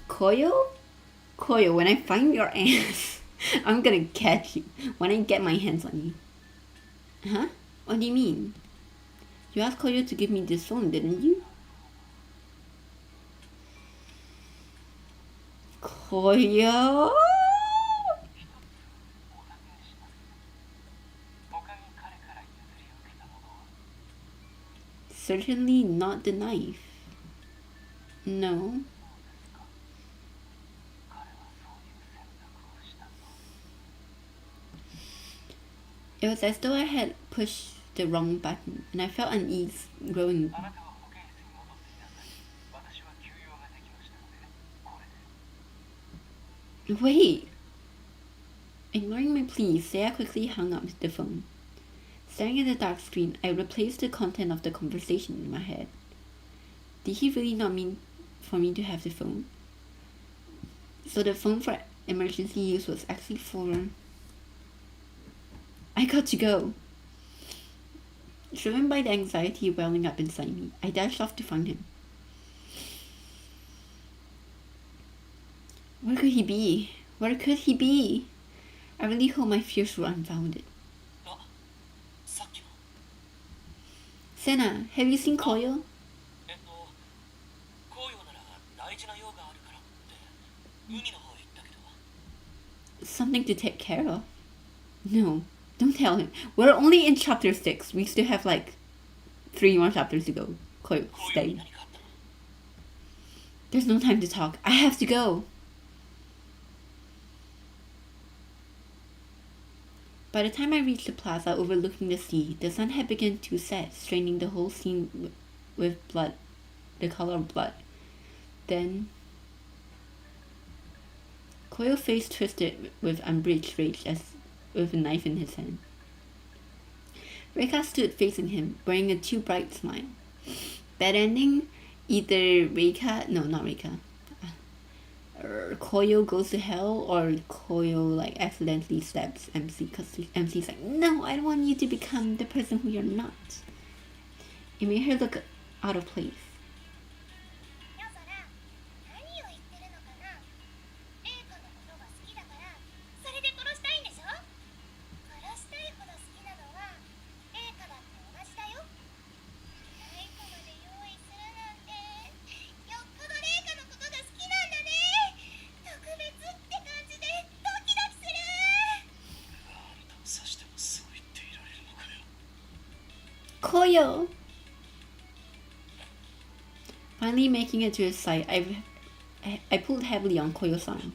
Koyo? Koyo, when I find your ass, I'm gonna catch you when I get my hands on you. Huh? What do you mean? You asked Koyo to give me this phone, didn't you? Koyo? Certainly not the knife. No. It was as though I had pushed the wrong button, and I felt unease growing. Wait! Ignoring my pleas, Seiya quickly hung up the phone. Staring at the dark screen, I replaced the content of the conversation in my head. Did he really not mean for me to have the phone? So the phone for emergency use was actually for... I got to go! Driven by the anxiety welling up inside me, I dashed off to find him. Where could he be? Where could he be? I really hope my fears were unfounded. Senna, have you seen Koyo? Something to take care of? No, don't tell him. We're only in chapter 6. We still have like 3 more chapters to go. Koyo, stay. There's no time to talk. I have to go. By the time I reached the plaza overlooking the sea, the sun had begun to set, staining the whole scene with blood, the color of blood. Then Koyo's face twisted with unbridged rage as with a knife in his hand. Reika stood facing him, wearing a too bright smile. Bad ending? Either not Reika. Koyo goes to hell, or Koyo like accidentally stabs MC because MC's like, no, I don't want you to become the person who you're not. It made her look out of place. 夜空、何を言ってるのかな。レイカのことが好きだから、それで殺したいんでしょ。殺したいほど好きなのはレイカだって同じだよ。ライフまで用意するなんて、よっぽどレイカのことが好きなんだね。特別って感じでドキドキする。あんたを刺してもそう言っていられるのかよ。Koyo! Finally making it to his side, I pulled heavily on Koyo's arm.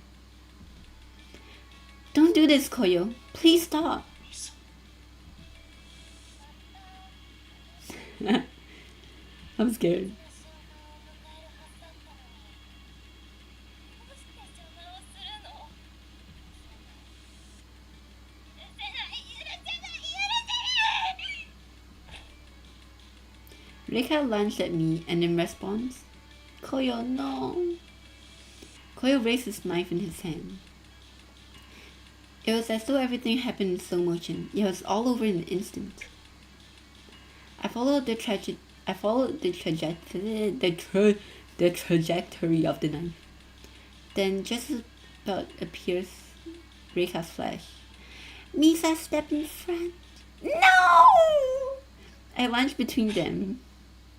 Don't do this, Koyo. Please stop. I'm scared. どうしてそんなをするの。許せない許せない許せない。 Reika lunged at me, and in response, Koyo, no. Koyo raised his knife in his hand. It was as though everything happened in slow motion. It was all over in an instant. I followed the trajectory of the knife. Then, just about appears Reika's flash. Misa stepped in front. No! I lunged between them.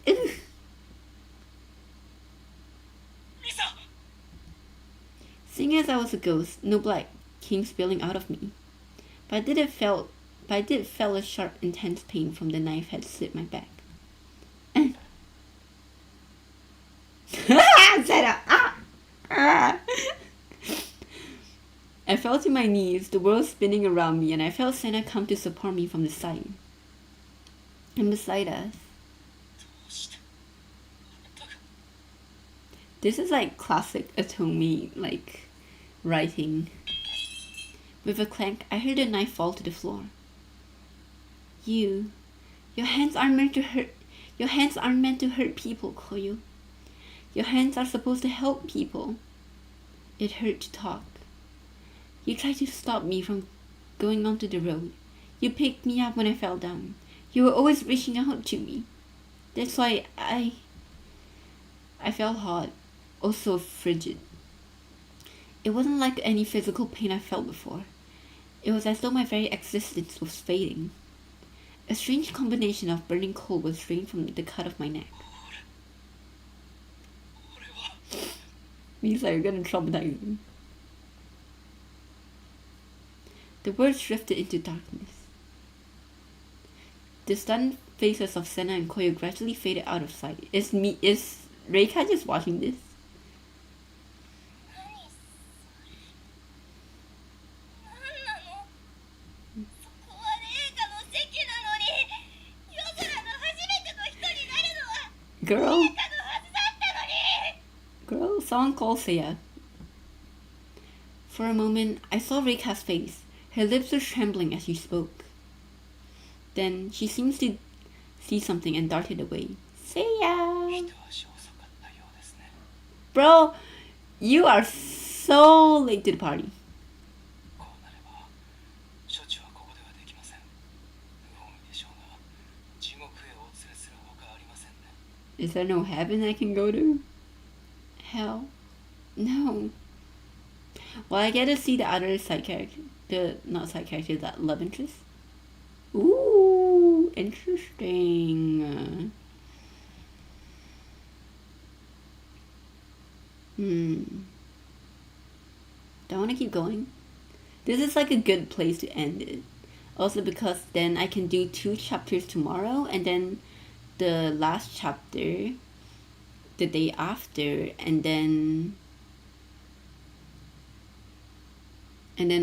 Ugh. Seeing as I was a ghost, no blood came spilling out of me. But I did feel a sharp, intense pain from the knife had slit my back. I fell to my knees, the world spinning around me, and I felt Senna come to support me from the side. And beside us, this is like classic Atomi like writing. With a clank, I heard the knife fall to the floor. Your hands aren't meant to hurt. Your hands aren't meant to hurt people, Koyo. Your hands are supposed to help people. It hurt to talk. You tried to stop me from going onto the road. You picked me up when I fell down. You were always reaching out to me. That's why I felt hot, also frigid. It wasn't like any physical pain I felt before. It was as though my very existence was fading. A strange combination of burning cold was drained from the cut of my neck. Misa, you're gonna traumatize me. The words drifted into darkness. The stunned faces of Senna and Koyo gradually faded out of sight. Is Reika just watching this? 何なの。そこはレイカの席なのに、夜空の初めての人になるのは Girl, レイカのはずだったのに。 girl, someone call Seiya. For a moment, I saw Reika's face. Her lips were trembling as she spoke. Then she seems to see something and darted away. Seiya! Bro, you are so late to the party. Is there no heaven I can go to? Hell? No. Well, I get to see the other side character. Not side character, that love interest. Ooh, interesting. Do I want to keep going? This is like a good place to end it. Also because then I can do 2 chapters tomorrow, and then the last chapter the day after, and then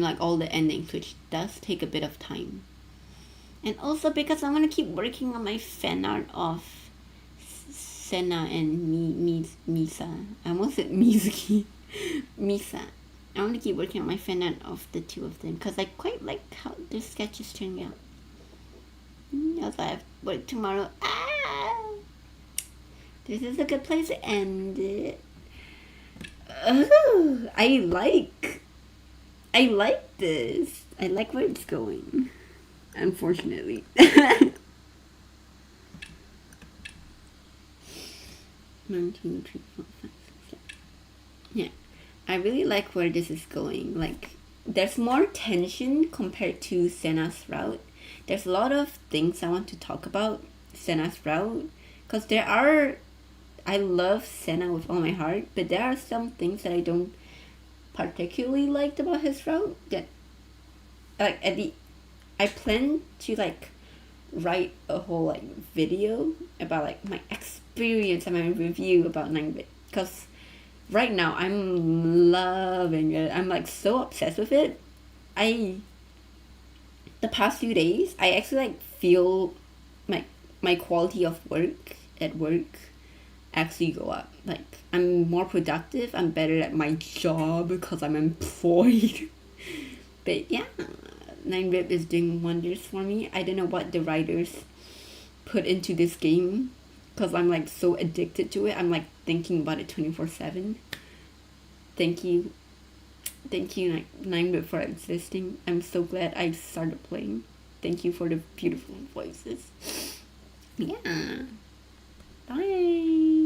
like all the endings, which does take a bit of time. And also because I want to keep working on my fan art of Senna and Misa. I almost said Mizuki. Misa. I want to keep working on my fan art of the two of them because I quite like how the sketch is turning out. Also, I have work tomorrow. This is a good place to end it. Oh, I like this. I like where it's going. Unfortunately. 1, 2, 3, 4, 5, 6, 7. Yeah, I really like where this is going. Like, there's more tension compared to Senna's route. There's a lot of things I want to talk about Senna's route, because I love Senna with all my heart, but there are some things that I don't particularly liked about his route. That, like, I plan to like write a whole like video about like my experience and my review about 9-bit, because right now I'm loving it. I'm like so obsessed with it. The past few days I actually like feel my quality of work at work actually go up. Like, I'm more productive, I'm better at my job because I'm employed. But yeah, 9-bit is doing wonders for me. I don't know what the writers put into this game, because I'm like so addicted to it. I'm like thinking about it 24/7. Thank you 9-bit for existing. I'm so glad I started playing. Thank you for the beautiful voices. Yeah, bye.